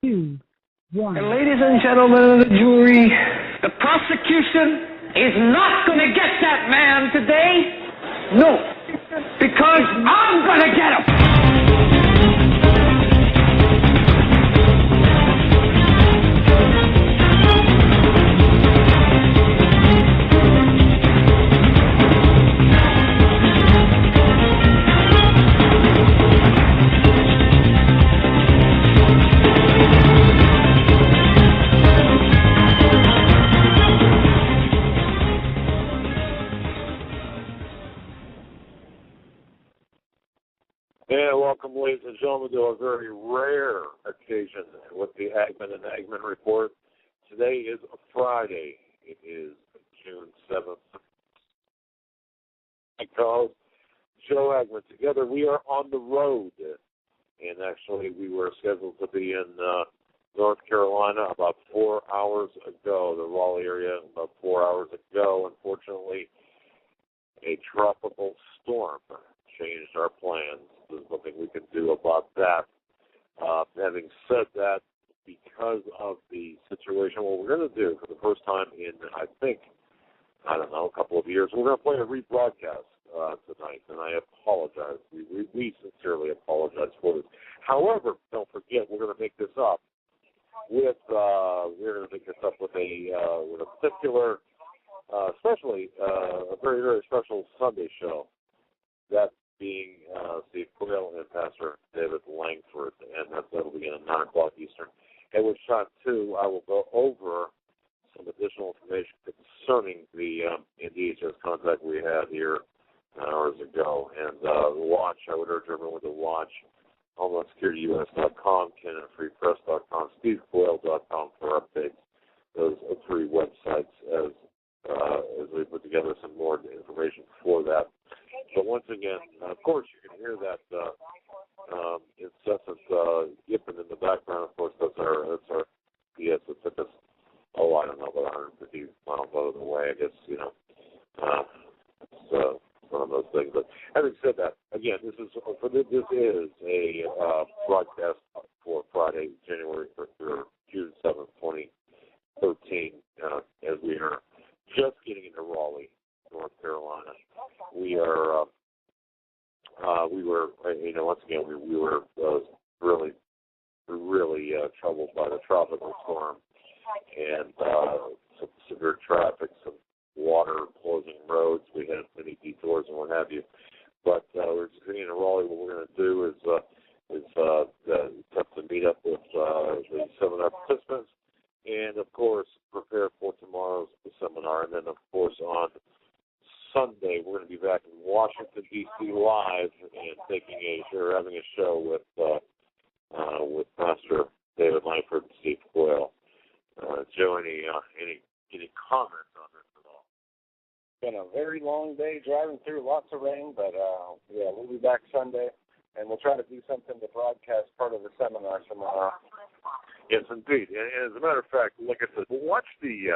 2, 1. And ladies and gentlemen of the jury, the prosecution is not going to get that man today. No, because I'm going to get him. And welcome, ladies and gentlemen, to a very rare occasion with the Hagmann Report. Today is a Friday. It is June 7th. I call Joe Hagmann. Together we are on the road. And actually we were scheduled to be in North Carolina about 4 hours ago, the Raleigh area about 4 hours ago. Unfortunately, a tropical storm changed our plans. There's nothing we can do about that. Having said that, because of the situation, what we're going to do for the first time in, a couple of years, we're going to play a rebroadcast tonight, and I apologize. We sincerely apologize for this. However, don't forget, we're going to make this up with a particular, especially a very, very special Sunday show. That being Steve Quayle and Pastor David Langford, and that'll begin at 9 o'clock Eastern. At which time, too, I will go over some additional information concerning the DHS contact we had here hours ago. And watch, I would urge everyone to watch HomelandSecurityUS.com, CanonFreePress.com, SteveQuayle.com for updates. Those three websites as we put together some more information for that. But once again, of course, you can hear that incessant yipping in the background. Of course, that's our PS that took us, about 150 miles out of the way. I guess, it's one of those things. But having said that, again, this is a broadcast for Friday, June 7th, 2013, as we are just getting into Raleigh, North Carolina. We were really troubled by the tropical storm and some severe traffic, some water closing roads. We had many detours and what have you. But we're just getting into Raleigh. What we're going to do is attempt to meet up with the seminar participants, and of course prepare for tomorrow's seminar. And then of course on Sunday, we're going to be back in Washington, D.C. live and having a show with Pastor David Langford and Steve Quayle. Joe, any comments on this at all? It's been a very long day driving through, lots of rain, but we'll be back Sunday, and we'll try to do something to broadcast part of the seminar tomorrow. Yes, indeed. And as a matter of fact, like I said, watch we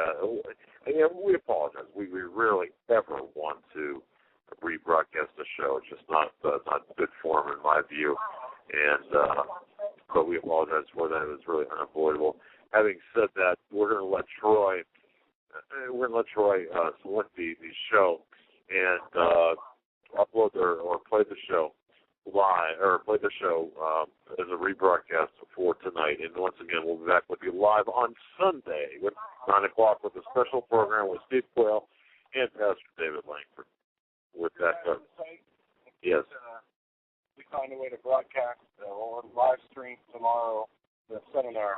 apologize. We rarely ever want to rebroadcast the show. It's just not good form in my view. And but we apologize for that. It was really unavoidable. Having said that, we're going to let Troy select the show and upload or play the show live, or play the show as a rebroadcast for tonight. And once again, we'll be back with you live on Sunday with 9 o'clock with a special program with Steve Quayle and Pastor David Langford. With that, yes. We find a way to broadcast or live stream tomorrow the seminar.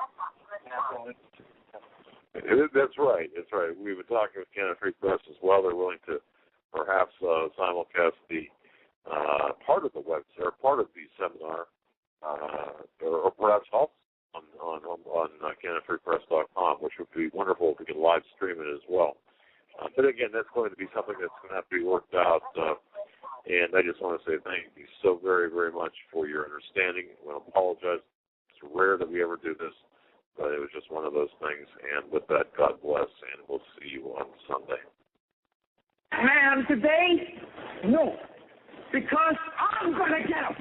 That's right. We've been talking with Canon Free Press as well. They're willing to perhaps simulcast the part of the website or part of the seminar, or perhaps also on CanonFreePress.com, which would be wonderful if we could live stream it as well. But again, that's going to be something that's going to have to be worked out. And I just want to say thank you so very, very much for your understanding. I want to apologize. It's rare that we ever do this, but it was just one of those things. And with that, God bless, and we'll see you on Sunday. Man, today? No, because I'm going to get him.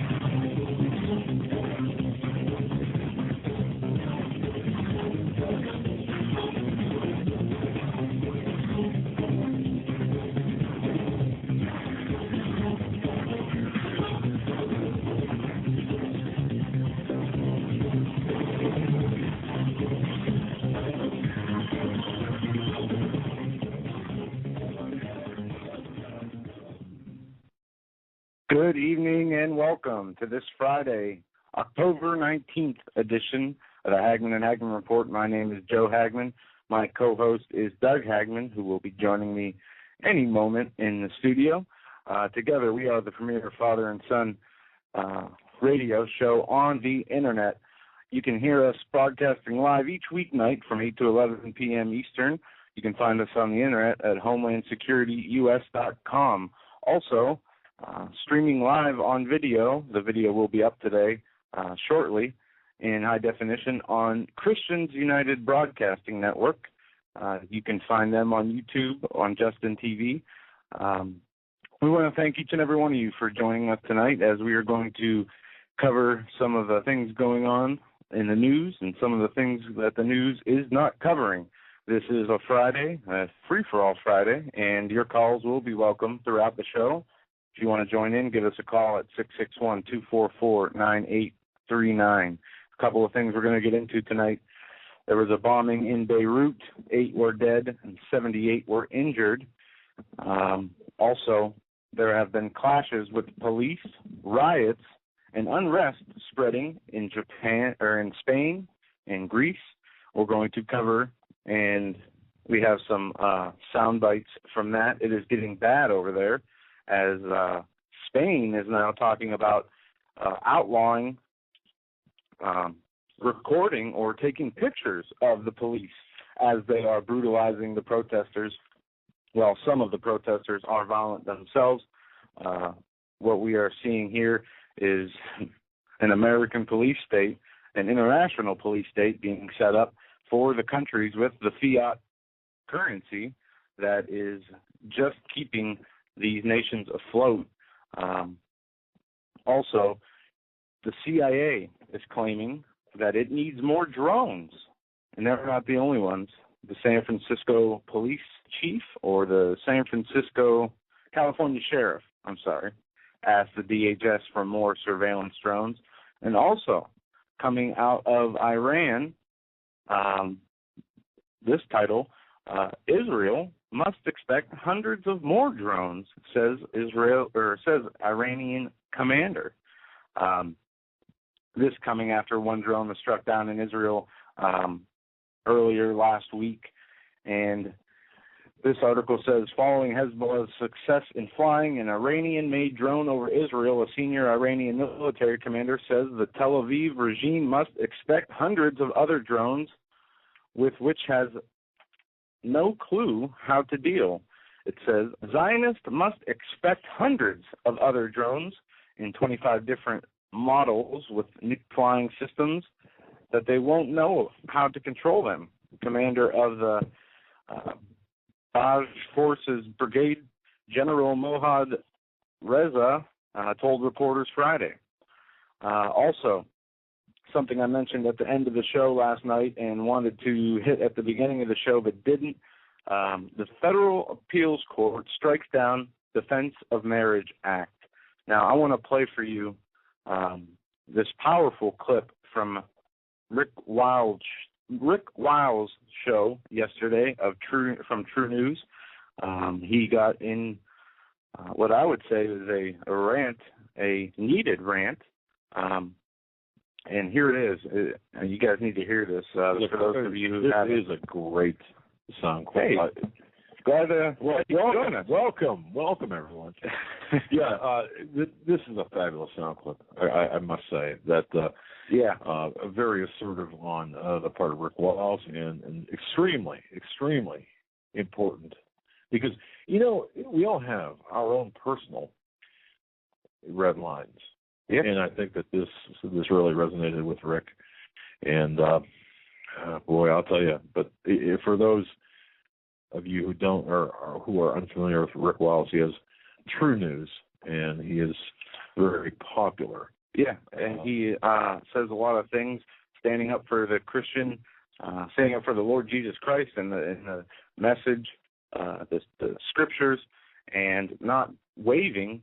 Good evening and welcome to this Friday, October 19th edition of the Hagmann and Hagmann Report. My name is Joe Hagmann. My co-host is Doug Hagmann, who will be joining me any moment in the studio. Together, we are the premier father and son radio show on the Internet. You can hear us broadcasting live each weeknight from 8 to 11 p.m. Eastern. You can find us on the Internet at homelandsecurityus.com. Also, streaming live on video. The video will be up today shortly in high definition on Christians United Broadcasting Network. You can find them on YouTube, on Justin TV. We want to thank each and every one of you for joining us tonight as we are going to cover some of the things going on in the news and some of the things that the news is not covering. This is a Friday, a free-for-all Friday, and your calls will be welcome throughout the show. If you want to join in, give us a call at 661-244-9839. A couple of things we're going to get into tonight. There was a bombing in Beirut. 8 were dead and 78 were injured. Also, there have been clashes with police, riots, and unrest spreading in Japan or in Spain and Greece. We're going to cover, and we have some sound bites from that. It is getting bad over there, as Spain is now talking about outlawing recording or taking pictures of the police as they are brutalizing the protesters. Well, some of the protesters are violent themselves. What we are seeing here is an American police state, an international police state being set up for the countries with the fiat currency that is just keeping these nations afloat. Also, the CIA is claiming that it needs more drones, and they're not the only ones. The San Francisco police chief, or the San Francisco California sheriff, asked the DHS for more surveillance drones. And also, coming out of Iran, this title, Israel must expect hundreds of more drones, says Iranian commander. This coming after one drone was struck down in Israel earlier last week. And this article says, following Hezbollah's success in flying an Iranian-made drone over Israel, a senior Iranian military commander says the Tel Aviv regime must expect hundreds of other drones with which has no clue how to deal. It says, Zionists must expect hundreds of other drones in 25 different models with new flying systems that they won't know how to control them. Commander of the Baj Forces Brigade, General Mohad Reza, told reporters Friday. Also, something I mentioned at the end of the show last night and wanted to hit at the beginning of the show but didn't, the Federal Appeals Court strikes down Defense of Marriage Act. Now, I want to play for you this powerful clip from Rick Wiles' show yesterday from True News. He got in what I would say is a rant, a needed rant. And here it is. You guys need to hear this. For those of you who have it. This is a great sound clip. Hey, glad to join us. Welcome, everyone. This is a fabulous sound clip. I must say that. Very assertive on the part of Rick Wiles and extremely, extremely important because we all have our own personal red lines. Yeah. And I think that this really resonated with Rick. And, boy, I'll tell you, but for those of you who don't or who are unfamiliar with Rick Wiles, he has True News, and he is very popular. Yeah, and he says a lot of things, standing up for the Christian, standing up for the Lord Jesus Christ and the message, the scriptures, and not wavering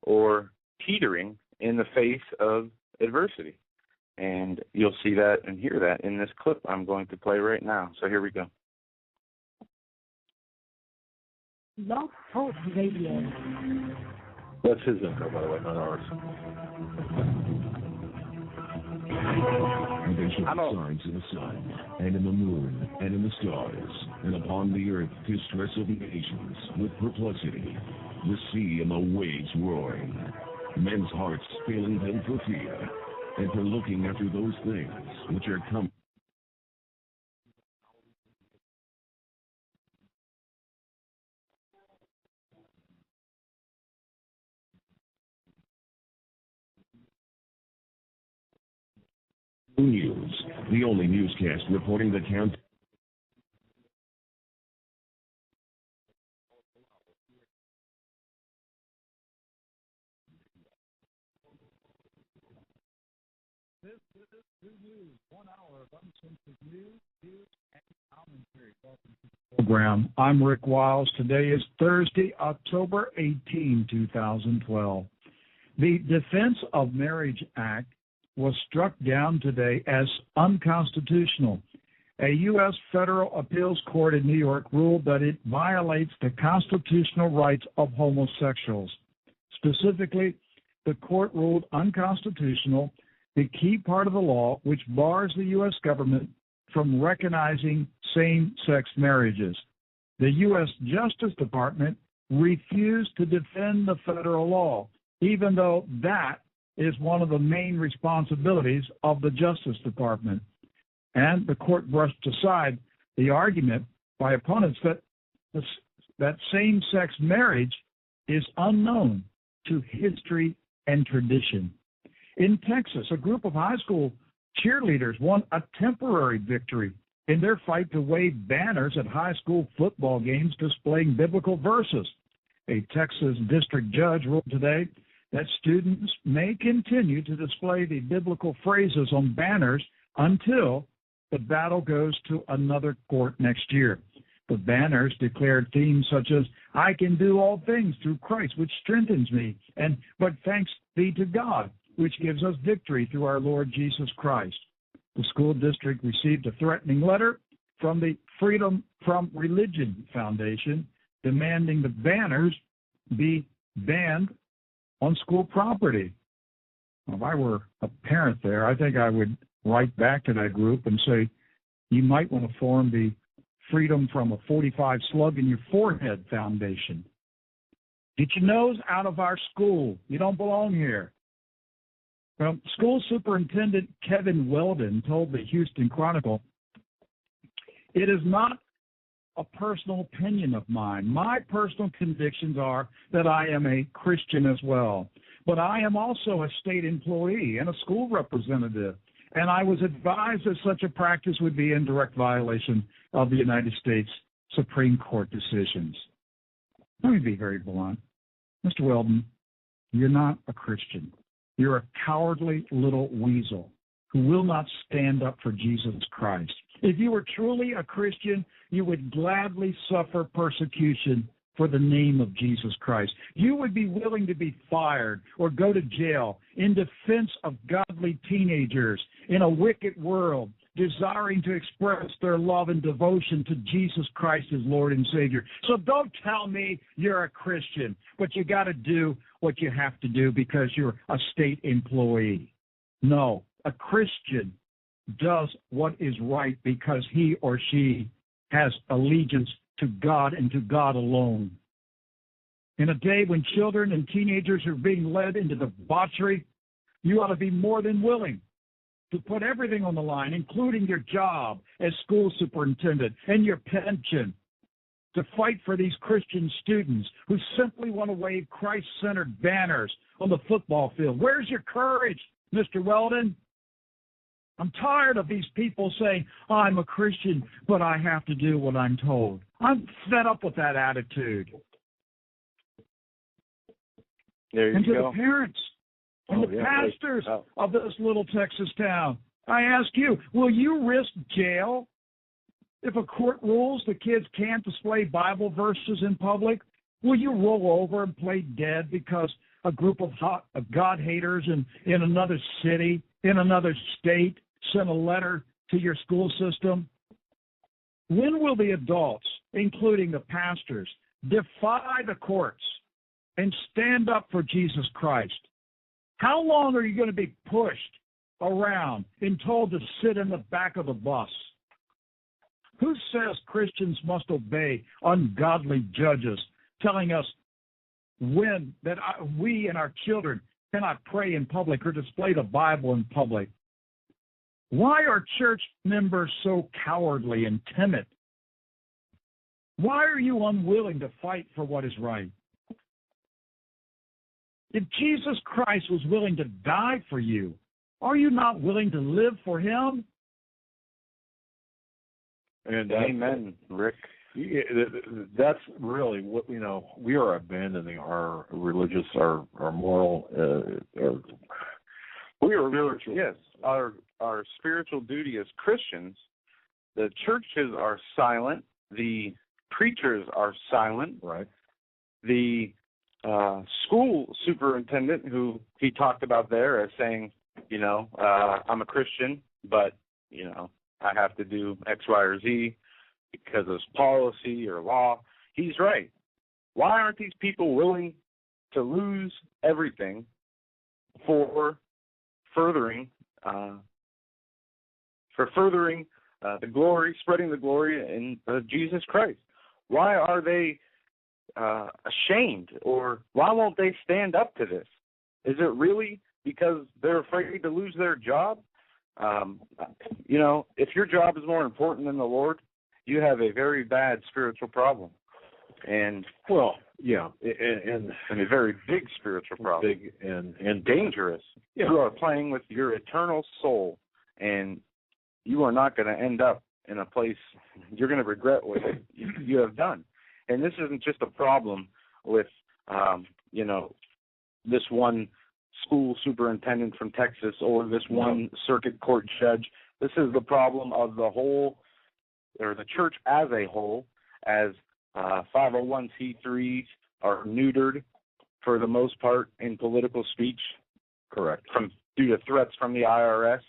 or teetering in the face of adversity. And you'll see that and hear that in this clip I'm going to play right now. So here we go. Blog Talk Radio. That's his intro, by the way, not ours. And they shall signs in the sun, and in the moon, and in the stars, and upon the earth distress of nations, with perplexity, the sea and the waves roaring, men's hearts failing them for fear, and for looking after those things which are coming. News, the only newscast reporting the count. This is True News, 1 hour of uncensored news, views, and commentary. Welcome to the program. I'm Rick Wiles. Today is Thursday, October 18, 2012. The Defense of Marriage Act was struck down today as unconstitutional. A U.S. federal appeals court in New York ruled that it violates the constitutional rights of homosexuals. Specifically, the court ruled unconstitutional the key part of the law which bars the U.S. government from recognizing same-sex marriages. The U.S. Justice Department refused to defend the federal law, even though that is one of the main responsibilities of the Justice Department. And the court brushed aside the argument by opponents that same-sex marriage is unknown to history and tradition. In Texas, a group of high school cheerleaders won a temporary victory in their fight to wave banners at high school football games displaying biblical verses. A Texas district judge ruled today that students may continue to display the biblical phrases on banners until the battle goes to another court next year. The banners declared themes such as, "I can do all things through Christ, which strengthens me," and "But thanks be to God, which gives us victory through our Lord Jesus Christ." The school district received a threatening letter from the Freedom from Religion Foundation demanding the banners be banned on school property. Well, if I were a parent there, I think I would write back to that group and say, you might want to form the Freedom from a 45 Slug in Your Forehead Foundation. Get your nose out of our school. You don't belong here. Well, school superintendent Kevin Weldon told the Houston Chronicle, "It is not a personal opinion of mine. My personal convictions are that I am a Christian as well. But I am also a state employee and a school representative, and I was advised that such a practice would be in direct violation of the United States Supreme Court decisions." Let me be very blunt. Mr. Weldon, you're not a Christian. You're a cowardly little weasel who will not stand up for Jesus Christ. If you were truly a Christian, you would gladly suffer persecution for the name of Jesus Christ. You would be willing to be fired or go to jail in defense of godly teenagers in a wicked world, desiring to express their love and devotion to Jesus Christ as Lord and Savior. So don't tell me you're a Christian, but you got to do what you have to do because you're a state employee. No, a Christian does what is right because he or she has allegiance to God and to God alone. In a day when children and teenagers are being led into debauchery, you ought to be more than willing to put everything on the line, including your job as school superintendent and your pension, to fight for these Christian students who simply want to wave Christ-centered banners on the football field. Where's your courage, Mr. Weldon? I'm tired of these people saying, I'm a Christian, but I have to do what I'm told. I'm fed up with that attitude. There you and to go. the parents and the pastors of this little Texas town, I ask you, will you risk jail if a court rules the kids can't display Bible verses in public? Will you roll over and play dead because a group of God-haters in another city, in another state, sent a letter to your school system? When will the adults, including the pastors, defy the courts and stand up for Jesus Christ? How long are you going to be pushed around and told to sit in the back of the bus? Who says Christians must obey ungodly judges telling us when that we and our children cannot pray in public or display the Bible in public? Why are church members so cowardly and timid? Why are you unwilling to fight for what is right? If Jesus Christ was willing to die for you, are you not willing to live for him? And Amen, Rick. That's really what, we are abandoning our religious, our moral, We are spiritual. Yes, our spiritual duty as Christians. The churches are silent. The preachers are silent. Right. The school superintendent, who he talked about there as saying, I'm a Christian, but, I have to do X, Y, or Z because of policy or law. He's right. Why aren't these people willing to lose everything for furthering the glory, spreading the glory in Jesus Christ? Why are they ashamed, or why won't they stand up to this? Is it really because they're afraid to lose their job? If your job is more important than the Lord, you have a very bad spiritual problem. And and a very big spiritual problem. Big and dangerous. Yeah. You are playing with your eternal soul, and you are not going to end up in a place you're going to regret what you have done. And this isn't just a problem with, this one school superintendent from Texas or this one circuit court judge. This is the problem of the whole, or the church as a whole, as 501c3s are neutered for the most part in political speech. Correct. Due to threats from the IRS.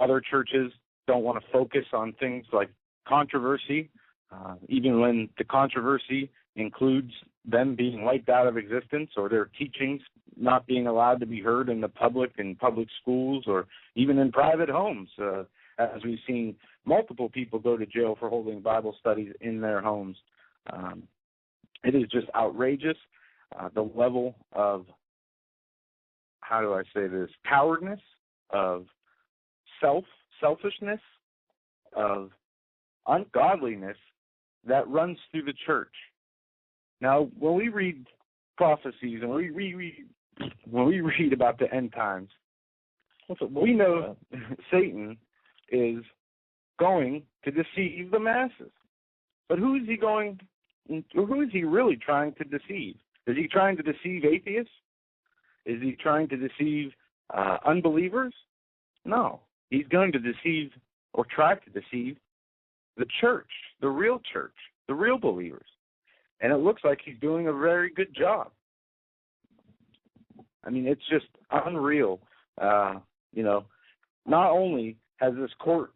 Other churches don't want to focus on things like controversy, even when the controversy includes them being wiped out of existence or their teachings not being allowed to be heard in the public schools or even in private homes, as we've seen multiple people go to jail for holding Bible studies in their homes. It is just outrageous, the level of, how do I say this, cowardness, of selfishness, of ungodliness that runs through the church. Now, when we read prophecies and when we read about the end times, we know Satan is going to deceive the masses. But who is he really trying to deceive? Is he trying to deceive atheists? Is he trying to deceive unbelievers? No. He's going to deceive, or try to deceive, the church, the real believers. And it looks like he's doing a very good job. I mean, it's just unreal. Not only has this court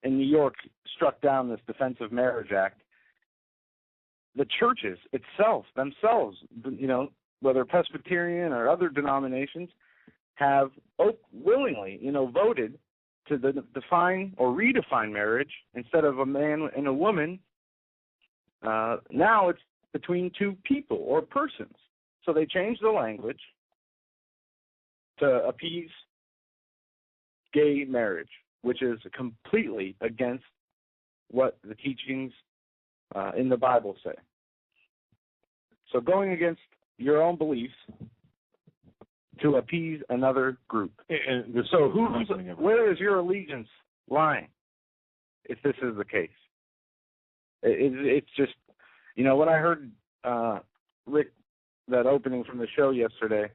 in New York struck down this Defense of Marriage Act, the churches themselves, whether Presbyterian or other denominations, have willingly, voted to define or redefine marriage. Instead of a man and a woman, now it's between two people or persons. So they changed the language to appease gay marriage, which is completely against what the teachings in the Bible say. So going against your own beliefs to appease another group. And so where is your allegiance lying if this is the case? It's just, when I heard Rick, that opening from the show yesterday,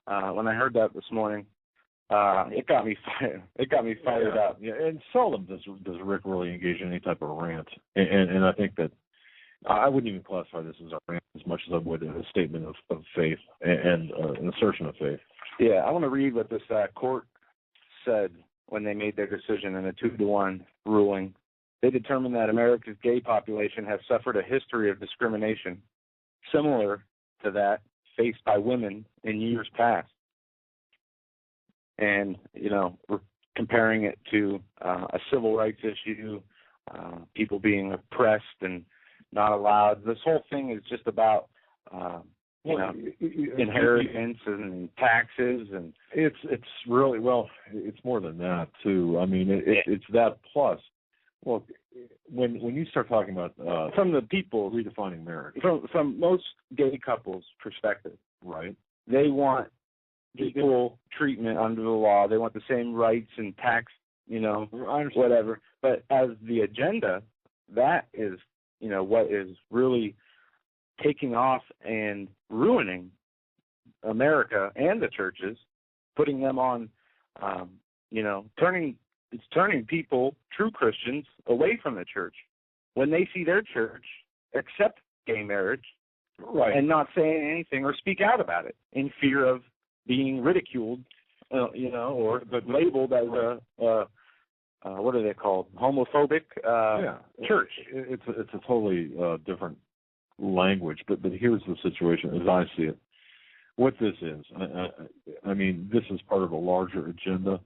when I heard that this morning, it got me fired up. Yeah, and seldom does Rick really engage in any type of rant. And I think that I wouldn't even classify this as a rant as much as I would a statement of faith and an assertion of faith. Yeah, I want to read what this court said when they made their decision in a 2-1 ruling. They determined that America's gay population has suffered a history of discrimination similar to that faced by women in years past. And, we're comparing it to a civil rights issue, people being oppressed and not allowed. This whole thing is just about, inheritance and taxes, and it's really, it's more than that too. I mean, it's that plus. Well, when you start talking about from the people redefining marriage, from most gay couples' perspective, right? They want equal treatment under the law. They want the same rights and tax, whatever. But as the agenda, that is, what is really taking off and ruining America and the churches, putting them on, turning people, true Christians, away from the church when they see their church accept gay marriage, right, and not saying anything or speak out about it in fear of being ridiculed, or labeled as what are they called? Homophobic church. It's a totally different language, but here's the situation as I see it. What this is, I mean, this is part of a larger agenda.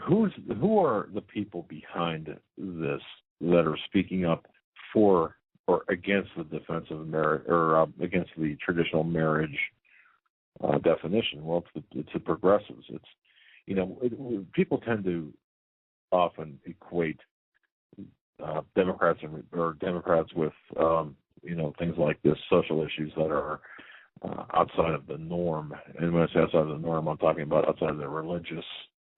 Who are the people behind this that are speaking up for or against the defense of marriage, or against the traditional marriage definition? Well, it's the progressives. It's people tend to often equate Democrats with things like this, social issues that are outside of the norm. And when I say outside of the norm, I'm talking about outside of the religious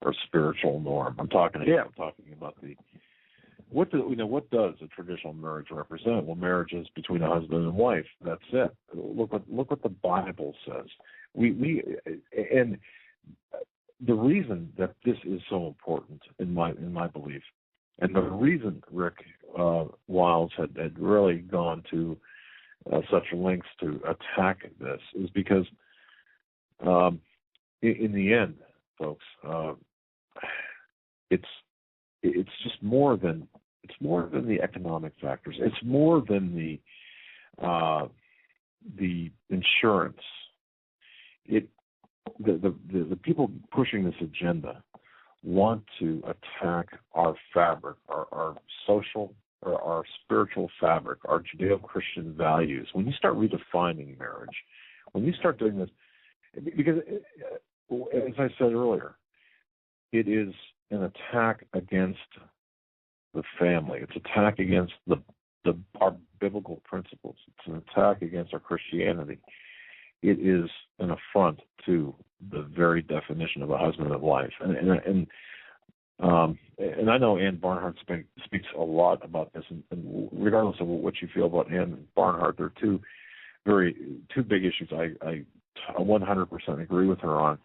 or spiritual norm. I'm talking about what does a traditional marriage represent? Well, marriage is between a husband and wife. That's it. Look what the Bible says. And the reason that this is so important in my belief, and the reason Rick Wiles had really gone to such lengths to attack this is because in the end, folks, it's just more than the economic factors. It's more than the insurance. The people pushing this agenda want to attack our fabric, our social or our spiritual fabric, our Judeo-Christian values. When you start redefining marriage, when you start doing this, because as I said earlier, it is an attack against the family. It's an attack against our biblical principles. It's an attack against our Christianity. It is an affront to the very definition of a husband of life. And I know Ann Barnhart speaks a lot about this, and regardless of what you feel about Ann Barnhart, there are two big issues I 100% agree with her on.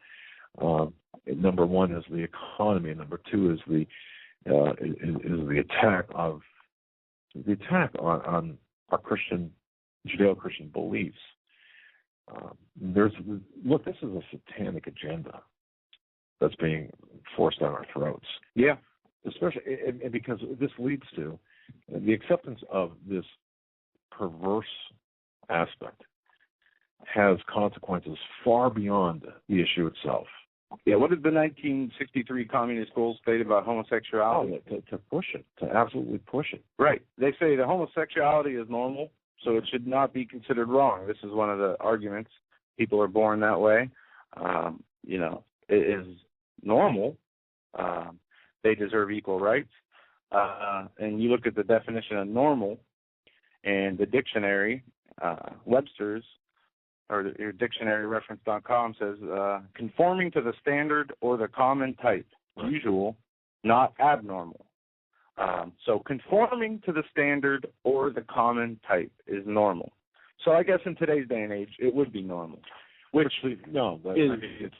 Number one is the economy, and number two is the attack on our Judeo-Christian beliefs. This is a satanic agenda that's being forced down our throats. Yeah, especially and because this leads to the acceptance of this perverse aspect has consequences far beyond the issue itself. Yeah, what did the 1963 communist goals state about homosexuality? To push it, to absolutely push it. Right. They say that homosexuality is normal, so it should not be considered wrong. This is one of the arguments. People are born that way. It is normal. They deserve equal rights. And you look at the definition of normal, and the dictionary, Webster's, or your dictionaryreference.com says, conforming to the standard or the common type, usual, not abnormal. So conforming to the standard or the common type is normal. So I guess in today's day and age, it would be normal. It's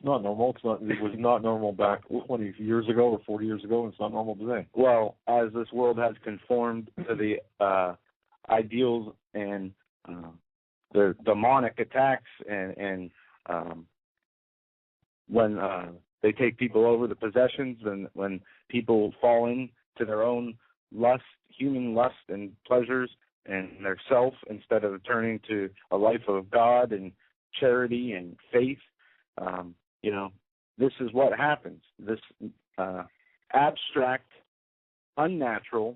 not normal. It was not normal back 20 years ago or 40 years ago, and it's not normal today. Well, as this world has conformed to the ideals and the demonic attacks, and when they take people over, the possessions, and when people fall into their own lust, human lust and pleasures, and their self instead of turning to a life of God and charity and faith. This is what happens. This abstract, unnatural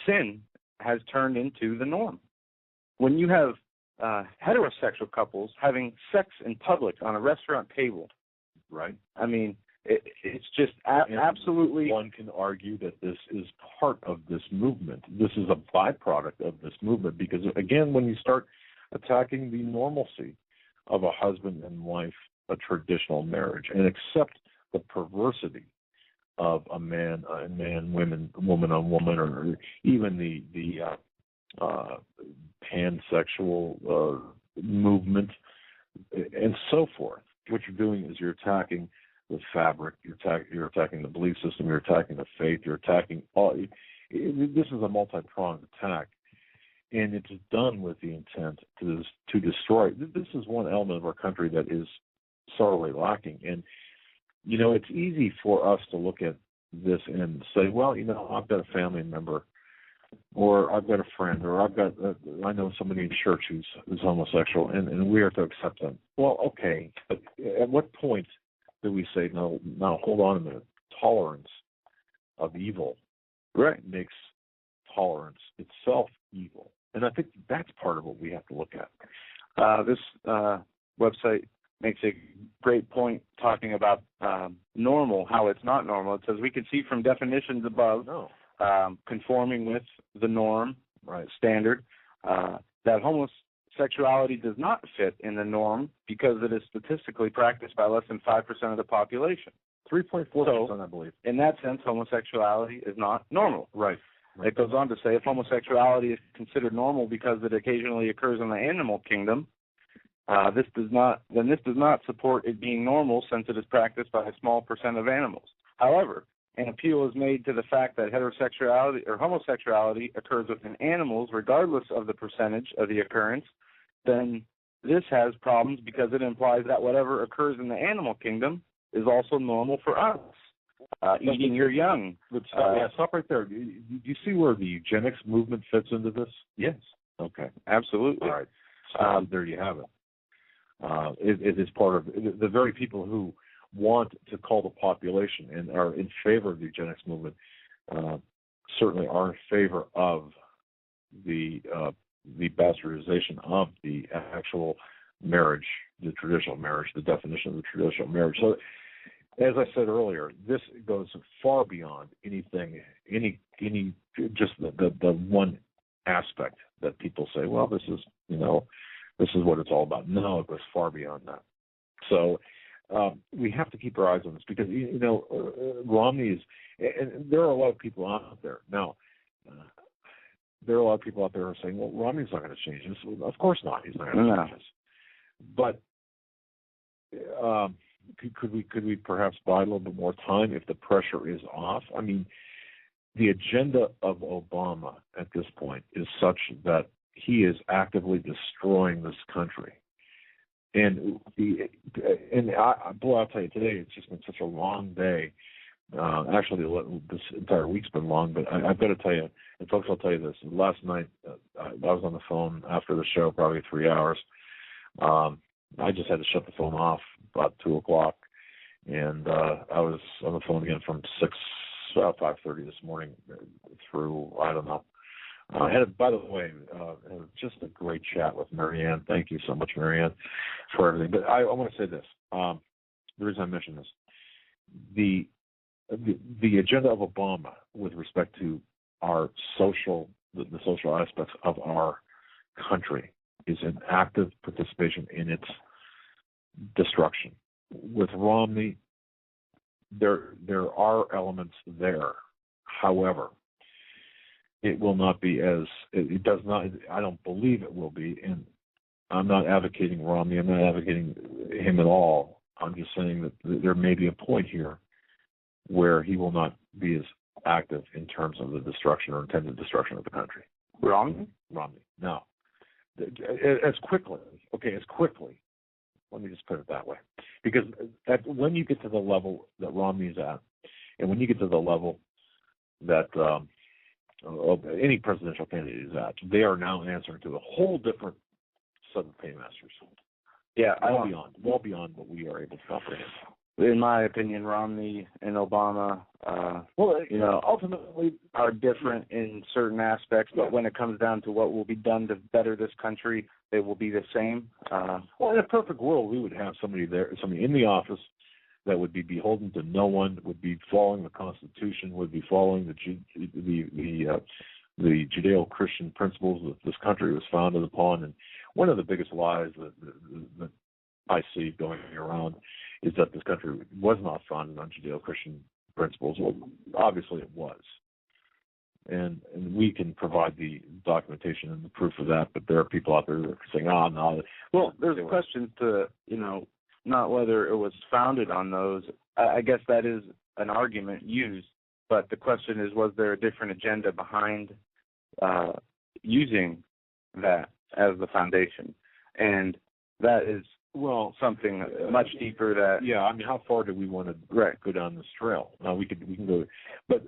sin has turned into the norm. When you have heterosexual couples having sex in public on a restaurant table, right? I mean, it's just absolutely. One can argue that this is part of this movement. This is a byproduct of this movement because, again, when you start attacking the normalcy of a husband and wife, a traditional marriage, and accept the perversity of a man and man, woman on woman, or even the pansexual movement, and so forth. What you're doing is you're attacking the fabric, you're attacking the belief system, you're attacking the faith, you're attacking all. This is a multi-pronged attack, and it's done with the intent to destroy. This is one element of our country that is sorely lacking. And, it's easy for us to look at this and say, well, I've got a family member, or I've got a friend, or I know somebody in church who's homosexual, and we are to accept them. Well, okay, but at what point do we say, no, hold on a minute, tolerance of evil makes tolerance itself evil? And I think that's part of what we have to look at. This website makes a great point talking about normal, how it's not normal. It says we can see from definitions above, conforming with the norm, standard, that homosexuality does not fit in the norm because it is statistically practiced by less than 5% of the population. 3.4%, I believe. In that sense, homosexuality is not normal. Right. It goes on to say if homosexuality is considered normal because it occasionally occurs in the animal kingdom, this does not support it being normal since it is practiced by a small percent of animals. However, an appeal is made to the fact that heterosexuality or homosexuality occurs within animals regardless of the percentage of the occurrence, then this has problems because it implies that whatever occurs in the animal kingdom is also normal for us. Eating your young. Stop right there. Do you see where the eugenics movement fits into this? Yes. Okay. Absolutely. All right. So there you have it. It is part of the very people who want to call the population and are in favor of the eugenics movement certainly are in favor of the bastardization of the actual marriage, the traditional marriage, the definition of the traditional marriage. So, as I said earlier, this goes far beyond anything, just the one aspect that people say, well, this is what it's all about. No, it goes far beyond that. So we have to keep our eyes on this because, Romney is, and there are a lot of people out there. Now, there are a lot of people out there who are saying, well, Romney's not going to change this. Well, of course not. He's not going to change this. But could we perhaps buy a little bit more time if the pressure is off? I mean, the agenda of Obama at this point is such that he is actively destroying this country. And I'll tell you, today it's just been such a long day. Actually, this entire week's been long, but I've got to tell you, and folks, I'll tell you this. Last night, I was on the phone after the show, probably 3 hours. I just had to shut the phone off about 2 o'clock, and I was on the phone again from 5:30 this morning through, I don't know. I had, by the way, just a great chat with Marianne. Thank you so much, Marianne, for everything. But I want to say this. The reason I mention this, the agenda of Obama with respect to our the social aspects of our country is an active participation in its destruction. With Romney, there are elements there. However, it will not be it does not, I don't believe it will be, and I'm not advocating Romney, I'm not advocating him at all. I'm just saying that there may be a point here where he will not be as active in terms of the destruction or intended destruction of the country. Romney? No. As quickly, let me just put it that way. Because when you get to the level that Romney's at, and when you get to the level that of any presidential candidate is at. They are now answering to a whole different set of paymasters. Yeah, well beyond what we are able to comprehend. In my opinion, Romney and Obama, ultimately are different in certain aspects, but when it comes down to what will be done to better this country, they will be the same. Well, in a perfect world, we would have somebody in the office that would be beholden to no one, would be following the Constitution, would be following the Judeo-Christian principles that this country was founded upon. And one of the biggest lies that I see going around is that this country was not founded on Judeo-Christian principles. Well, obviously it was. And we can provide the documentation and the proof of that, but there are people out there that are saying, no. Well, there's a question to, not whether it was founded on those. I guess that is an argument used, but the question is, was there a different agenda behind using that as the foundation? And that is something much deeper. That how far do we want to go down this trail? Now we can go, but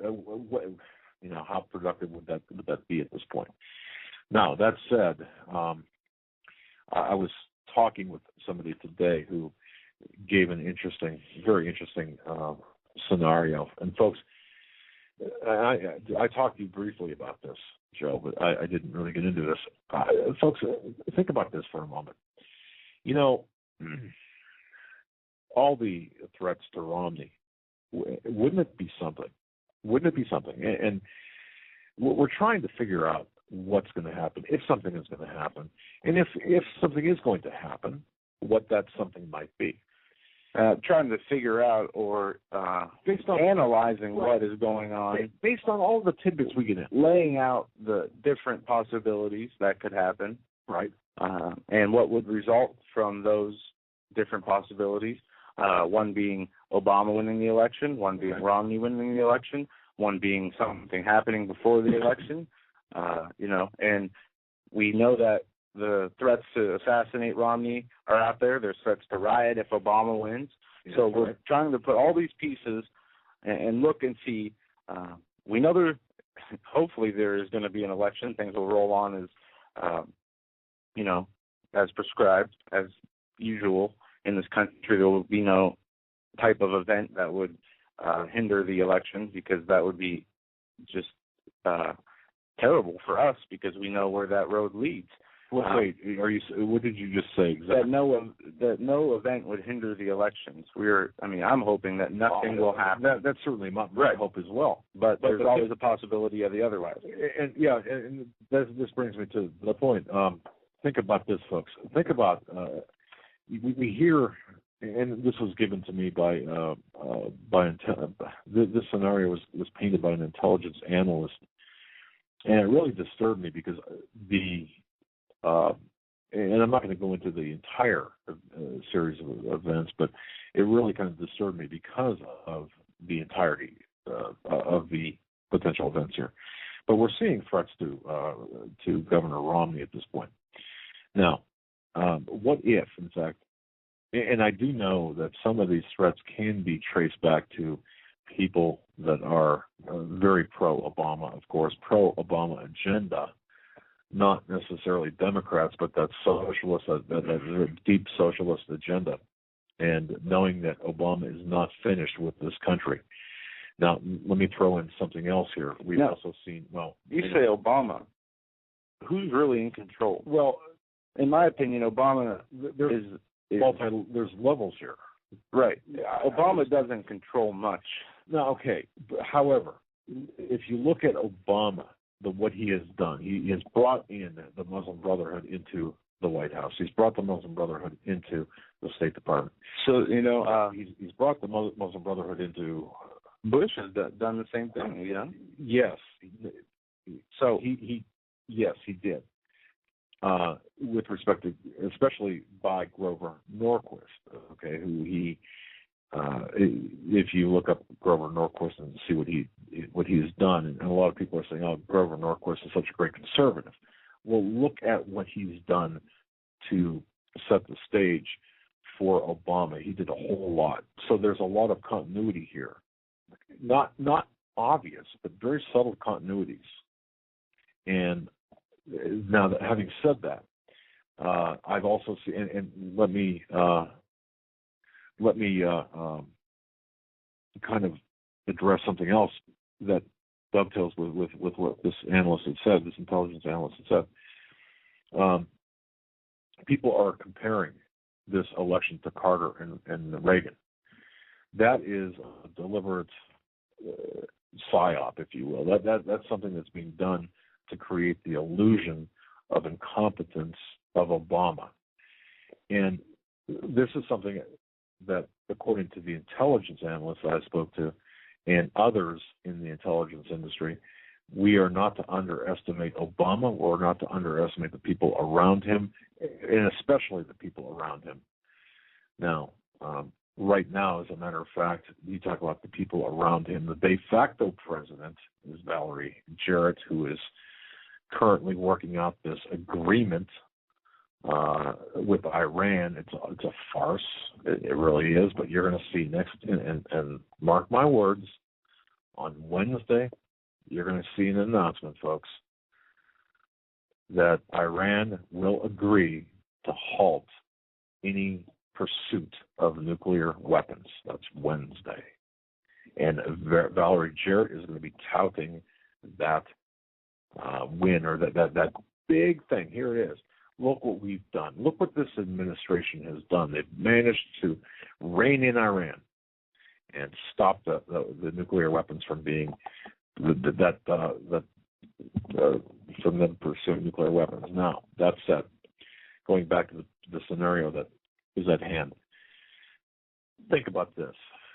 how productive would that be at this point? Now that said, I was talking with somebody today who gave an very interesting scenario. And folks, I talked to you briefly about this, Joe, but I didn't really get into this. Folks, think about this for a moment. All the threats to Romney, wouldn't it be something? And we're trying to figure out what's going to happen, if something is going to happen, and if something is going to happen, what that something might be. Trying to figure out or based on analyzing what is going on. Based on all the tidbits we get in. Laying out the different possibilities that could happen. Right. And what would result from those different possibilities. One being Obama winning the election, one being Romney winning the election, one being something happening before the election. And we know that the threats to assassinate Romney are out there. There's threats to riot if Obama wins. Yeah, so we're trying to put all these pieces and look and see. We know hopefully there is going to be an election. Things will roll on as prescribed, as usual in this country. There will be no type of event that would hinder the election, because that would be just terrible for us, because we know where that road leads. Well, wait, what did you just say exactly? That no event would hinder the elections. I'm hoping that nothing will happen. That's certainly my hope as well. But there's always a possibility of the otherwise. And this brings me to the point. Think about this, folks. Think about we hear, and this was given to me by this scenario was painted by an intelligence analyst, and it really disturbed me because and I'm not going to go into the entire series of events, but it really kind of disturbed me because of the entirety of the potential events here. But we're seeing threats to Governor Romney at this point. Now, what if, in fact, and I do know that some of these threats can be traced back to people that are very pro-Obama, of course, pro-Obama agenda, not necessarily Democrats, but that socialist, that deep socialist agenda, and knowing that Obama is not finished with this country. Now, let me throw in something else here. We've also seen, you say Obama. Who's really in control? Well, in my opinion, Obama there's levels here. Right. Obama doesn't control much. No, okay. However, if you look at Obama, what he has done, he has brought in the Muslim Brotherhood into the White House. He's brought the Muslim Brotherhood into the State Department. So, he's brought the Muslim Brotherhood into... Bush has done the same thing, Yes. So he did. With respect to, especially by Grover Norquist, okay, who if you look up Grover Norquist and see what he has done, and a lot of people are saying, oh, Grover Norquist is such a great conservative. Well, look at what he's done to set the stage for Obama. He did a whole lot. So there's a lot of continuity here. Not obvious, but very subtle continuities And now, that, having said that, I've also seen, and let me kind of address something else that dovetails with what this analyst had said, this intelligence analyst had said. People are comparing this election to Carter and Reagan. That is a deliberate psyop, if you will. That's something that's being done to create the illusion of incompetence of Obama. And this is something that, according to the intelligence analysts I spoke to and others in the intelligence industry, we are not to underestimate Obama or not to underestimate the people around him, and especially the people around him. Now, right now, as a matter of fact, you talk about the people around him. The de facto president is Valerie Jarrett, who is currently working out this agreement with Iran. It's a farce. It really is. But you're going to see next, and mark my words, on Wednesday, you're going to see an announcement, folks, that Iran will agree to halt any pursuit of nuclear weapons. That's Wednesday. And Valerie Jarrett is going to be touting that win, or that big thing. Here it is. Look what we've done. Look what this administration has done. They've managed to rein in Iran and stop the nuclear weapons from being from them pursuing nuclear weapons. Now, that said, going back to the scenario that is at hand, think about this.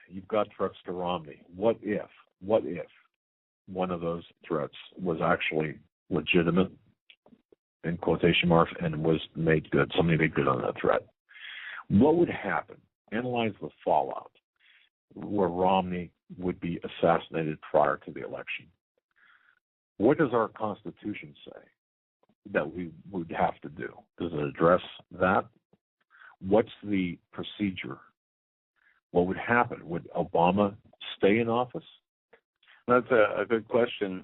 You've got threats to Romney. What if one of those threats was actually legitimate, in quotation marks, and was made good? Somebody made good on that threat. What would happen? Analyze the fallout where Romney would be assassinated prior to the election. What does our Constitution say that we would have to do? Does it address that? What's the procedure? What would happen? Would Obama stay in office? That's a good question.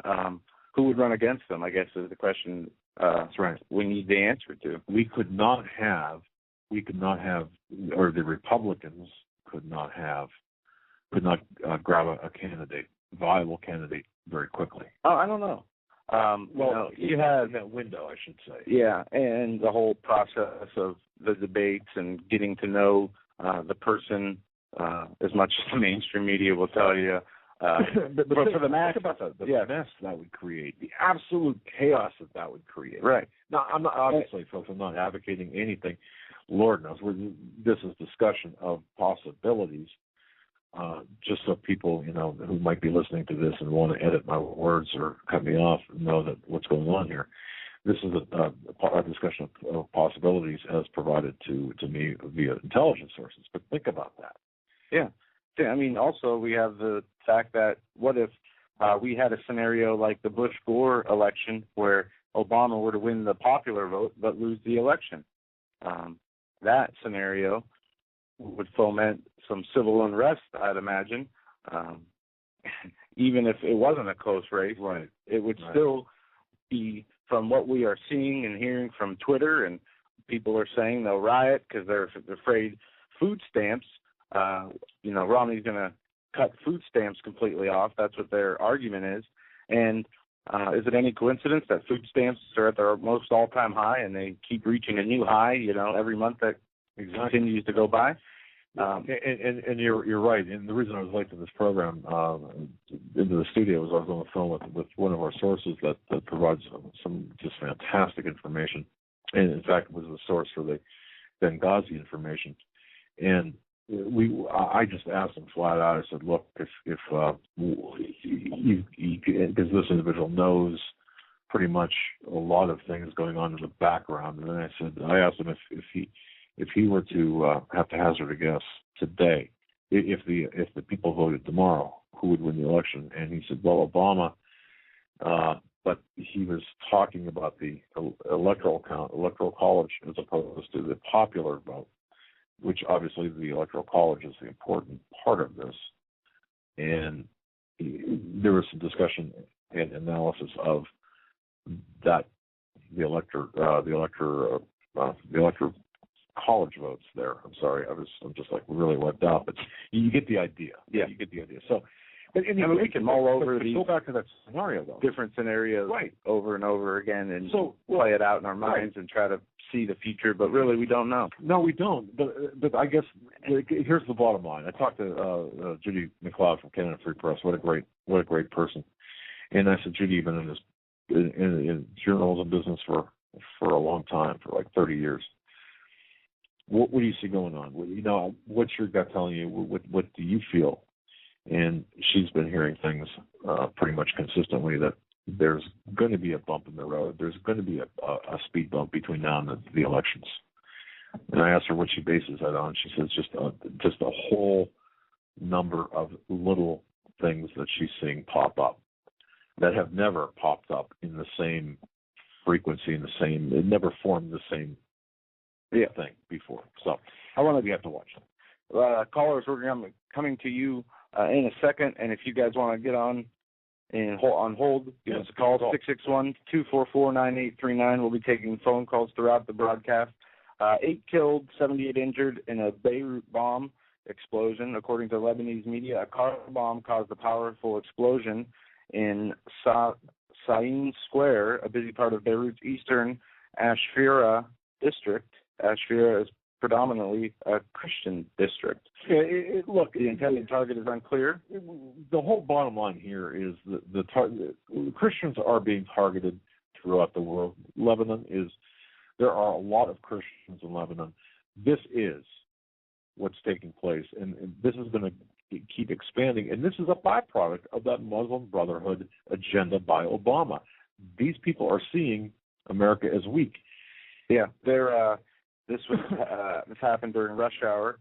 Who would run against him, I guess, is the question. That's right. We need the answer to. We could not have, or the Republicans could not grab a candidate, viable candidate, very quickly. Oh, I don't know. You had that window, I should say. Yeah, and the whole process of the debates and getting to know the person as much as the mainstream media will tell you. but for the mass, about the mess that would create, the absolute chaos that would create. Right. Now, I'm not, obviously, folks, I'm not advocating anything. Lord knows, this is discussion of possibilities. Just so people, who might be listening to this and want to edit my words or cut me off, know that what's going on here. This is a discussion of possibilities as provided to me via intelligence sources. But think about that. Yeah. I mean, also we have the fact that what if we had a scenario like the Bush-Gore election where Obama were to win the popular vote but lose the election? That scenario would foment some civil unrest, I'd imagine. Even if it wasn't a close race, right, it would still be, from what we are seeing and hearing from Twitter, and people are saying they'll riot because they're afraid food stamps. Romney's going to cut food stamps completely off. That's what their argument is. And is it any coincidence that food stamps are at their most all-time high and they keep reaching a new high, every month that continues to go by? And you're right. And the reason I was late to this program into the studio was I was on the phone with one of our sources that provides some just fantastic information, and in fact was the source for the Benghazi information. And I just asked him flat out. I said, "Look, if because this individual knows pretty much a lot of things going on in the background," and then I asked him if he were to have to hazard a guess today, if the people voted tomorrow, who would win the election? And he said, well, Obama, but he was talking about the electoral college as opposed to the popular vote, which obviously the electoral college is the important part of this. And there was some discussion and analysis of that the elector college votes there. I'm sorry, I'm just like really wiped out, but you get the idea. Yeah, you get the idea. So, and we can mull over these. Go back to that scenario though. Different scenarios, right, over and over again, and play it out in our minds and try to see the future. But really, we don't know. No, we don't. But I guess here's the bottom line. I talked to Judy McLeod from Canada Free Press. What a great person. And I said, Judy, you've been in journalism business for a long time, for like 30 years. What do you see going on? What's your gut telling you? What do you feel? And she's been hearing things pretty much consistently that there's going to be a bump in the road. There's going to be a speed bump between now and the elections. And I asked her what she bases that on. She says just a whole number of little things that she's seeing pop up that have never popped up in the same frequency, it never formed the same thing before. So we have to watch them. Callers, we're coming to you in a second, and if you guys want to get on hold, give us a call, 661-244-9839. We'll be taking phone calls throughout the broadcast. 8 killed, 78 injured in a Beirut bomb explosion. According to Lebanese media, a car bomb caused a powerful explosion in Saïn Square, a busy part of Beirut's eastern Ashfira district. Ashfira is predominantly a Christian district. Look, the intended target is unclear. The whole bottom line here is the Christians are being targeted throughout the world. There are a lot of Christians in Lebanon. This is what's taking place, and this is going to keep expanding. And this is a byproduct of that Muslim Brotherhood agenda by Obama. These people are seeing America as weak. Yeah, this happened during rush hour.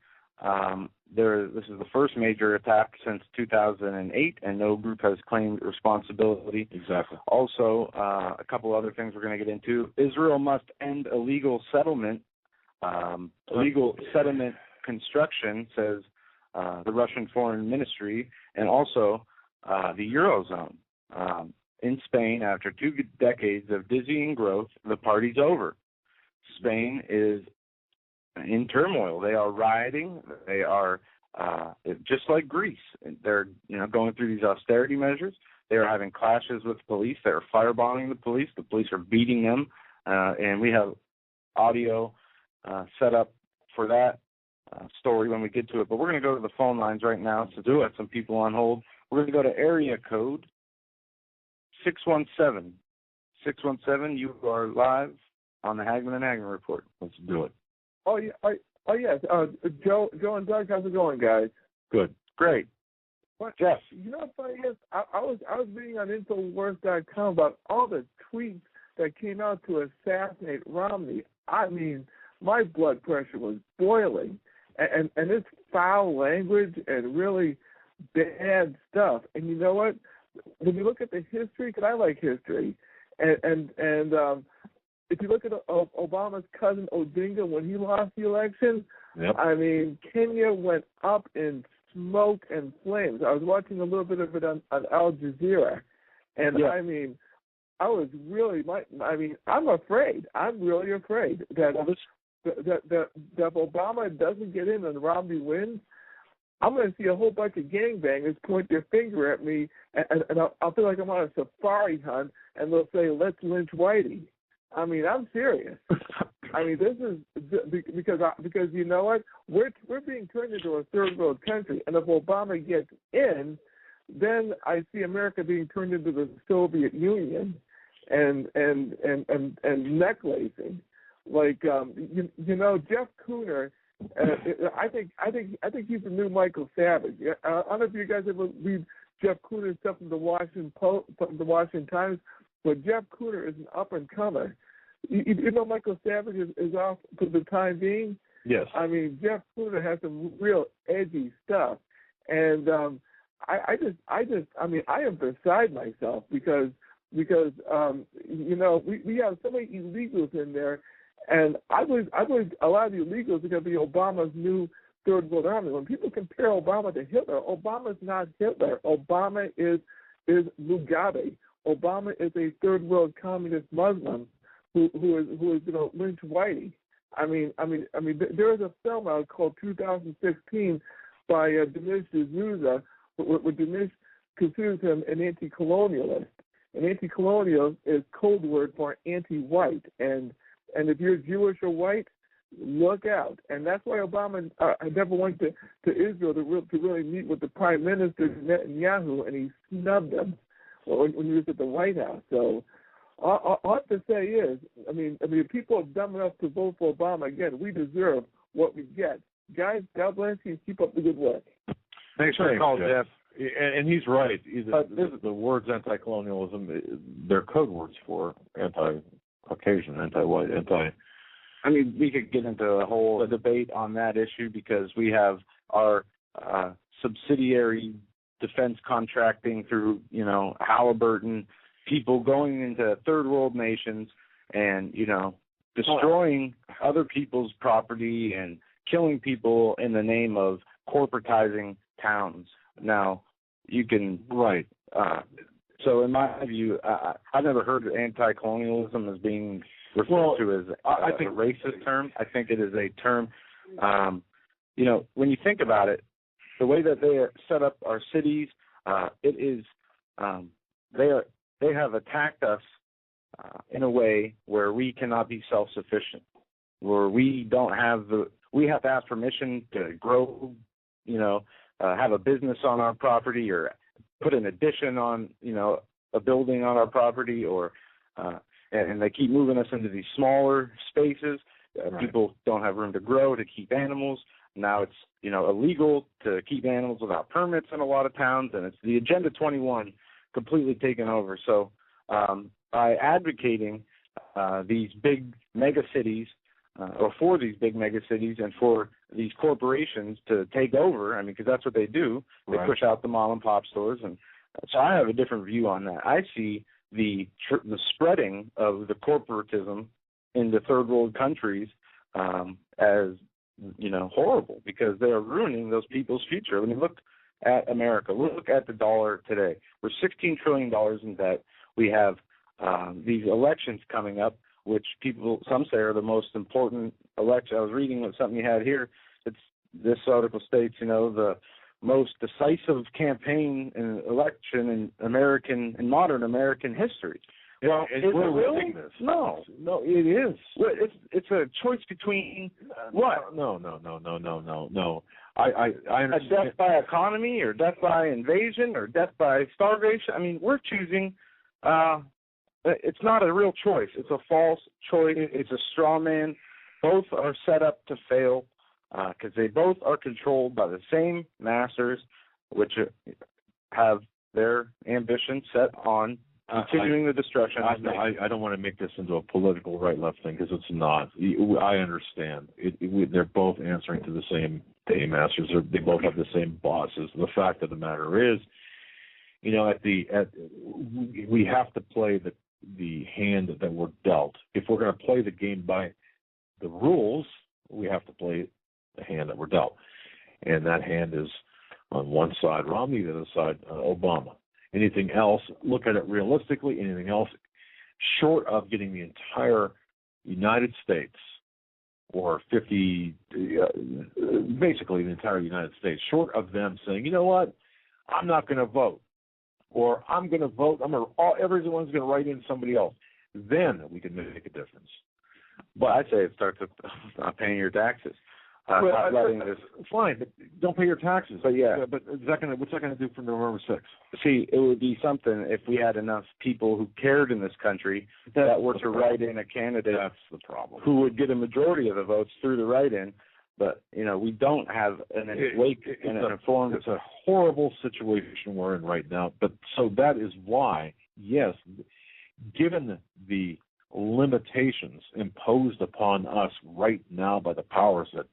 This is the first major attack since 2008, and no group has claimed responsibility. Exactly. Also, a couple other things we're going to get into. Israel must end illegal settlement construction, says the Russian Foreign Ministry, and also the Eurozone. In Spain, after 2 decades of dizzying growth, the party's over. Spain is in turmoil. They are rioting. They are just like Greece. They're going through these austerity measures. They are having clashes with police. They are firebombing the police. The police are beating them, and we have audio set up for that story when we get to it. But we're going to go to the phone lines right now. So do have some people on hold. We're going to go to area code 617. 617. You are live on the Hagmann and Hagmann Report. Let's do it. Oh yeah. Yes. Joe and Doug, how's it going, guys? Good. Great. What, Jeff? You know what's funny is I was reading on Infowars.com about all the tweets that came out to assassinate Romney. I mean, my blood pressure was boiling, and it's foul language and really bad stuff. And you know what? When you look at the history, because I like history, and if you look at Obama's cousin Odinga when he lost the election, yep. I mean, Kenya went up in smoke and flames. I was watching a little bit of it on Al Jazeera, and yeah. I mean, I was really, I'm afraid. I'm really afraid that if Obama doesn't get in and Romney wins, I'm going to see a whole bunch of gangbangers point their finger at me, and I'll feel like I'm on a safari hunt, and they'll say, "Let's lynch Whitey." I mean, I'm serious. I mean, this is because you know what? We're being turned into a third world country, and if Obama gets in, then I see America being turned into the Soviet Union, and neck lacing. Like you know, Jeff Cooner. I think he's the new Michael Savage. I don't know if you guys ever read Jeff Cooner's stuff from the Washington Post, from the Washington Times, but Jeff Cooner is an up and comer. You know, Michael Savage is off for the time being. Yes. I mean, Jeff Cooner has some real edgy stuff, and I am beside myself because you know we have so many illegals in there. And I believe a lot of the illegals are going to be Obama's new third world army. When people compare Obama to Hitler, Obama's not Hitler. Obama is Mugabe. Obama is a third world communist Muslim who is lynch whitey. I mean, there is a film out called 2016 by Dinesh D'Souza, where Dinesh considers him an anti-colonialist. An anti-colonial is code word for anti-white, and if you're Jewish or white, look out. And that's why Obama never went to Israel to really meet with the Prime Minister Netanyahu, and he snubbed him when he was at the White House. So all I have to say is, I mean, if people are dumb enough to vote for Obama, again, we deserve what we get. Guys, God bless you. Keep up the good work. Thanks for the call, Jeff. And he's right. The words anti-colonialism, they're code words for anti-Caucasian, anti-white, I mean, we could get into a whole debate on that issue because we have our subsidiary defense contracting through, Halliburton, people going into third world nations and, destroying other people's property and killing people in the name of corporatizing towns. Now, you can... Right. So in my view, I've never heard of anti-colonialism as being referred to as I think a racist term. I think it is a term, when you think about it, the way that they set up our cities, it is they have attacked us in a way where we cannot be self-sufficient, where we have to ask permission to grow, have a business on our property or put an addition on, a building on our property, or and they keep moving us into these smaller spaces. Right. People don't have room to grow, to keep animals. Now it's, illegal to keep animals without permits in a lot of towns, and it's the Agenda 21 completely taken over. So by advocating these big mega cities, or for these big mega cities and for these corporations to take over, because that's what they do. They push out the mom and pop stores, and so I have a different view on that. I see the spreading of the corporatism into third world countries as horrible, because they are ruining those people's future. I mean, look at America. Look at the dollar today. We're $16 trillion in debt. We have these elections coming up, which some say are the most important election. I was reading something you had here. This article states, the most decisive campaign and election in modern American history. Well, is it really? No, it is. Well, it's a choice between what? No. I understand. A death by economy, or death by invasion, or death by starvation. I mean, we're choosing. It's not a real choice. It's a false choice. It's a straw man. Both are set up to fail because they both are controlled by the same masters, which have their ambition set on continuing the destruction. I don't want to make this into a political right-left thing, because it's not. I understand. They're both answering to the same masters. They both have the same bosses. The fact of the matter is, we have to play the hand that we're dealt. If we're going to play the game by the rules, we have to play the hand that we're dealt. And that hand is on one side Romney, the other side Obama. Anything else, look at it realistically, anything else short of getting the entire United States, or basically the entire United States, short of them saying, you know what, I'm not going to vote, or I'm going to vote, everyone's going to write in somebody else, then we can make a difference. But I'd say it starts with not paying your taxes. Fine, but don't pay your taxes. But what's that going to do for November 6th? See, it would be something if we had enough people who cared in this country that were to write in a candidate. That's the problem. Who would get a majority of the votes through the write-in. But we don't have an informed. It's a horrible situation we're in right now. But so that is why, yes, given the limitations imposed upon us right now by the powers that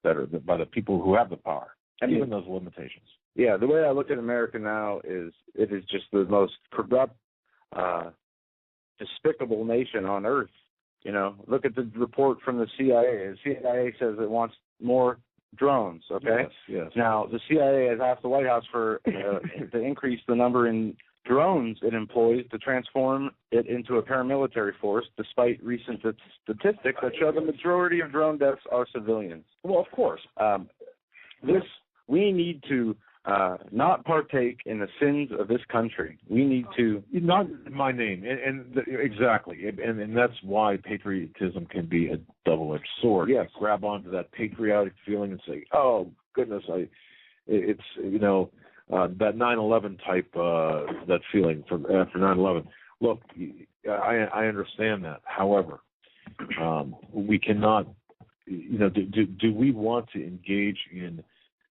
are by the people who have the power, given those limitations. Yeah, the way I look at America now is it is just the most corrupt, despicable nation on earth. Look at the report from the CIA. The CIA says it wants more drones, okay? Yes. Now, the CIA has asked the White House to increase the number in drones it employs to transform it into a paramilitary force, despite recent statistics that show the majority of drone deaths are civilians. Well, of course. We need to not partake in the sins of this country. We need to... Not in my name. Exactly. And that's why patriotism can be a double-edged sword. Yes. You grab onto that patriotic feeling and say, oh, goodness, it's that 9/11 type, that feeling from after 9/11. Look, I understand that. However, we cannot, do we want to engage in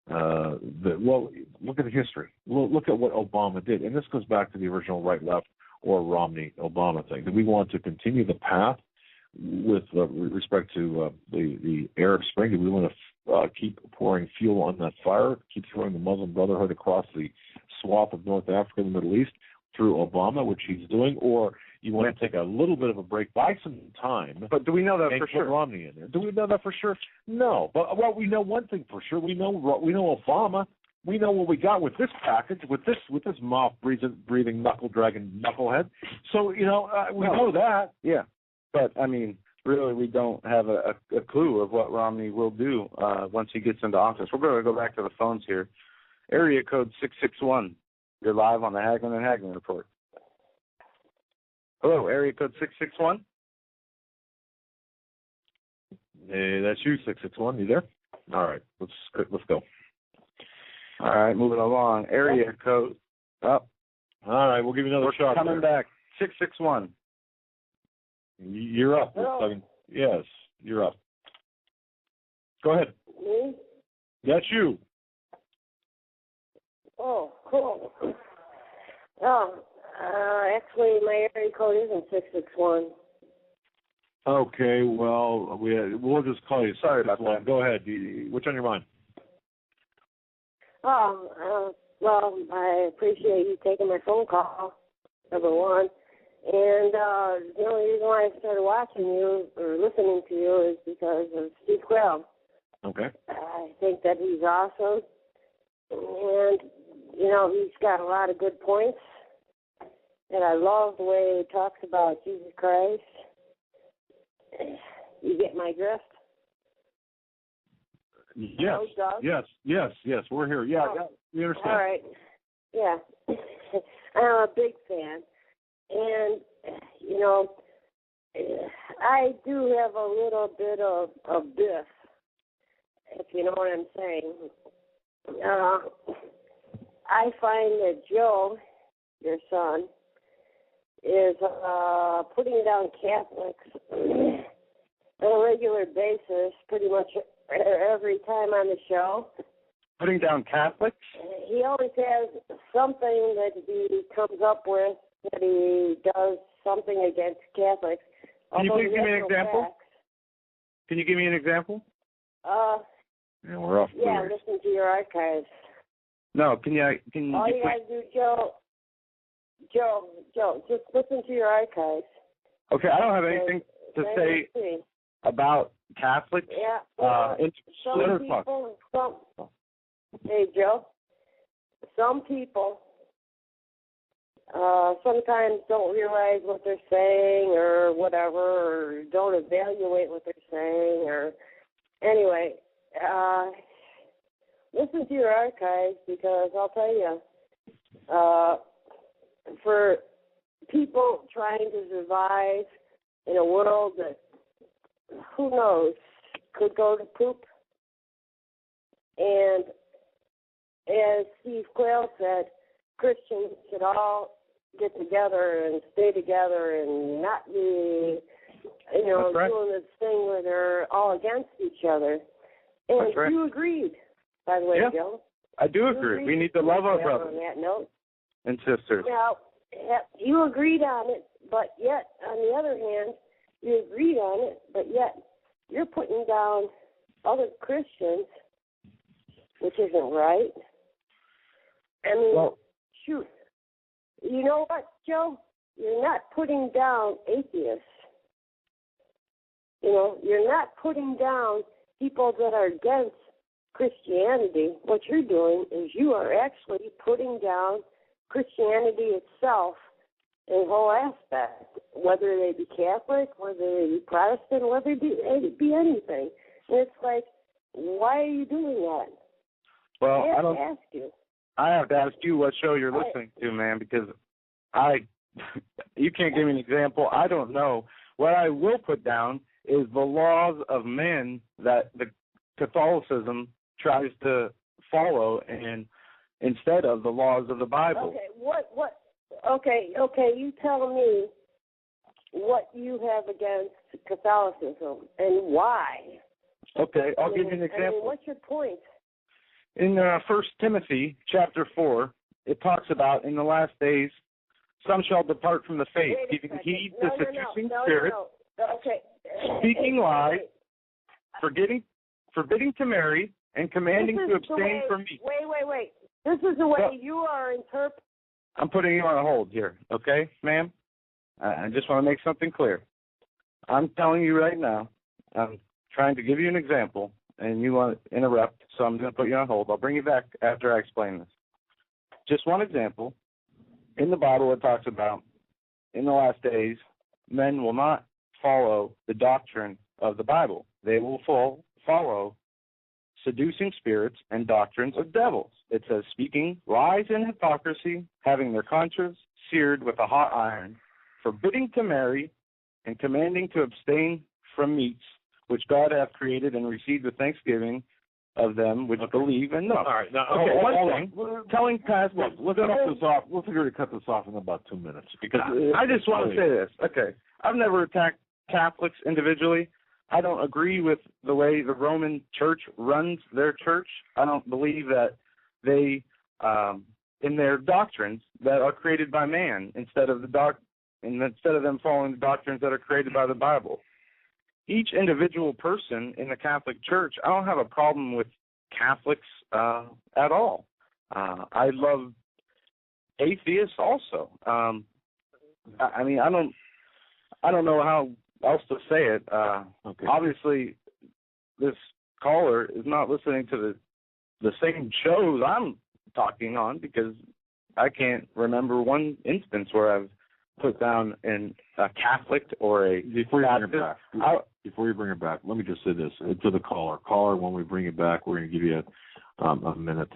look at the history. Look at what Obama did. And this goes back to the original right-left or Romney-Obama thing. Do we want to continue the path with respect to the Arab Spring? Do we want to keep pouring fuel on that fire, keep throwing the Muslim Brotherhood across the swath of North Africa and the Middle East through Obama, which he's doing? Or you want to take a little bit of a break, buy some time. But do we know that for sure? Put Romney in there. Do we know that for sure? No. But we know one thing for sure. We know Obama. We know what we got with this package, with this mouth breathing knuckle dragging knucklehead. So we know that. Yeah. But I mean, really, we don't have a clue of what Romney will do once he gets into office. We're going to go back to the phones here. Area code 661. You're live on the Hagmann and Hagmann Report. Hello, area code 661. Hey, that's you, 661. You there? All right, let's go. All right, moving along. Area code up. All right, we'll give you another shot. Coming back. 661. You're up. Hello. Yes, you're up. Go ahead. Me? That's you. Oh, cool. Actually, my area code isn't 661. Okay, well, we'll just call you. Sorry about that. Go ahead. What's on your mind? Well, I appreciate you taking my phone call, number one. And the only reason why I started watching you or listening to you is because of Steve Quayle. Okay. I think that he's awesome. And, he's got a lot of good points. And I love the way he talks about Jesus Christ. You get my drift? Yes. Yes. We're here. Yeah, we understand. All right. Yeah. I'm a big fan. And, I do have a little bit of biff, if you know what I'm saying. I find that Joe, your son, is putting down Catholics on a regular basis pretty much every time on the show. Putting down Catholics? He always has something that he comes up with that he does something against Catholics. Can you please give me an example? Facts. Can you give me an example? Yeah, we're off. Yeah, listen to your archives. No, can you All you gotta do, Joe, just listen to your archives. Okay, I don't have anything to say about Catholics. Yeah. Hey, Joe. Some people sometimes don't realize what they're saying or whatever, or don't evaluate what they're saying, or anyway. Listen to your archives, because I'll tell you, for people trying to survive in a world that, who knows, could go to poop. And as Steve Quayle said, Christians should all get together and stay together and not be, doing this thing where they're all against each other. And you agreed, by the way, Joe. I do agree. We need to love our brothers on that note. and sisters. Now, you agreed on it, but yet, on the other hand, you agreed on it, but yet you're putting down other Christians, which isn't right. I mean, shoot. You know what, Joe? You're not putting down atheists. You're not putting down people that are against Christianity. What you're doing is you are actually putting down Christianity itself in whole aspect, whether they be Catholic, whether they be Protestant, whether they be anything. And it's like, why are you doing that? Well, I have to ask you. I have to ask you what show you're listening to, man, because you can't give me an example. I don't know. What I will put down is the laws of men that the Catholicism tries to follow, and instead of the laws of the Bible. Okay, you tell me what you have against Catholicism and why. Okay, I'll give you an example. I mean, what's your point? In 1 Timothy chapter 4, it talks about in the last days some shall depart from the faith, giving heed to seducing spirits, speaking lies, forbidding to marry, and commanding to abstain from meat. Wait. This is the way you are interpreting. I'm putting you on hold here, okay, ma'am? I just want to make something clear. I'm telling you right now, I'm trying to give you an example, and you want to interrupt, so I'm going to put you on hold. I'll bring you back after I explain this. Just one example. In the Bible, it talks about in the last days, men will not follow the doctrine of the Bible. They will follow seducing spirits and doctrines of devils. It says, speaking lies and hypocrisy, having their conscience seared with a hot iron, forbidding to marry, and commanding to abstain from meats, which God hath created and received with thanksgiving of them which believe and know. All right, now, telling pastors. We'll cut this off. We'll figure to cut this off in about 2 minutes. Because I just want to say this. Okay, I've never attacked Catholics individually. I don't agree with the way the Roman Church runs their church. I don't believe that they, in their doctrines that are created by man, instead of them following the doctrines that are created by the Bible. Each individual person in the Catholic Church, I don't have a problem with Catholics at all. I love atheists also. I mean, I don't know how else to say it. Obviously, this caller is not listening to the same shows I'm talking on, because I can't remember one instance where I've put down a Catholic or a Before you bring it back, let me just say this to the caller. Caller, when we bring it back, we're going to give you a minute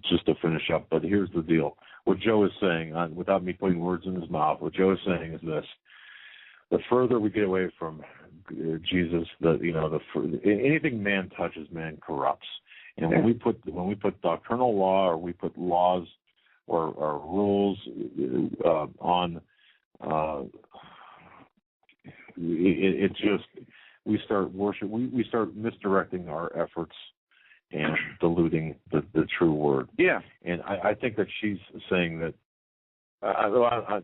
just to finish up. But here's the deal. What Joe is saying, without me putting words in his mouth, what Joe is saying is this. The further we get away from Jesus, anything man touches, man corrupts. And when we put doctrinal law, or we put laws or rules on, it just, we start we start misdirecting our efforts and diluting the true word. Yeah. And I think that she's saying that,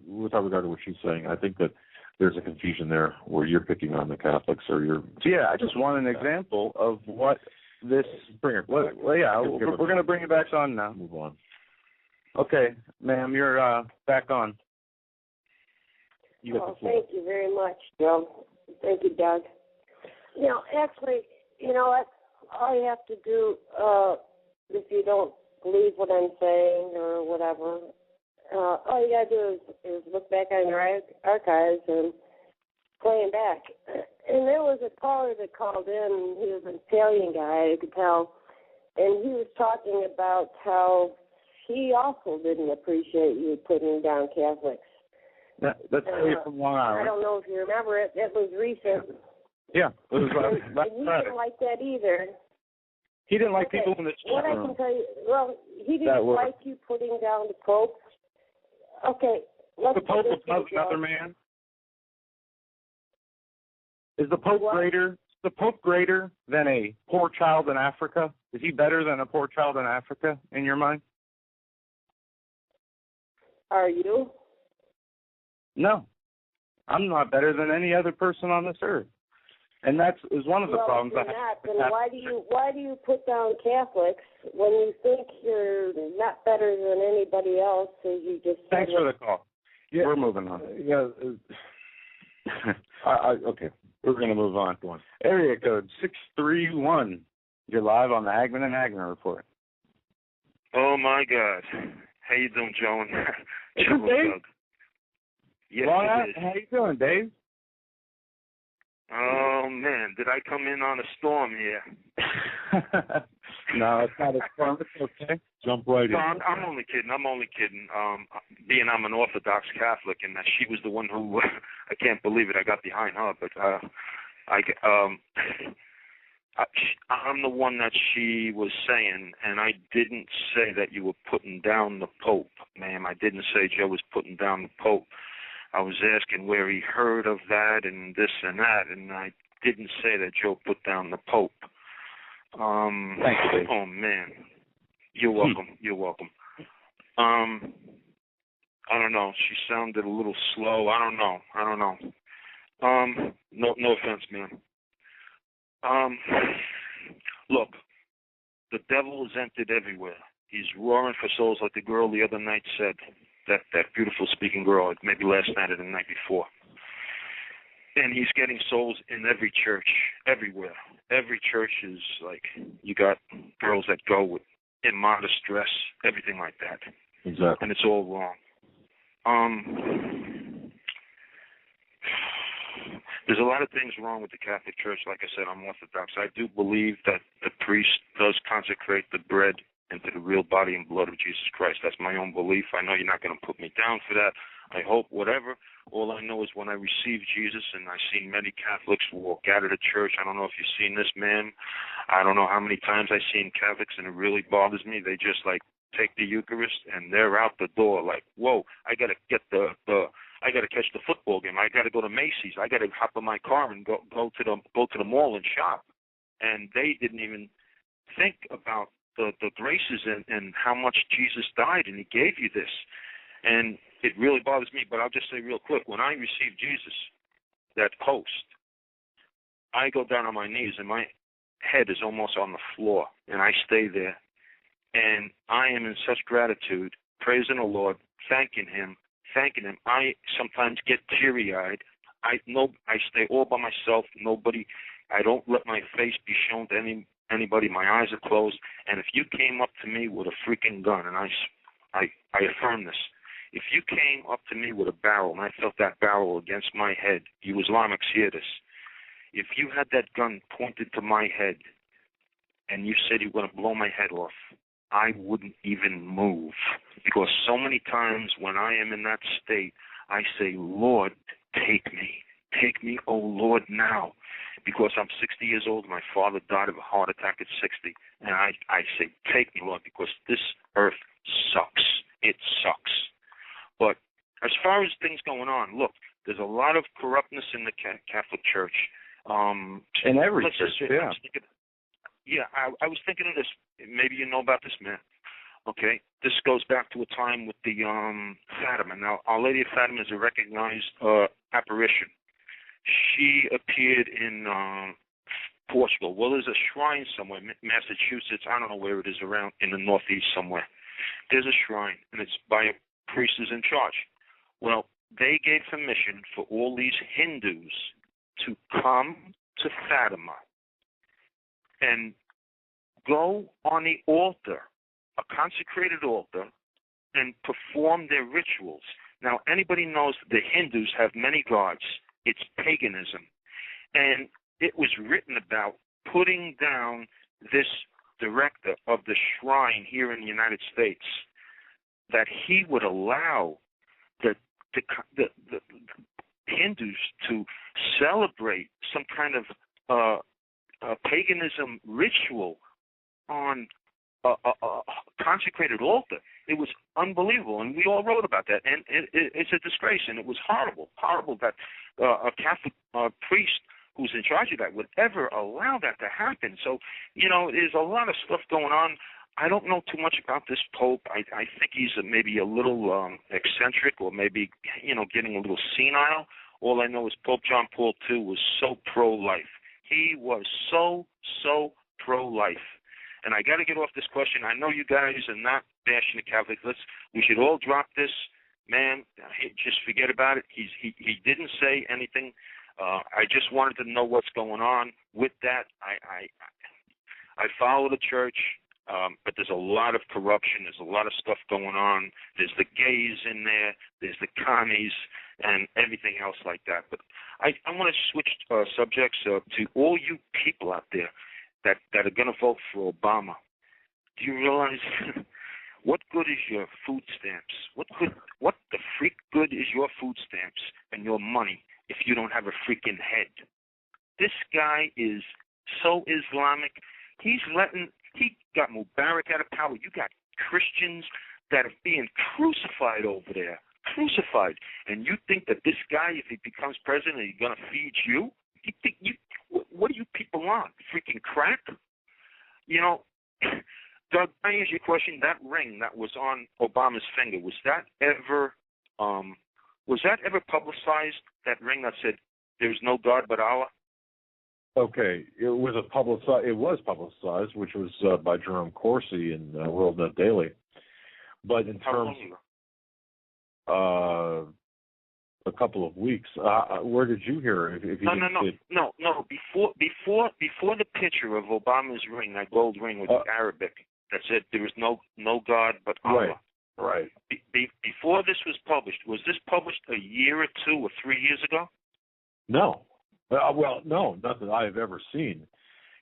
without regard to what she's saying, I think that there's a confusion there where you're picking on the Catholics or you're... Yeah, I just want an example of what this... We're going to bring it back on now. Move on. Okay, ma'am, you're back on. You got the floor. Thank you very much, Joe. Thank you, Doug. Actually, what all you have to do, if you don't believe what I'm saying or whatever, all you got to do is look back on your archives and play them back. And there was a caller that called in. He was an Italian guy, you could tell, and he was talking about how he also didn't appreciate you putting down Catholics. That's from Long Island. I don't know if you remember it. It was recent. Yeah, it was last he Friday. didn't like that either. He didn't like people in the chat room. What I can tell you, he didn't like you putting down the Pope. Okay, let's the Pope above another man? Is the Pope greater? Is the Pope greater than a poor child in Africa? Is he better than a poor child in Africa in your mind? Are you? No, I'm not better than any other person on this earth, and that is one of the problems I have. Then why do you put down Catholics when you think you're not better than anybody else? As you just said. Thanks for the call. Yeah. We're moving on. Yeah. Okay. We're going to move on. Go on. Area code 631. You're live on the Hagmann and Hagmann report. Oh my God. How you doing, Joe? It's Dave. Yes, Well, it is. how you doing, Dave? Oh, man, did I come in on a storm here? No, it's not a storm. It's okay. Jump right in. No, I'm only kidding. Being I'm an Orthodox Catholic, and she was the one who, I can't believe it, I got behind her, but I'm the one that she was saying, and I didn't say that you were putting down the Pope, ma'am. I didn't say Joe was putting down the Pope. I was asking where he heard of that and this and that, and I didn't say that Joe put down the Pope. Thank you, Dave. Oh, man. You're welcome. You're welcome. I don't know. She sounded a little slow. I don't know. No offense, man. Look, the devil is entered everywhere. He's roaring for souls, like the girl the other night said. That beautiful speaking girl, maybe last night or the night before. And he's getting souls in every church, everywhere. Every church is like, you got girls that go with immodest dress, everything like that. Exactly. And it's all wrong. There's a lot of things wrong with the Catholic Church. Like I said, I'm Orthodox. I do believe that the priest does consecrate the bread into the real body and blood of Jesus Christ. That's my own belief. I know you're not going to put me down for that. I hope, whatever. All I know is when I received Jesus, and I've seen many Catholics walk out of the church. I don't know if you've seen this, man. I don't know how many times I've seen Catholics, and it really bothers me. They just, like, take the Eucharist, and they're out the door like, whoa, I got to get I got to catch the football game. I got to go to Macy's. I got to hop in my car and go to the mall and shop. And they didn't even think about the graces and how much Jesus died, and he gave you this. And it really bothers me, but I'll just say real quick, when I received Jesus, that post, I go down on my knees, and my head is almost on the floor, and I stay there. And I am in such gratitude, praising the Lord, thanking him. I sometimes get teary-eyed. I stay all by myself. I don't let my face be shown to anybody. My eyes are closed. And if you came up to me with a freaking gun, and I affirm this, if you came up to me with a barrel, and I felt that barrel against my head, you Islamics hear this. If you had that gun pointed to my head, and you said you were going to blow my head off, I wouldn't even move, because so many times when I am in that state, I say, Lord, take me, oh Lord, now, because I'm 60 years old. My father died of a heart attack at 60, and I say, take me, Lord, because this earth sucks. It sucks. But as far as things going on, look, there's a lot of corruptness in the Catholic Church. In every church, yeah. I was thinking of this. Maybe you know about this, man. Okay, this goes back to a time with the Fatima. Now, Our Lady of Fatima is a recognized apparition. She appeared in Portugal. Well, there's a shrine somewhere, Massachusetts. I don't know where it is, around in the Northeast somewhere. There's a shrine, and it's by a priest who's in charge. Well, they gave permission for all these Hindus to come to Fatima and go on the altar, a consecrated altar, and perform their rituals. Now, anybody knows the Hindus have many gods. It's paganism. And it was written about putting down this director of the shrine here in the United States, that he would allow the Hindus to celebrate some kind of paganism ritual on a consecrated altar. It was unbelievable, and we all wrote about that. And it's a disgrace, and it was horrible that a Catholic priest who's in charge of that would ever allow that to happen. So, there's a lot of stuff going on. I don't know too much about this Pope. I think he's maybe a little eccentric, or maybe, getting a little senile. All I know is Pope John Paul II was so pro-life. He was so pro-life. And I got to get off this question. I know you guys are not bashing the Catholics. We should all drop this. Man, just forget about it. He didn't say anything. I just wanted to know what's going on with that. I follow the church. But there's a lot of corruption. There's a lot of stuff going on. There's the gays in there. There's the commies and everything else like that. But I want to switch subjects to all you people out there that are going to vote for Obama. Do you realize what good is your food stamps? What the freak good is your food stamps and your money if you don't have a freaking head? This guy is so Islamic. He got Mubarak out of power. You got Christians that are being crucified over there. Crucified. And you think that this guy, if he becomes president, he's going to feed you? What are you people on? Freaking crack? You know, Doug, I answer your question. That ring that was on Obama's finger, was that ever publicized? That ring that said, "There's no God but Allah." Okay, it was publicized, which was by Jerome Corsi in World Net Daily. But in terms, a couple of weeks. Where did you hear it? No. Before the picture of Obama's ring, that gold ring with Arabic that said there is no God but Allah. Right. Before this was this published a year or 2 or 3 years ago? No. No, not that I have ever seen.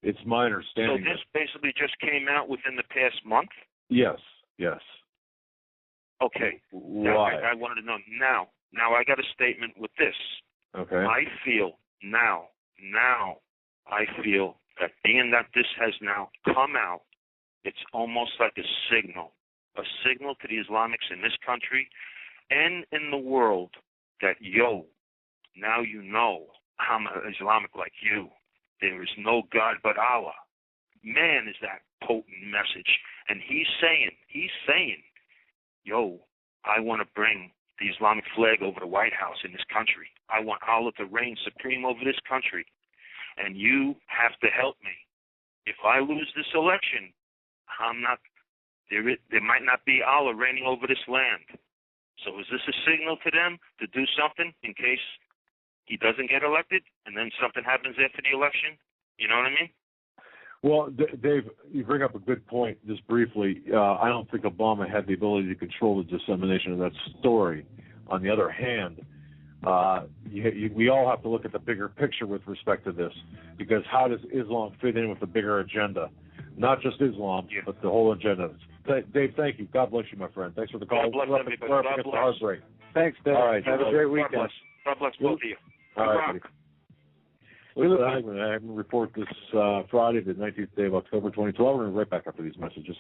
It's my understanding. So this basically just came out within the past month? Yes. Okay. Why? I wanted to know. Now I got a statement with this. Okay. I feel that being that this has now come out, it's almost like a signal to the Islamics in this country and in the world that, now you know I'm an Islamic like you. There is no God but Allah. Man, is that potent message. And he's saying, I want to bring the Islamic flag over the White House in this country. I want Allah to reign supreme over this country. And you have to help me. If I lose this election, there might not be Allah reigning over this land. So is this a signal to them to do something in case he doesn't get elected and then something happens after the election? You know what I mean? Well, Dave, you bring up a good point just briefly. I don't think Obama had the ability to control the dissemination of that story. On the other hand, we all have to look at the bigger picture with respect to this, because how does Islam fit in with the bigger agenda? Not just Islam, but the whole agenda. Dave, thank you. God bless you, my friend. Thanks for the call. God bless everybody. God bless. Thanks, Dave. All right. Have a great weekend. God bless both of you. All right, buddy. Listen, Hagmann report this Friday, the 19th day of October, 2012. We're going to be right back after these messages.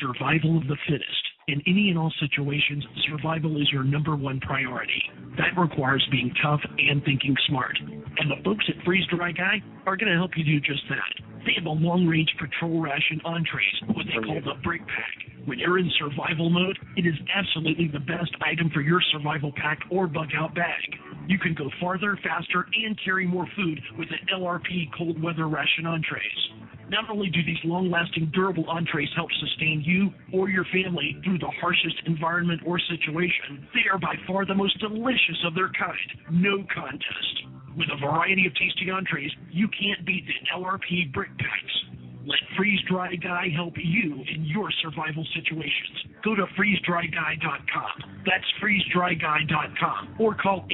Survival of the fittest. In any and all situations, survival is your #1 priority. That requires being tough and thinking smart. And the folks at Freeze Dry Guy are going to help you do just that. They have a long-range patrol ration entrees, what they call the Brick Pack. When you're in survival mode, it is absolutely the best item for your survival pack or bug-out bag. You can go farther, faster, and carry more food with the LRP cold weather ration entrees. Not only do these long-lasting, durable entrees help sustain you or your family through the harshest environment or situation, they are by far the most delicious of their kind. No contest. With a variety of tasty entrees, you can't beat the LRP Brick Packs. Let Freeze Dry Guy help you in your survival situations. Go to freezedryguy.com. That's freezedryguy.com. Or call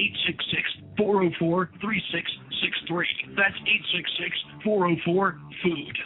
866-404-3663. That's 866-404-FOOD.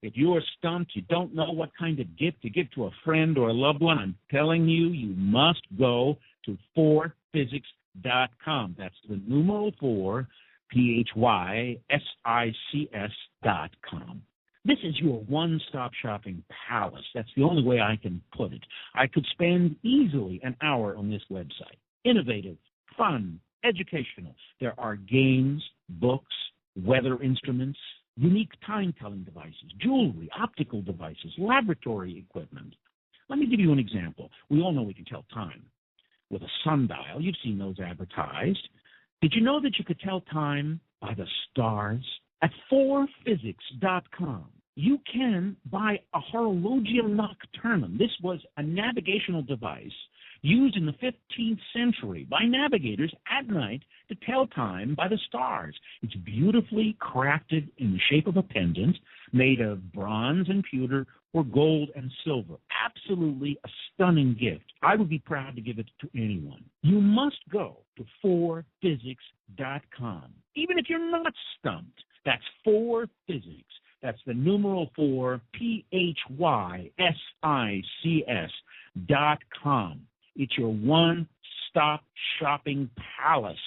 If you're stumped, you don't know what kind of gift to give to a friend or a loved one, I'm telling you, you must go to 4physics.com. That's the numeral 4, PHYSICS.com. This is your one-stop shopping palace. That's the only way I can put it. I could spend easily an hour on this website. Innovative, fun, educational. There are games, books, weather instruments, unique time-telling devices, jewelry, optical devices, laboratory equipment. Let me give you an example. We all know we can tell time with a sundial. You've seen those advertised. Did you know that you could tell time by the stars? At 4physics.com, you can buy a horologium nocturnum. This was a navigational device used in the 15th century by navigators at night to tell time by the stars. It's beautifully crafted in the shape of a pendant, made of bronze and pewter or gold and silver. Absolutely a stunning gift. I would be proud to give it to anyone. You must go to 4physics.com. Even if you're not stumped, that's 4physics. That's the numeral 4, PHYSICS.com. It's your one-stop shopping palace.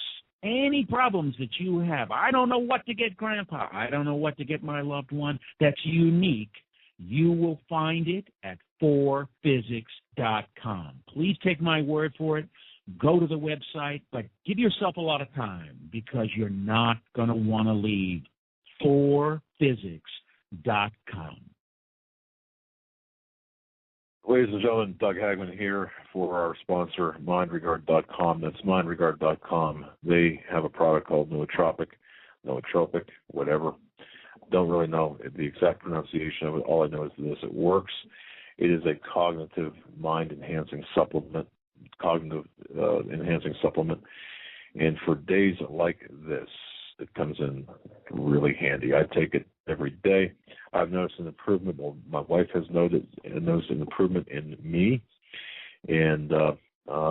Any problems that you have, I don't know what to get Grandpa, I don't know what to get my loved one, that's unique, you will find it at 4physics.com. Please take my word for it. Go to the website, but give yourself a lot of time because you're not going to want to leave. 4physics.com. Ladies and gentlemen, Doug Hagmann here for our sponsor, mindregard.com. That's mindregard.com. They have a product called nootropic, whatever. Don't really know the exact pronunciation of it. All I know is this: it works. It is a cognitive mind-enhancing supplement, and for days like this, it comes in really handy. I take it every day. I've noticed an improvement. Well, my wife has noticed an improvement in me, and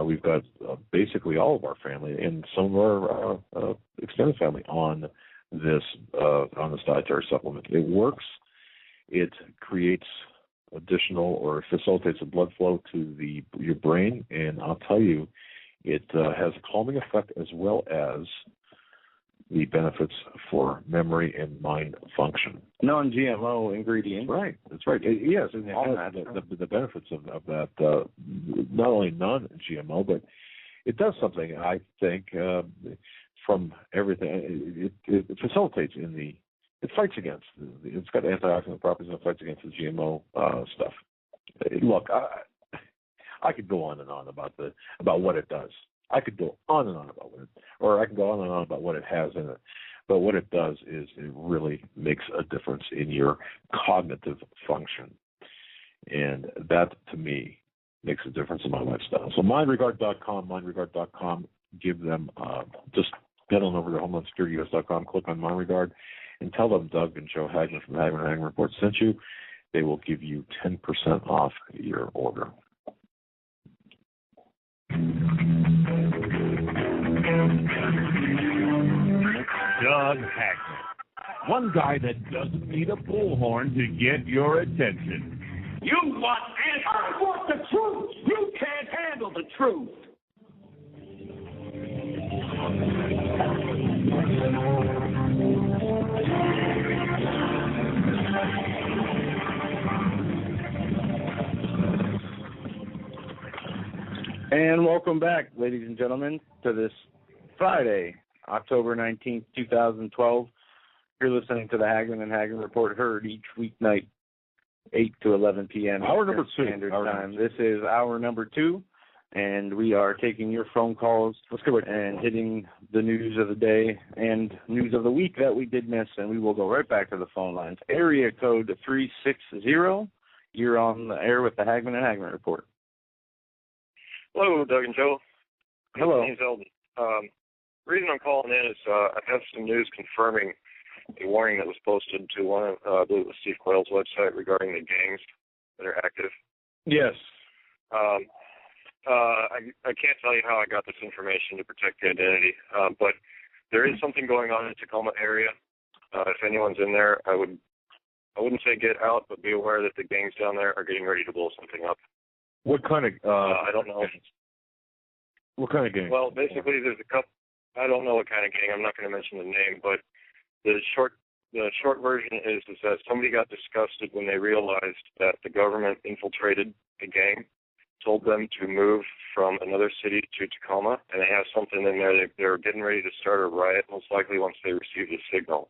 we've got basically all of our family and some of our extended family on this dietary supplement. It works. It creates additional or facilitates the blood flow to your brain, and I'll tell you, it has a calming effect as well as the benefits for memory and mind function. Non-GMO ingredients. Right, that's right. Yes, and the benefits of that, not only non-GMO, but it does something, I think, from everything. It facilitates it fights against, it's got antioxidant properties and it fights against the GMO stuff. Look, I could go on and on about what it does. I could go on and on about I can go on and on about what it has in it. But what it does is it really makes a difference in your cognitive function. And that, to me, makes a difference in my lifestyle. So mindregard.com, give them, just get on over to HomelandSecurityUS.com, click on MindRegard, and tell them Doug and Joe Hagmann from the Hagmann Report sent you. They will give you 10% off your order. Doug Hagmann, one guy that doesn't need a bullhorn to get your attention. You want answers? I want the truth. You can't handle the truth. And welcome back, ladies and gentlemen, to this Friday, October 19th, 2012. You're listening to the Hagmann and Hagmann Report, heard each weeknight, 8 to 11 p.m. Hour number 2. Standard Time. This is hour number 2, and we are taking your phone calls. Let's go and hitting the news of the day and news of the week that we did miss, and we will go right back to the phone lines. Area code 360. You're on the air with the Hagmann and Hagmann Report. Hello, Doug and Joe. Hello. My name's Eldon. The reason I'm calling in is I have some news confirming a warning that was posted to one of, I believe it was Steve Quayle's website regarding the gangs that are active. Yes. I can't tell you how I got this information to protect the identity, but there is something going on in the Tacoma area. If anyone's in there, I wouldn't say get out, but be aware that the gangs down there are getting ready to blow something up. What kind of? I don't know. What kind of gang? Well, basically, there's a couple. I don't know what kind of gang. I'm not going to mention the name, but the short version is that somebody got disgusted when they realized that the government infiltrated a gang, told them to move from another city to Tacoma, and they have something in there. They're getting ready to start a riot, most likely once they receive the signal.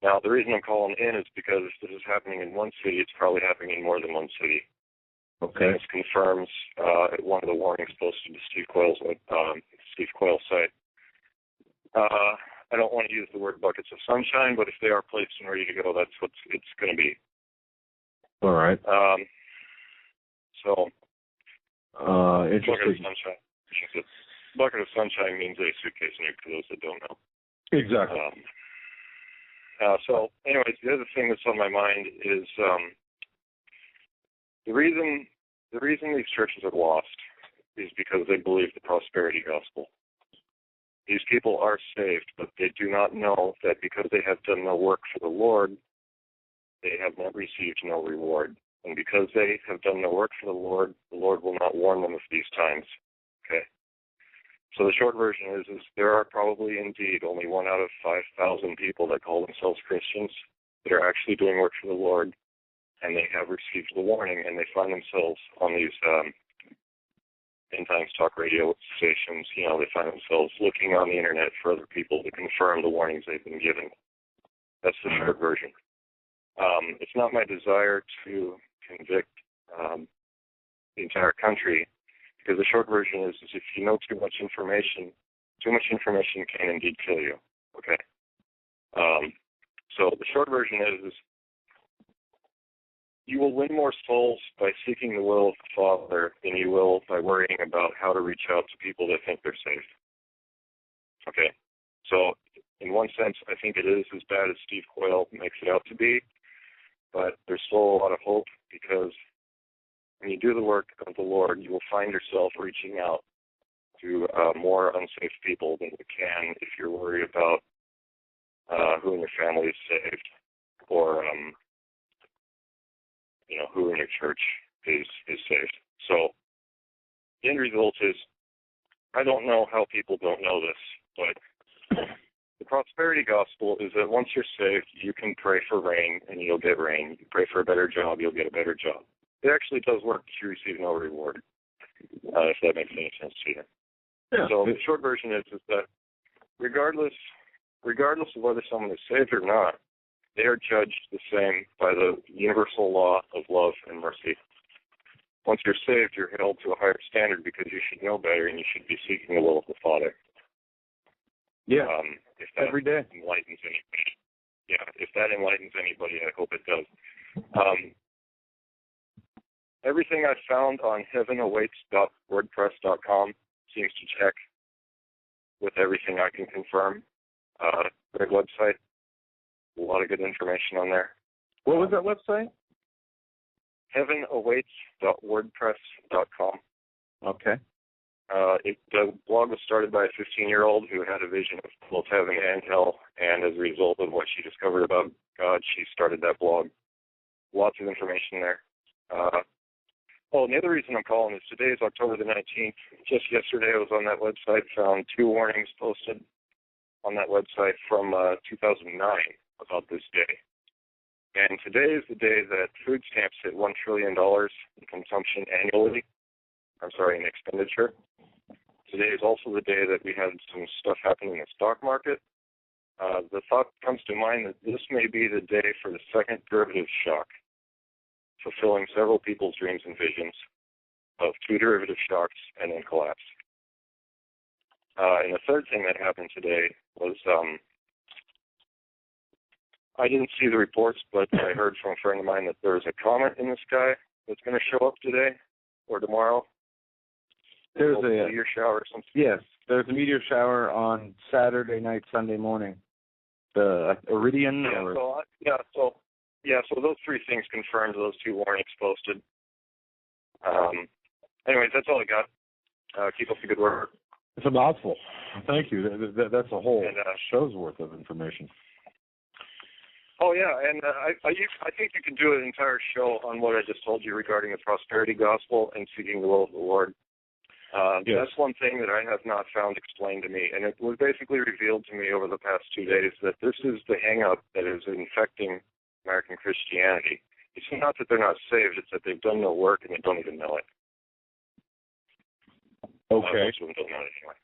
Now, the reason I'm calling in is because if this is happening in one city, it's probably happening in more than one city. Okay. This confirms one of the warnings posted to Steve Quayle's site. I don't want to use the word buckets of sunshine, but if they are placed and ready to go, that's what it's going to be. All right. Bucket of sunshine. Bucket of sunshine means a suitcase nuke, for those that don't know. Exactly. So, anyways, the other thing that's on my mind is the reason these churches are lost is because they believe the prosperity gospel. These people are saved, but they do not know that because they have done no work for the Lord, they have not received no reward. And because they have done no work for the Lord will not warn them of these times. Okay? So the short version is there are probably indeed only 1 out of 5,000 people that call themselves Christians that are actually doing work for the Lord, and they have received the warning, and they find themselves on these End+Times talk radio stations. You know, they find themselves looking on the internet for other people to confirm the warnings they've been given. That's the short version. It's not my desire to convict the entire country, because the short version is if you know too much information can indeed kill you. Okay. So the short version is you will win more souls by seeking the will of the Father than you will by worrying about how to reach out to people that think they're saved. Okay. So in one sense, I think it is as bad as Steve Quayle makes it out to be, but there's still a lot of hope, because when you do the work of the Lord, you will find yourself reaching out to more unsafe people than you can if you're worried about who in your family is saved, or who in your church is saved. So the end result is, I don't know how people don't know this, but the prosperity gospel is that once you're saved, you can pray for rain and you'll get rain. You pray for a better job, you'll get a better job. It actually does work if you receive no reward, if that makes any sense to you. Yeah. So the short version is that regardless of whether someone is saved or not, they are judged the same by the universal law of love and mercy. Once you're saved, you're held to a higher standard because you should know better and you should be seeking the will of the Father. Yeah, if that every day enlightens anybody. Yeah, if that enlightens anybody, I hope it does. Everything I've found on heavenowaits.wordpress.com seems to check with everything I can confirm. Great website. A lot of good information on there. What was that website? heavenowaits.wordpress.com. Okay. The blog was started by a 15-year-old who had a vision of both heaven and hell, and as a result of what she discovered about God, she started that blog. Lots of information there. And the other reason I'm calling is today is October the 19th. Just yesterday I was on that website, found 2 warnings posted on that website from 2009 about this day. And today is the day that food stamps hit $1 trillion in consumption annually. In expenditure. Today is also the day that we had some stuff happen in the stock market. The thought comes to mind that this may be the day for the second derivative shock, fulfilling several people's dreams and visions of 2 derivative shocks and then collapse. And the third thing that happened today was I didn't see the reports, but I heard from a friend of mine that there's a comet in the sky that's going to show up today or tomorrow. There's a meteor shower or something. Yes, there's a meteor shower on Saturday night, Sunday morning. The Iridian. So those 3 things confirmed. Those 2 warnings posted. Anyways, that's all I got. Keep up the good work. It's a mouthful. Thank you. That's a whole show's worth of information. Oh yeah, and I think you can do an entire show on what I just told you regarding the prosperity gospel and seeking the will of the Lord. Yes. That's one thing that I have not found explained to me, and it was basically revealed to me over the past 2 days that this is the hang-up that is infecting American Christianity. It's not that they're not saved, it's that they've done no work and they don't even know it. Okay. Most of them don't know it anyway.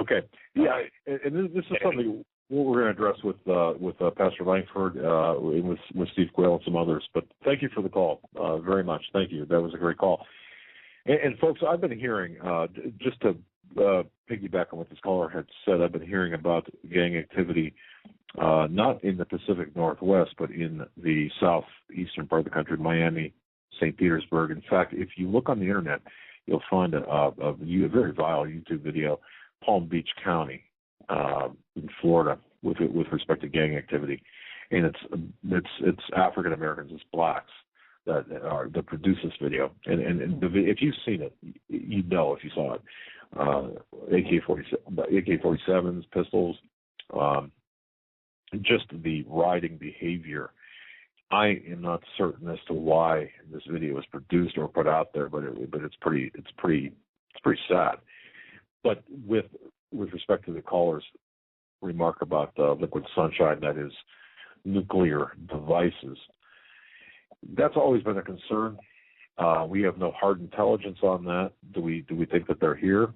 Okay. Yeah, and this is something what we're going to address with Pastor Langford, with Steve Quayle and some others. But thank you for the call very much. Thank you. That was a great call. And folks, I've been hearing, just to piggyback on what this caller had said, I've been hearing about gang activity, not in the Pacific Northwest, but in the southeastern part of the country, Miami, St. Petersburg. In fact, if you look on the internet, you'll find a very vile YouTube video, Palm Beach County in Florida, with respect to gang activity. and it's African Americans, it's blacks that produce this video. And if you've seen it, you know if you saw it. AK-47s, pistols, just the riding behavior. I am not certain as to why this video was produced or put out there, but it's pretty sad. But with respect to the caller's remark about liquid sunshine, that is nuclear devices, that's always been a concern. We have no hard intelligence on that. Do we think that they're here?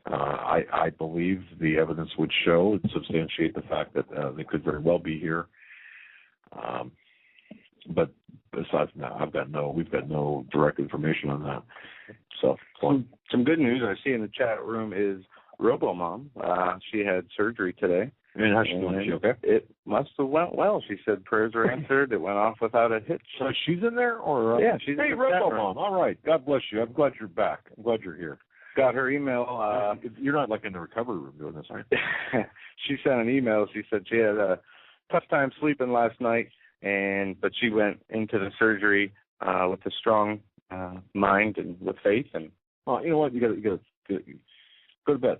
I believe the evidence would show and substantiate the fact that they could very well be here. But besides that, we've got no direct information on that. So some good news I see in the chat room is RoboMom. She had surgery today. And how's she doing? Is she okay? It must have went well. She said prayers are answered. It went off without a hitch. So she's in there, or yeah, she's hey, in RoboMom. All right, God bless you. I'm glad you're back. I'm glad you're here. Got her email. You're not like in the recovery room doing this, right? She sent an email. She said she had a tough time sleeping last night, but she went into the surgery with a strong mind and with faith. And well, you know what? You got to go to bed,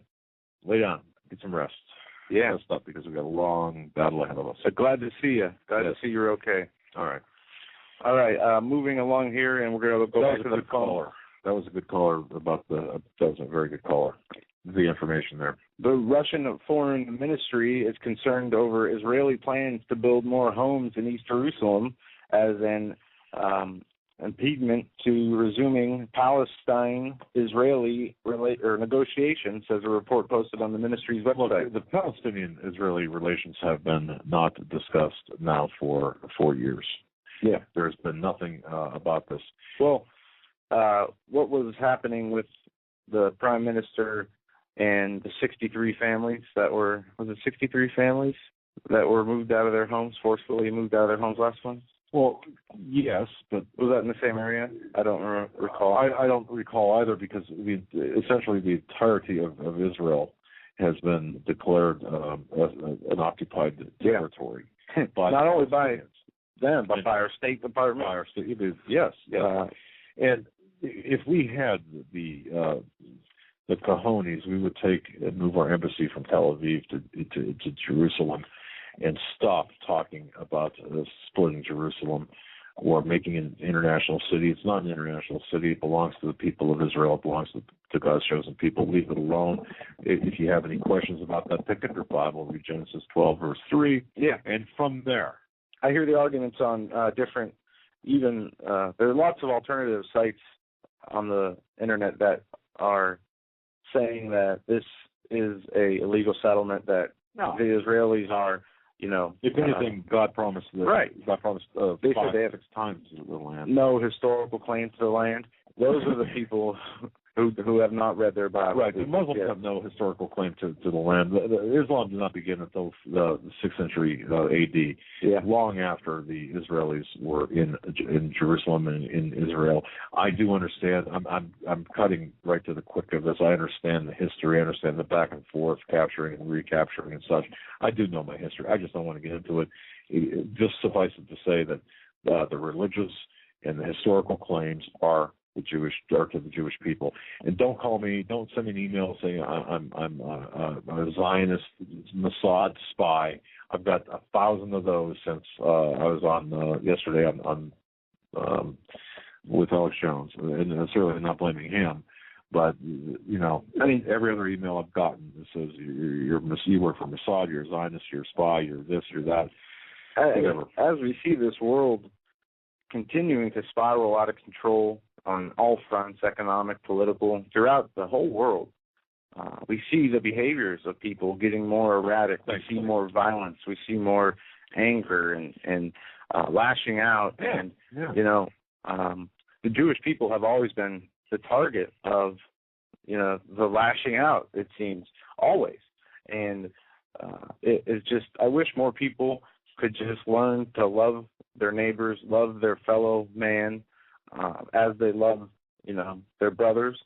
lay down, get some rest. Yeah, rest up because we've got a long battle ahead of us. Glad to see you. Glad to see you're okay. All right. Moving along here, and we're going to go back to the caller. That was a good caller that was a very good caller. The information there. The Russian Foreign Ministry is concerned over Israeli plans to build more homes in East Jerusalem as an impediment to resuming Palestine-Israeli negotiations, says a report posted on the ministry's website. Look, the Palestinian-Israeli relations have been not discussed now for 4 years. Yeah. There's been nothing about this. Well, what was happening with the Prime Minister and the 63 families that were, 63 families that were moved out of their homes, forcefully moved out of their homes last month? Well, yes, but was that in the same area? I don't recall. I don't recall either, because essentially the entirety of Israel has been declared an occupied territory. Not only by them, but by our State Department. By our state, yes. And if we had the cojones, we would take and move our embassy from Tel Aviv to Jerusalem and stop talking about splitting Jerusalem or making an international city. It's not an international city. It belongs to the people of Israel. It belongs to God's chosen people. Leave it alone. If you have any questions about that, pick up your Bible, read Genesis 12, verse 3. Yeah. And from there. I hear the arguments on different, there are lots of alternative sites on the internet that are saying that this is a illegal settlement, that the Israelis are, if anything, God promised this. Right. God promised they said they have 6 times the land. No historical claim to the land. Those are the people who have not read their Bible. Right. The Muslims have no historical claim to the land. Islam did not begin until the 6th century A.D. Yeah. Long after the Israelis were in Jerusalem and in Israel. I do understand. I'm cutting right to the quick of this. I understand the history. I understand the back and forth, capturing and recapturing and such. I do know my history. I just don't want to get into it. Just suffice it to say that the religious and the historical claims are to the Jewish people. And don't send me an email saying I'm a Zionist Mossad spy. I've got 1,000 of those since I was on yesterday on with Alex+Jones, and certainly not blaming him. But every other email I've gotten that says you work for Mossad, you're a Zionist, you're a spy, you're this, you're that. Whatever. As we see this world continuing to spiral out of control on all fronts, economic, political, throughout the whole world, we see the behaviors of people getting more erratic. We see more violence. We see more anger and lashing out. Yeah. And, the Jewish people have always been the target of, the lashing out, it seems, always. And it's just, I wish more people could just learn to love their neighbors, love their fellow man, as they love, their brothers.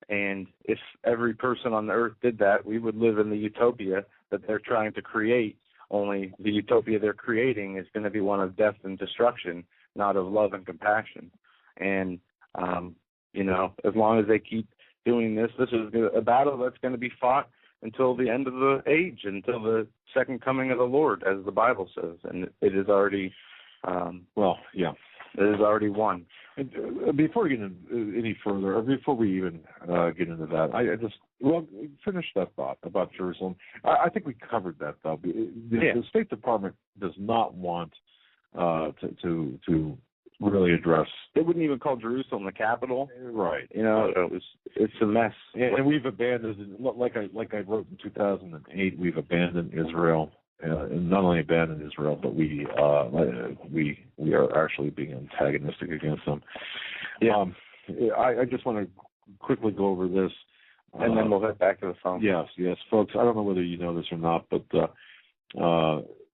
And if every person on the earth did that, we would live in the utopia that they're trying to create only the utopia they're creating is going to be one of death and destruction, not of love and compassion. And, as long as they keep doing this, this is a battle that's going to be fought until the end of the age, until the second coming of the Lord, as the Bible says. And it is already, it is already won. And before we get any further, or before we even get into that, finish that thought about Jerusalem. I think we covered that, though. The State Department does not want to really address. They wouldn't even call Jerusalem the capital. Right. It's a mess. And we've abandoned, like I wrote in 2008, we've abandoned Israel. And not only abandoned Israel, but we are actually being antagonistic against them. Yeah. I just want to quickly go over this, and then we'll head back to the phone. Yes, folks. I don't know whether you know this or not, but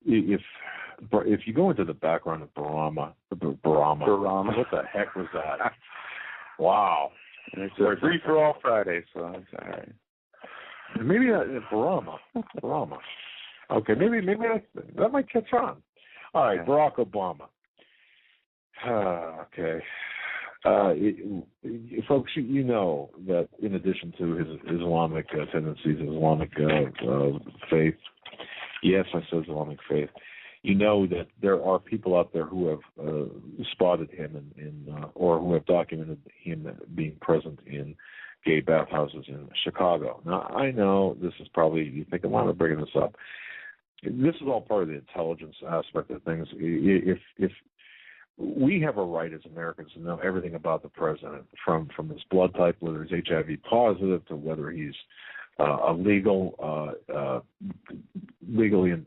if you go into the background of Barama, what the heck was that? Wow. And it's a free for all Friday, so it's all right. Maybe Barama. Okay, maybe that might catch on. All right, Barack Obama. Okay. Folks, you know that in addition to his Islamic tendencies, Islamic faith, yes, I said Islamic faith, you know that there are people out there who have spotted him or who have documented him being present in gay bathhouses in Chicago. Now, I know this is probably, you think, why am I bringing this up? This is all part of the intelligence aspect of things. If we have a right as Americans to know everything about the president, from his blood type, whether he's HIV positive, to whether he's legally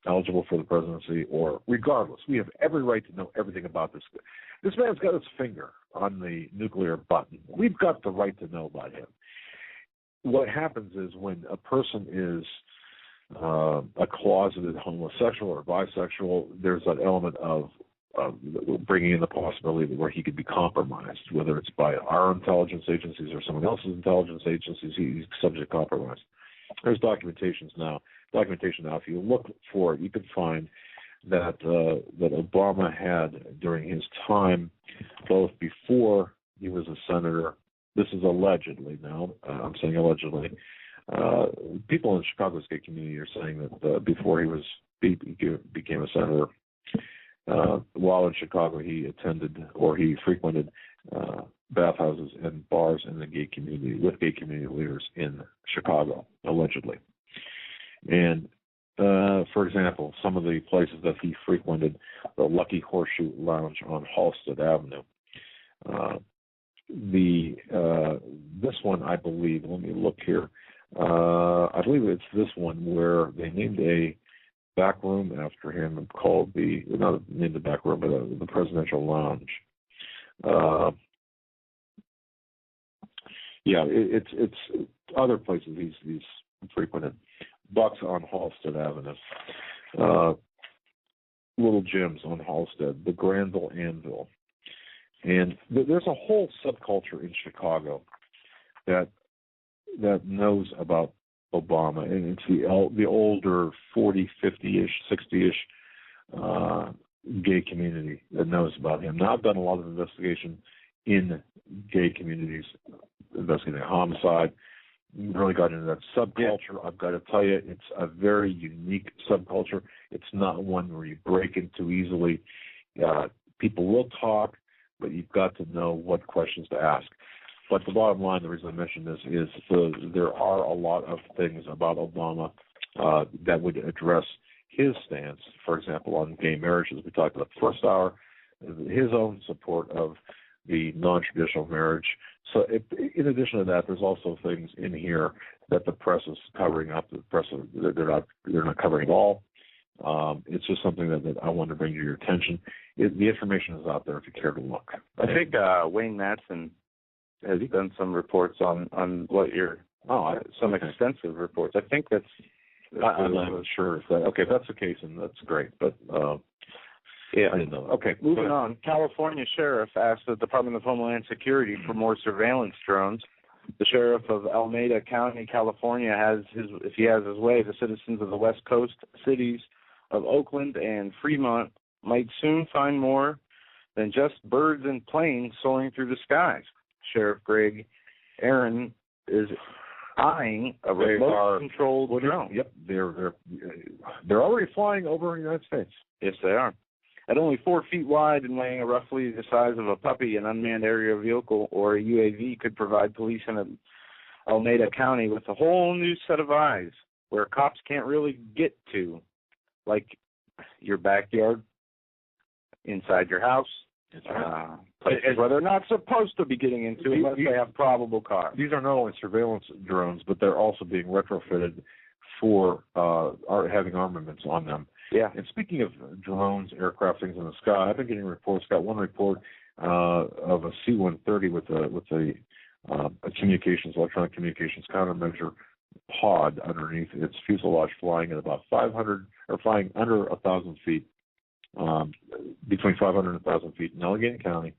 eligible for the presidency, or regardless, we have every right to know everything about this. This man's got his finger on the nuclear button. We've got the right to know about him. What happens is when a person is a closeted homosexual or bisexual, there's that element of bringing in the possibility where he could be compromised, whether it's by our intelligence agencies or someone else's intelligence agencies. He's subject to compromise. There's documentation now. If you look for it, you can find that Obama had during his time, both before he was a senator. This is allegedly now. I'm saying allegedly. People in Chicago's gay community are saying that before he became a senator, while in Chicago, he frequented bathhouses and bars in the gay community with gay community leaders in Chicago, allegedly. And for example, some of the places that he frequented, the Lucky Horseshoe Lounge on Halsted Avenue. This one, I believe. Let me look here. I believe it's this one where they named a back room after him called not named the back room, but the Presidential Lounge. It's other places he's frequented. Bucks on Halsted Avenue, Little Gyms on Halsted, the Granville Anvil, and there's a whole subculture in Chicago that knows about Obama, and it's the older 40, 50-ish, 60-ish gay community that knows about him. Now, I've done a lot of investigation in gay communities, investigating homicide, really got into that subculture. I've got to tell you, it's a very unique subculture. It's not one where you break into easily. People will talk, but you've got to know what questions to ask. But the bottom line, the reason I mention this is there are a lot of things about Obama that would address his stance, for example, on gay marriage, as we talked about the first hour, his own support of the non-traditional marriage. So in addition to that, there's also things in here that the press is covering up. The press, they're not covering at all. It's just something that I wanted to bring to your attention. The information is out there if you care to look. I think Wayne Madsen has done some reports on what you're. Some extensive reports. I think that's. I'm not sure if that. Okay, if that's the case, and that's great. But I didn't know that. Okay, moving on. California sheriff asked the Department of Homeland Security for more surveillance drones. The sheriff of Alameda County, California, if he has his way, the citizens of the West Coast cities of Oakland and Fremont might soon find more than just birds and planes soaring through the skies. Sheriff Greg Aaron is eyeing a remote-controlled drone. Yep, they're already flying over the United States. Yes, they are. At only 4 feet wide and weighing roughly the size of a puppy, an unmanned aerial vehicle or a UAV could provide police in Alameda County with a whole new set of eyes where cops can't really get to, like your backyard, inside your house, places where they're not supposed to be getting into unless they have probable cause. These are not only surveillance drones, but they're also being retrofitted for having armaments on them. Yeah. And speaking of drones, aircraft, things in the sky, I've been getting reports. Got one report of a C-130 with a electronic communications countermeasure pod underneath its fuselage, flying at about 500 or flying under 1,000 feet, between 500 and 1,000 feet in Allegheny County,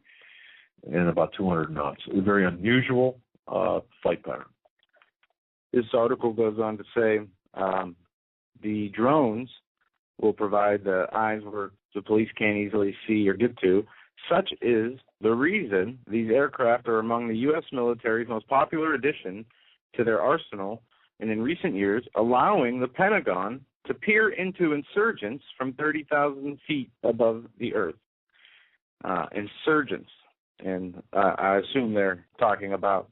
and about 200 knots. A very unusual flight pattern. This article goes on to say the drones will provide the eyes where the police can't easily see or get to. Such is the reason these aircraft are among the U.S. military's most popular addition to their arsenal, and in recent years, allowing the Pentagon to peer into insurgents from 30,000 feet above the earth. Insurgents, and I assume they're talking about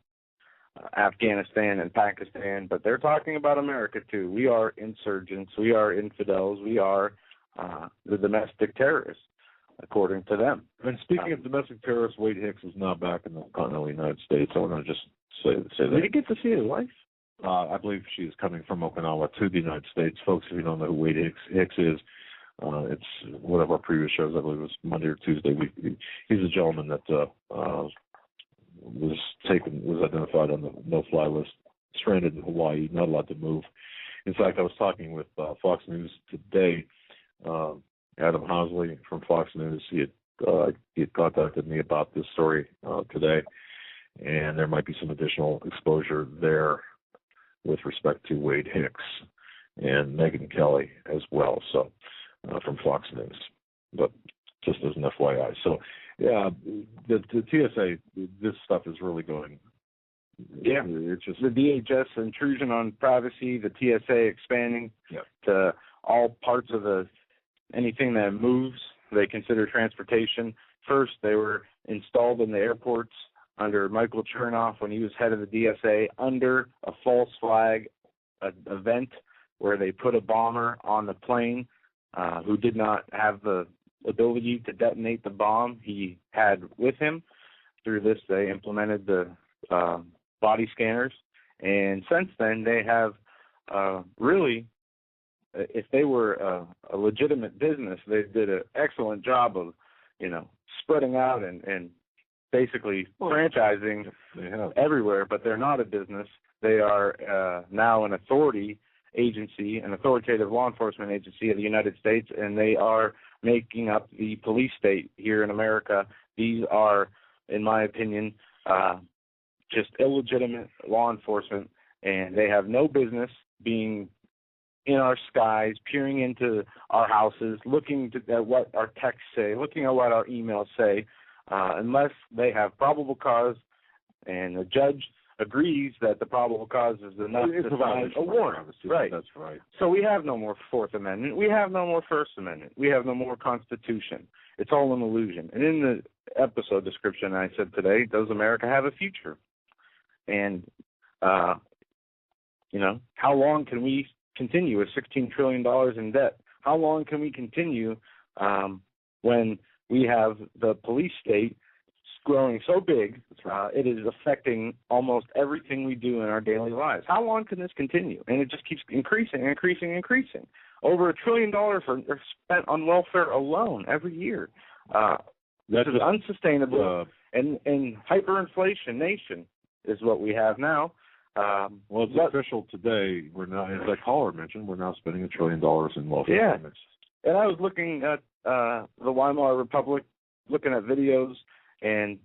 Afghanistan and Pakistan, but they're talking about America too. We are insurgents, we are infidels, we are the domestic terrorists, according to them. And speaking of domestic terrorists, Wade Hicks is now back in the continental United States. I want to just say that. Did you get to see his wife? I believe she is coming from Okinawa to the United States. Folks, if you don't know who Wade Hicks is, it's one of our previous shows. I believe it was Monday or Tuesday. He's a gentleman that was identified on the no-fly list, stranded in Hawaii, not allowed to move. In fact, I was talking with Fox News today. Adam Housley from Fox News, he had contacted me about this story today, and there might be some additional exposure there with respect to Wade Hicks and Megyn Kelly as well, so from Fox News, but just as an FYI. So, yeah, the TSA, this stuff is really going. Yeah, it's just the DHS intrusion on privacy, the TSA expanding to all parts of anything that moves. They consider transportation. First, they were installed in the airports under Michael Chernoff when he was head of the DSA under a false flag event where they put a bomber on the plane who did not have the ability to detonate the bomb he had with him. Through this, they implemented the body scanners, and since then they have really, if they were a legitimate business, they did an excellent job of, spreading out and basically franchising everywhere, but they're not a business. They are now an authority agency, an authoritative law enforcement agency of the United States, and they are making up the police state here in America. These are, in my opinion, just illegitimate law enforcement, and they have no business being in our skies, peering into our houses, looking at what our texts say, looking at what our emails say, unless they have probable cause and the judge agrees that the probable cause is enough to sign a warrant. Right. That's right. So we have no more Fourth Amendment. We have no more First Amendment. We have no more Constitution. It's all an illusion. And in the episode description I said today, does America have a future? And, how long can we continue with $16 trillion in debt? How long can we continue when we have the police state growing so big, it is affecting almost everything we do in our daily lives? How long can this continue? And it just keeps increasing. Over $1 trillion spent on welfare alone every year. This is unsustainable. And hyperinflation nation is what we have now. Well, it's official today. We're now, as that caller mentioned, we're now spending $1 trillion in welfare payments. And I was looking at the Weimar Republic, looking at videos and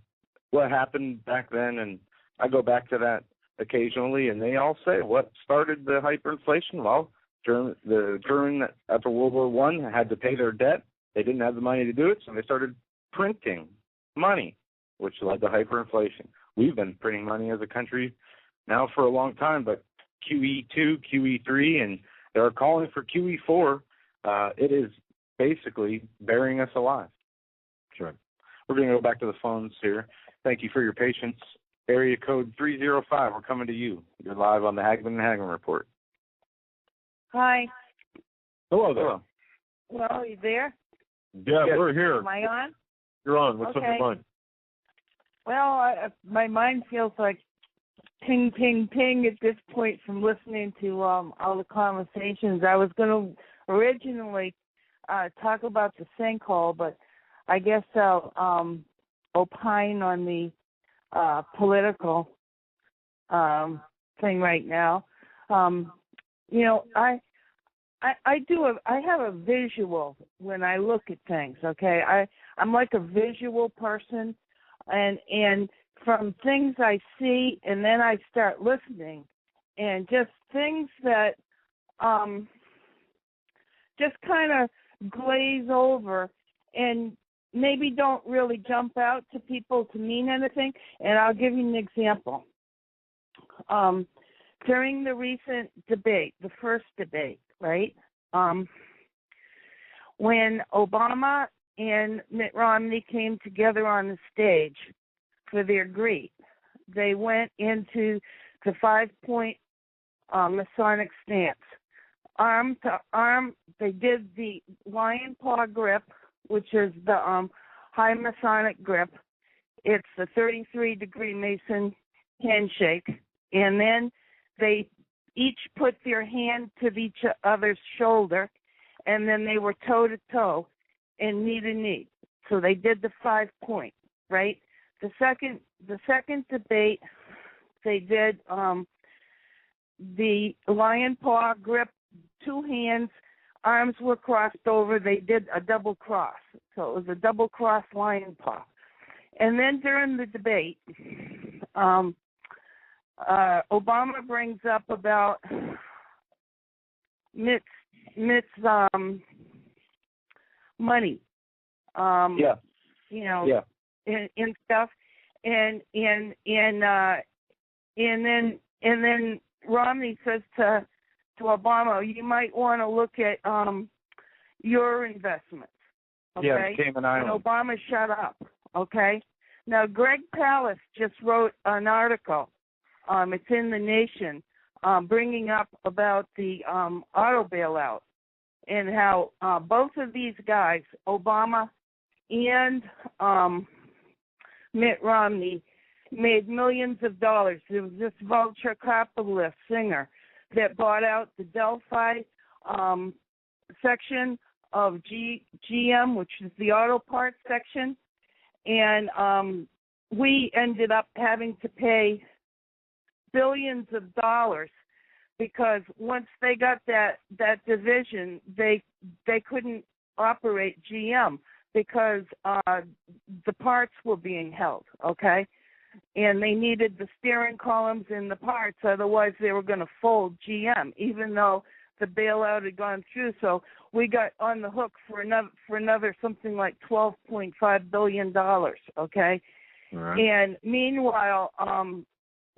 what happened back then, and I go back to that occasionally, and they all say what started the hyperinflation. Well, German after World War I had to pay their debt. They didn't have the money to do it, so they started printing money, which led to hyperinflation. We've been printing money as a country now for a long time, but QE2, QE3, and they're calling for QE4. It is basically burying us alive. Sure. We're going to go back to the phones here. Thank you for your patience. Area code 305, we're coming to you. You're live on the Hagmann and Hagmann Report. Hi. Hello there. Well, you there? Yeah, we're here. Am I on? You're on. What's on your mind? Well, my mind feels like ping, ping, ping at this point from listening to all the conversations. I was going to originally talk about the sinkhole, but I guess I'll opine on the political thing right now. You know, I have a visual when I look at things. Okay, I'm like a visual person, and from things I see, and then I start listening, and just things that just kind of glaze over and maybe don't really jump out to people to mean anything. And I'll give you an example. During the recent debate, the first debate, right, when Obama and Mitt Romney came together on the stage for their greet, they went into the 5-point Masonic stance. Arm to arm, they did the lion paw grip, which is the high Masonic grip. It's the 33-degree Mason handshake. And then they each put their hand to each other's shoulder, and then they were toe-to-toe and knee-to-knee. So they did the 5-point, right? The second debate, they did the lion paw grip, 2 hands, arms were crossed over. They did a double cross. So it was a double cross lion paw. And then during the debate, Obama brings up about Mitt's money. You know, and stuff. And then Romney says to Obama, you might want to look at your investments. Okay? Yeah, Cayman Islands. And Obama shut up. Okay? Now, Greg Palast just wrote an article. It's in The Nation, bringing up about the auto bailout and how both of these guys, Obama and Mitt Romney, made millions of dollars. There was this vulture capitalist singer that bought out the Delphi section of GM, which is the auto parts section, and we ended up having to pay billions of dollars because once they got that division, they couldn't operate GM because the parts were being held, okay? And they needed the steering columns and the parts, otherwise they were going to fold GM, even though the bailout had gone through. So we got on the hook for another something like $12.5 billion, okay? Right. And meanwhile,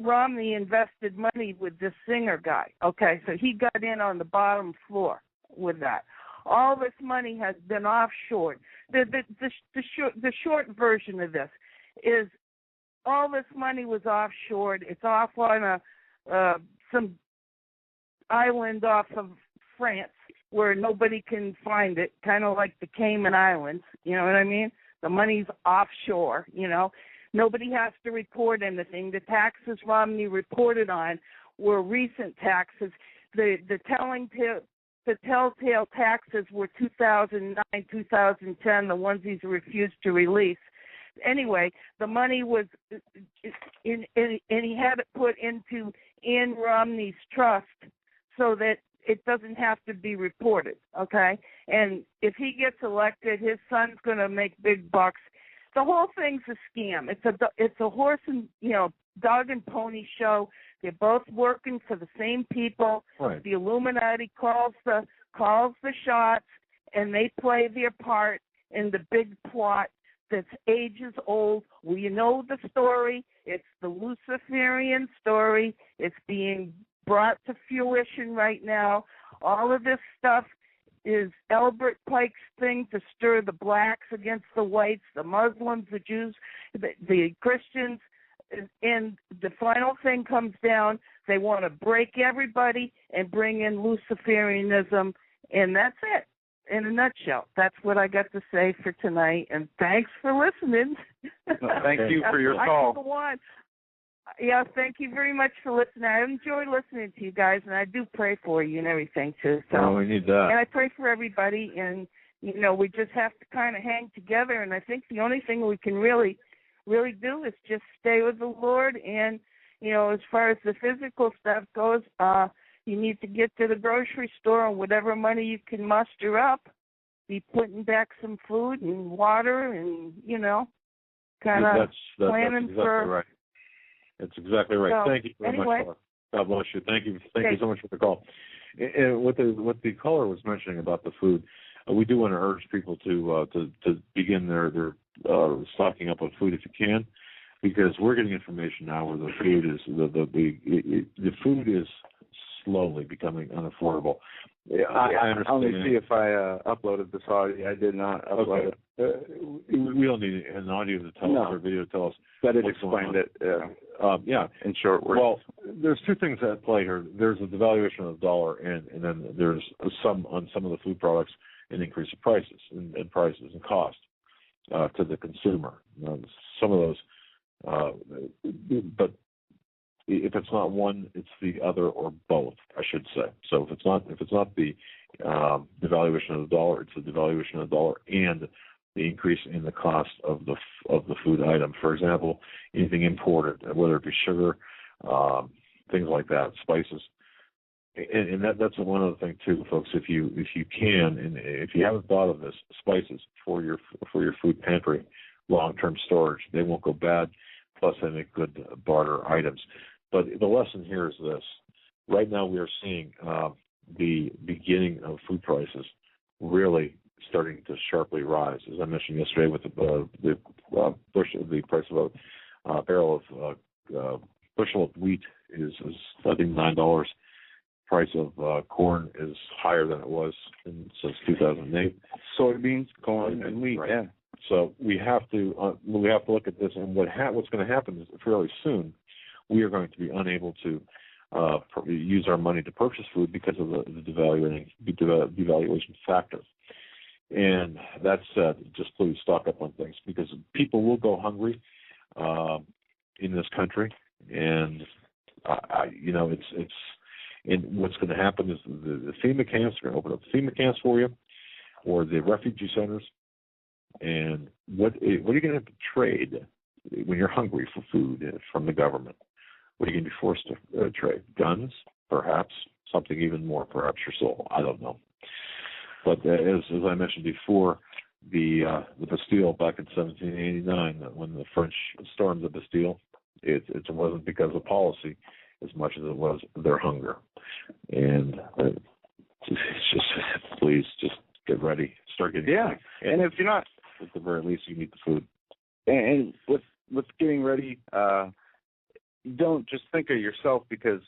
Romney invested money with this singer guy, okay? So he got in on the bottom floor with that. All this money has been offshored. The short version of this is all this money was offshored. It's off on some island off of France where nobody can find it, kind of like the Cayman Islands. You know what I mean? The money's offshore, you know. Nobody has to report anything. The taxes Romney reported on were recent taxes. The telltale taxes were 2009, 2010, the ones he's refused to release. Anyway, the money was, and he had it put into Ann Romney's trust so that it doesn't have to be reported, okay? And if he gets elected, his son's going to make big bucks. The whole thing's a scam. It's a horse and dog and pony show. They're both working for the same people. Right. The Illuminati calls the shots, and they play their part in the big plot that's ages old. We know the story. It's the Luciferian story. It's being brought to fruition right now. All of this stuff is Albert Pike's thing to stir the blacks against the whites, the Muslims, the Jews, the Christians. And the final thing comes down, they want to break everybody and bring in Luciferianism, and that's it. In a nutshell, that's what I got to say for tonight, and thanks for listening. Thank you for your call. Yeah, thank you very much for listening. I enjoy listening to you guys, and I do pray for you and everything, too. So, we need that. And I pray for everybody, and, we just have to kind of hang together, and I think the only thing we can really do is just stay with the Lord, and, as far as the physical stuff goes, you need to get to the grocery store and whatever money you can muster up, be putting back some food and water and, kind of planning exactly for. Right. That's exactly right. So, thank you very anyway, much, caller. God bless you. Thank you so much for the call. And what the caller was mentioning about the food, we do want to urge people to begin their stocking up on food if you can, because we're getting information now where the food is the food is slowly becoming unaffordable. I understand. Let me see if I uploaded this audio. I did not upload it. We don't need an audio to tell us or video to tell us. But it explained it. In short words. Well, there's two things at play here. There's a devaluation of the dollar, and then there's some of the food products an increase of prices and cost to the consumer. Some of those, but if it's not one, it's the other or both, I should say. So if it's not the devaluation of the dollar, it's the devaluation of the dollar and the increase in the cost of the food item. For example, anything imported, whether it be sugar, things like that, spices, and that's one other thing too, folks. If you can, and if you haven't thought of this, spices for your food pantry, long-term storage, they won't go bad. Plus, they make good barter items. But the lesson here is this: right now, we are seeing the beginning of food prices really starting to sharply rise. As I mentioned yesterday, with the price of a barrel of bushel of wheat is I think $9. Price of corn is higher than it was since 2008. Soybeans, corn, and wheat. Right. Yeah. So we have to look at this, and what's going to happen is fairly soon we are going to be unable to use our money to purchase food because of the devaluation factor. And that said, just please stock up on things, because people will go hungry in this country, and it's. And what's going to happen is the FEMA camps are going to open up FEMA camps for you, or the refugee centers. And what are you going to have to trade when you're hungry for food from the government? What are you going to be forced to trade? Guns, perhaps. Something even more, perhaps your soul. I don't know. But as I mentioned before, the Bastille back in 1789, when the French stormed the Bastille, it wasn't because of policy as much as it was their hunger. And it's just, please, just get ready. Start getting ready. And if you're not, at the very least, you need the food. And with getting ready, don't just think of yourself, because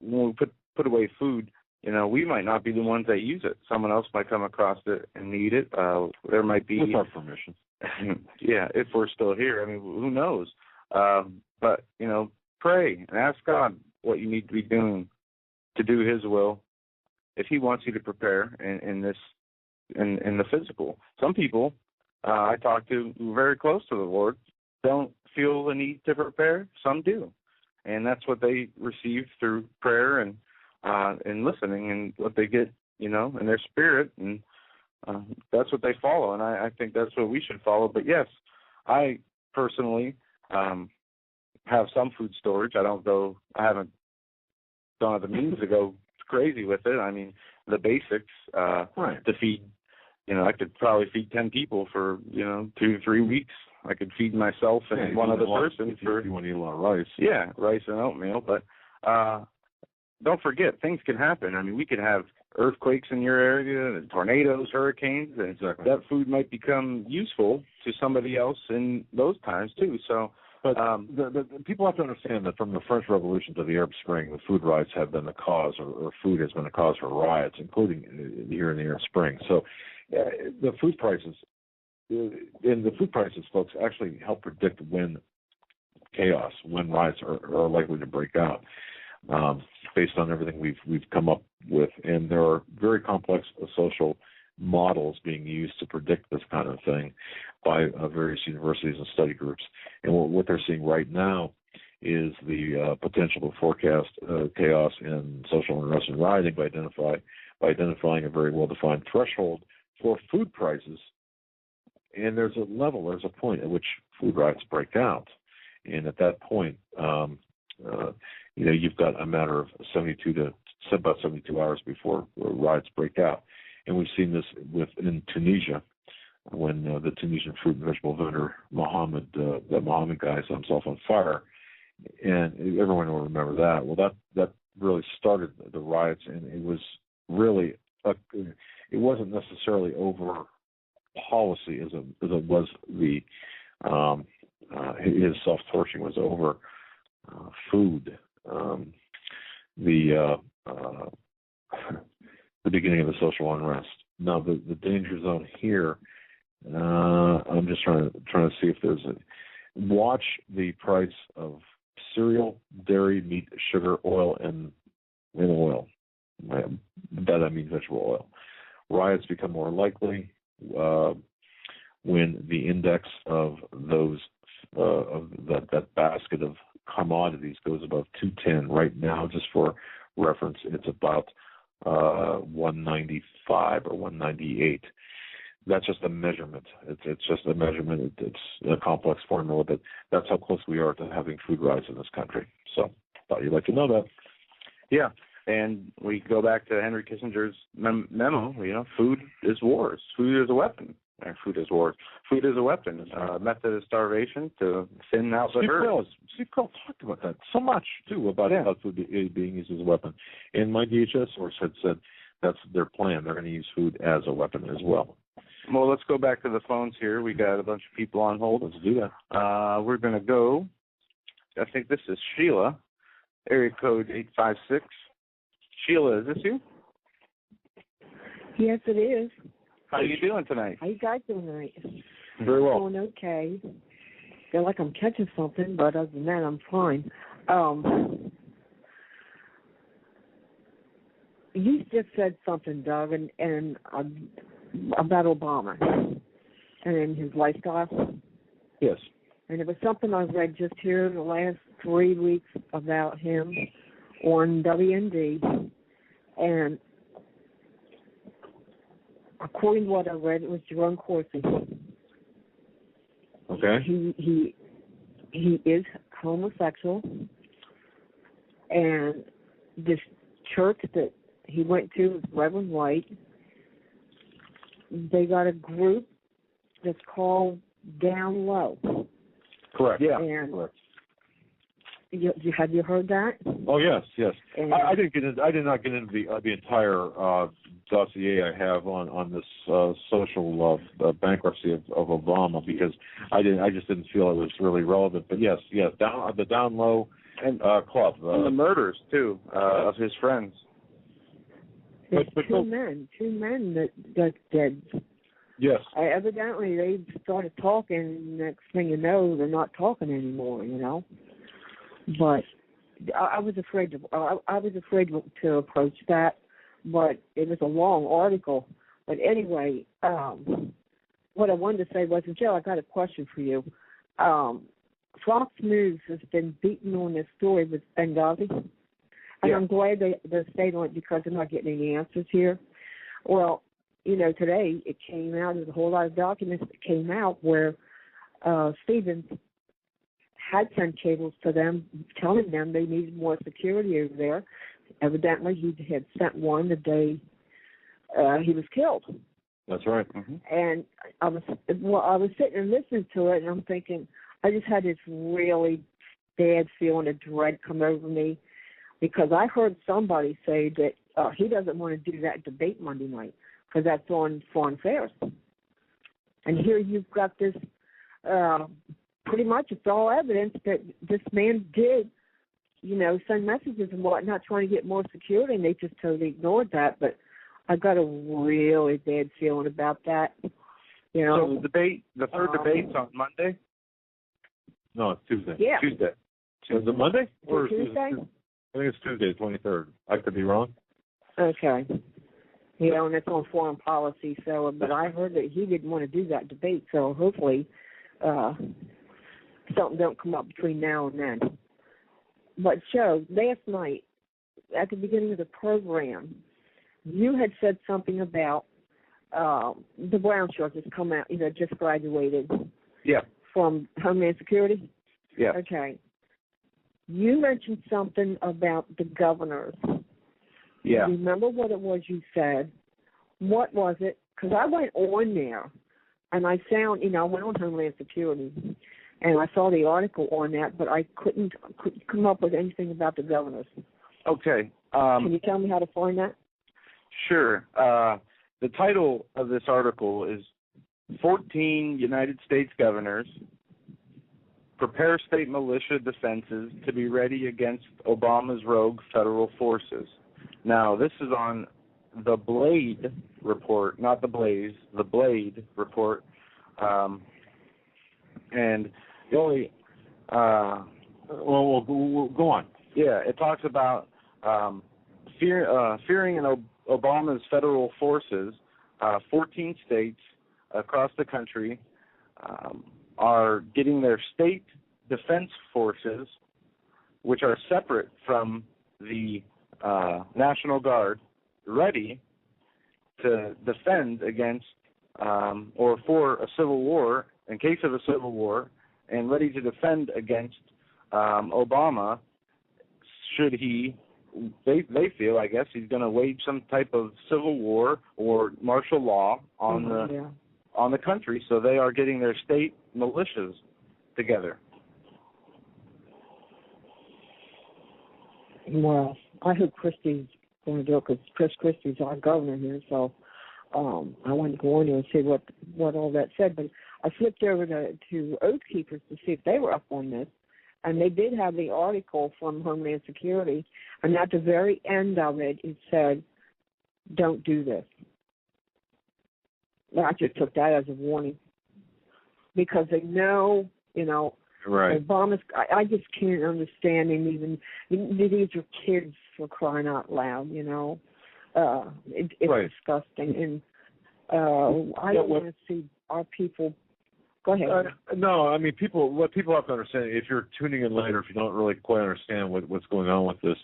when we put away food, we might not be the ones that use it. Someone else might come across it and need it. There might be, with our permission. Yeah, if we're still here. I mean, who knows? But pray and ask God what you need to be doing to do His will, if He wants you to prepare in the physical. Some people I talk to who are very close to the Lord don't feel the need to prepare. Some do, and that's what they receive through prayer and listening, and what they get, in their spirit, and that's what they follow. And I think that's what we should follow. But yes, I personally have some food storage. I don't have the means to go crazy with it. I mean, the basics to feed, I could probably feed 10 people for, 2 to 3 weeks I could feed myself and one other person for. You want to eat a lot of rice. Yeah, rice and oatmeal. But don't forget, things can happen. I mean, we could have earthquakes in your area, tornadoes, hurricanes, and that food might become useful to somebody else in those times too. So. But the people have to understand that from the French Revolution to the Arab Spring, the food riots have been the cause, or food has been a cause for riots, including here in the Arab Spring. So the food prices, folks, actually help predict when riots are likely to break out, based on everything we've come up with. And there are very complex social models being used to predict this kind of thing by various universities and study groups. And what they're seeing right now is the potential to forecast chaos and social unrest and rioting by identifying a very well-defined threshold for food prices. And there's a point at which food riots break out. And at that point, you've got a matter of about 72 hours before riots break out. And we've seen this in Tunisia, when the Tunisian fruit and vegetable vendor Mohammed guy set himself on fire, and everyone will remember that. Well, that really started the riots, and it was really it wasn't necessarily over policy as it was his self-torching was over food. The beginning of the social unrest. Now, the danger zone here, I'm just trying to see if there's watch the price of cereal, dairy, meat, sugar, oil, and oil. That I mean vegetable oil. Riots become more likely when the index of those that basket of commodities goes above 210. Right now, just for reference, it's about 195 or 198. That's just a measurement. It's just a measurement. It's a complex formula, but that's how close we are to having food riots in this country. So, thought you'd like to know that. Yeah, and we go back to Henry Kissinger's memo. Food is wars. Food is a weapon. Food is wars. Food is a weapon. Method of starvation to thin out the herd. Steve Carell talked about that so much, too, about food being used as a weapon. And my DHS source had said that's their plan. They're going to use food as a weapon as well. Well, let's go back to the phones here. We got a bunch of people on hold. Let's do that. We're going to go, I think this is Sheila, area code 856. Sheila, is this you? Yes, it is. How are you doing tonight? How you guys doing tonight? Very well. Doing okay. Feel like I'm catching something, but other than that, I'm fine. You just said something, Doug, and about Obama and his lifestyle. Yes. And it was something I read just here in the last 3 weeks about him on WND, and according to what I read, it was Jerome Corsi. Okay. He is homosexual, and this church that he went to was Reverend White. They got a group that's called Down Low. Correct. Yeah. And correct. Have you heard that? Oh yes. And I did not get into the entire dossier I have on this social bankruptcy of Obama, because I just didn't feel it was really relevant. But yes, the Down Low and club and the murders too of his friends. There's two men that dead. Yes. Evidently, they started talking. Next thing you know, they're not talking anymore. But I was afraid to approach that. But it was a long article. But anyway, what I wanted to say was, Joe, I got a question for you. Fox News has been beating on this story with Benghazi. And I'm glad they're staying on it, because they're not getting any answers here. Well, today it came out, there's a whole lot of documents that came out where Stevens had sent cables to them, telling them they needed more security over there. Evidently, he had sent one the day he was killed. That's right. And I was sitting and listening to it, and I'm thinking, I just had this really bad feeling of dread come over me, because I heard somebody say that he doesn't want to do that debate Monday night because that's on Foreign Affairs. And here you've got this, pretty much it's all evidence that this man did, send messages and whatnot trying to get more security, and they just totally ignored that. But I got a really bad feeling about that. So the third debate's on Monday? No, it's Tuesday. Yeah. Tuesday. Is it Monday? Or Tuesday? I think it's Tuesday, 23rd. I could be wrong. Okay. And it's on foreign policy. So, but I heard that he didn't want to do that debate. So hopefully, something don't come up between now and then. But Joe, last night at the beginning of the program, you had said something about the Brown shorts that's come out. Just graduated. Yeah. From Homeland Security. Yeah. Okay. You mentioned something about the governors. Yeah. Remember what it was you said? What was it? Because I went on there, and I found, I went on Homeland Security, and I saw the article on that, but I couldn't come up with anything about the governors. Okay. Can you tell me how to find that? Sure. The title of this article is 14 United States governors prepare state militia defenses to be ready against Obama's rogue federal forces. Now, this is on the Blade report, not the Blaze, the Blade report. And the only... Well, go on. Yeah, it talks about fearing Obama's federal forces. 14 states across the country are getting their state defense forces, which are separate from the National Guard, ready to defend against or for a civil war, in case of a civil war, and ready to defend against Obama should he, they feel, I guess, he's going to wage some type of civil war or martial law on the country. So they are getting their state militias together. Well, I hope Christie's going to do it, because Chris Christie's our governor here, so I wanted to go in there and see what all that said. But I flipped over to Oath Keepers to see if they were up on this, and they did have the article from Homeland Security, and at the very end of it, it said, don't do this. I just took that as a warning, because they know, right. Obama's, I just can't understand him even. These are kids, for crying out loud, it's right. disgusting. And I don't want to see our people. Go ahead. No, I mean, what people have to understand, if you're tuning in later, if you don't really quite understand what's going on with this,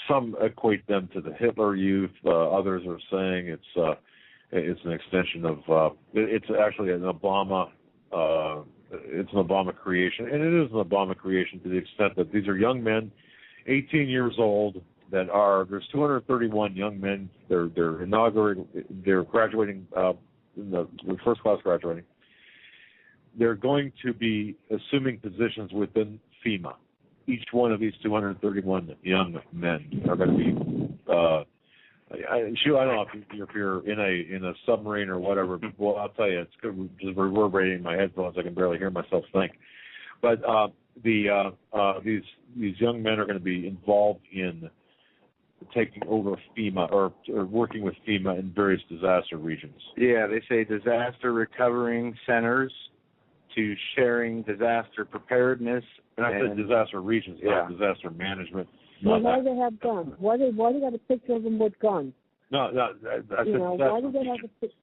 some equate them to the Hitler Youth. Others are saying it's an extension of it's actually an Obama. It's an Obama creation, and it is an Obama creation to the extent that these are young men, 18 years old. There's 231 young men. They're graduating in the first class graduating. They're going to be assuming positions within FEMA. Each one of these 231 young men are going to be. I don't know if you're in a submarine or whatever. Well, I'll tell you, it's good, just reverberating in my headphones. I can barely hear myself think. But these young men are going to be involved in taking over FEMA or working with FEMA in various disaster regions. Yeah, they say disaster recovering centers to sharing disaster preparedness. And I said disaster regions, not disaster management. Well, why do they have guns? Why do they got a picture of them with guns? No, I said why do they have a picture?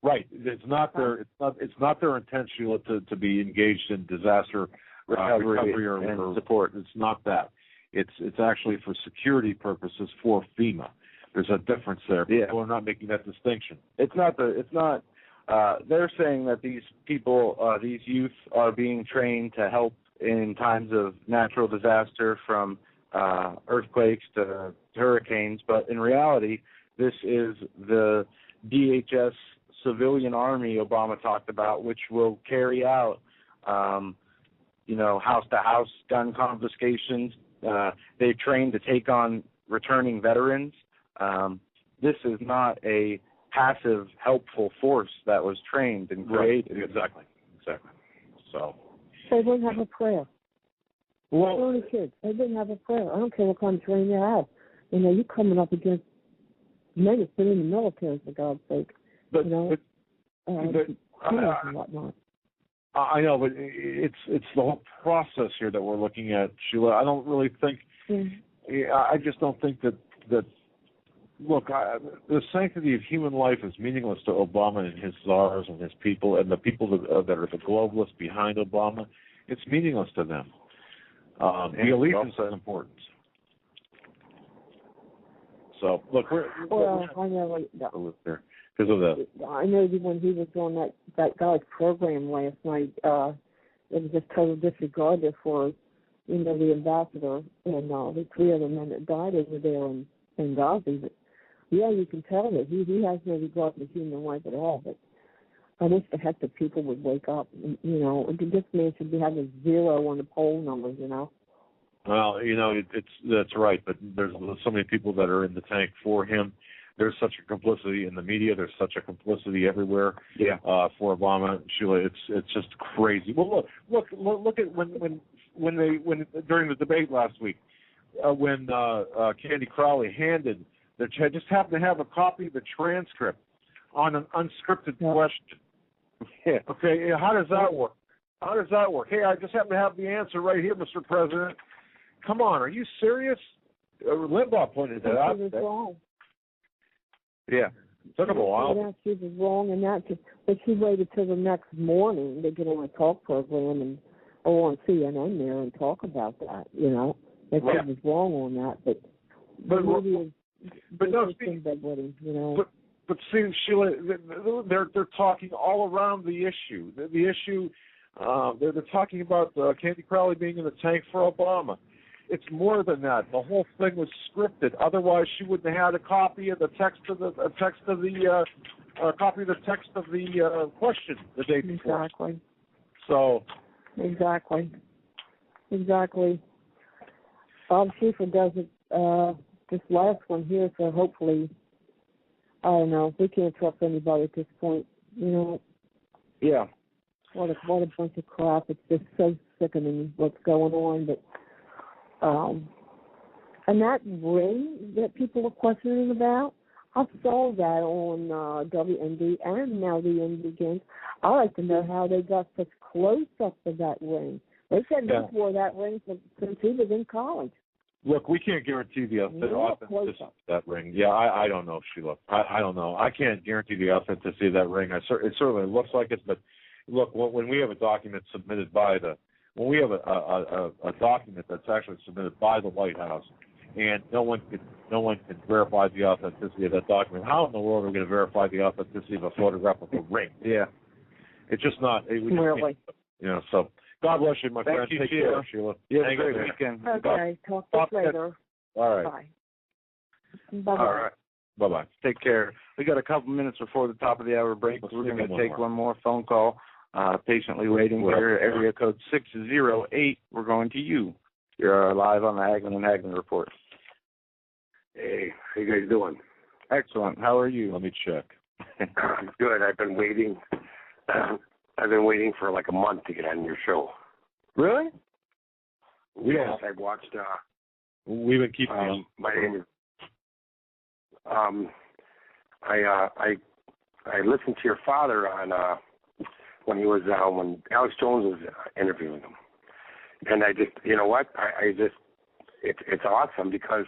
Right, it's not their intention to be engaged in disaster recovery or support. It's not that. It's actually for security purposes for FEMA. There's a difference there. Yeah. People are not making that distinction. They're saying that these people, these youth, are being trained to help in times of natural disaster, from earthquakes to hurricanes. But in reality, This is the DHS civilian army Obama talked about, which will carry out, house-to-house gun confiscations. They're trained to take on returning veterans. This is not a passive, helpful force that was trained and created. Right. Exactly. So they wouldn't have a prayer. Well, they're only kids. They didn't have a prayer. I don't care what kind of training they have. You're coming up against men that's been in the military, for God's sake. But and whatnot. I know, but it's the whole process here that we're looking at, Sheila. I don't really think. I just don't think that. Look, the sanctity of human life is meaningless to Obama and his czars and his people and the people that are the globalists behind Obama. It's meaningless to them. The allegiance is important. So, look, I know there because of that. I know that when he was on that guy's program last night, it was just total disregard for, the ambassador and the three other men that died over there in Gaza. But, yeah, you can tell that he has no regard for human life at all. But I wish the heck that people would wake up. This man should be having 0 on the poll numbers. Well, that's right. But there's so many people that are in the tank for him. There's such a complicity in the media. There's such a complicity everywhere. Yeah. For Obama, Sheila, it's just crazy. Well, look at when during the debate last week, when Candy Crowley handed. I just happened to have a copy of the transcript on an unscripted question. Yeah. Okay, how does that work? Hey, I just happen to have the answer right here, Mr. President. Come on, are you serious? Limbaugh pointed that out. She was wrong. Yeah, it took him a while. Yeah, she was wrong, but she waited till the next morning to get on a talk program and go on CNN there and talk about that. That she was wrong on that, but see, Sheila, they're talking all around the issue. The issue, they're talking about Candy Crowley being in the tank for Obama. It's more than that. The whole thing was scripted. Otherwise, she wouldn't have had a copy of the text of the question the day before. Exactly. So. Exactly. Bob Schieffer does it. This last one here, so hopefully, I don't know, we can't trust anybody at this point, Yeah. What a bunch of crap. It's just so sickening what's going on. But, and that ring that people are questioning about, I saw that on WND and now the ND again. I'd like to know how they got such close-ups of that ring. They said he wore that ring since he was in college. Look, we can't guarantee the authenticity of that ring. Yeah, I don't know, Sheila. I don't know. I can't guarantee the authenticity of that ring. It certainly looks like it, but look, when we have a document submitted by when we have a document that's actually submitted by the White House, and no one can verify the authenticity of that document, how in the world are we going to verify the authenticity of a photograph of a ring? Yeah, it's just not. Really? So. God bless you, my friend. Take care, Sheila. Yeah, have a great weekend. Okay, talk to you later. All right. Bye. Bye-bye. All right. Bye-bye. Take care. We got a couple minutes before the top of the hour break. We're going to take one more phone call. Patiently waiting here. Area code 608. We're going to you. You're live on the Hagmann and Hagmann Report. Hey, how you guys doing? Excellent. How are you? Let me check. Good. I've been waiting. I've been waiting for like a month to get on your show. Really? Yes, I've watched. We've been keeping you. My name is. I listened to your father on when he was when Alex+Jones was interviewing him, and I just it's awesome because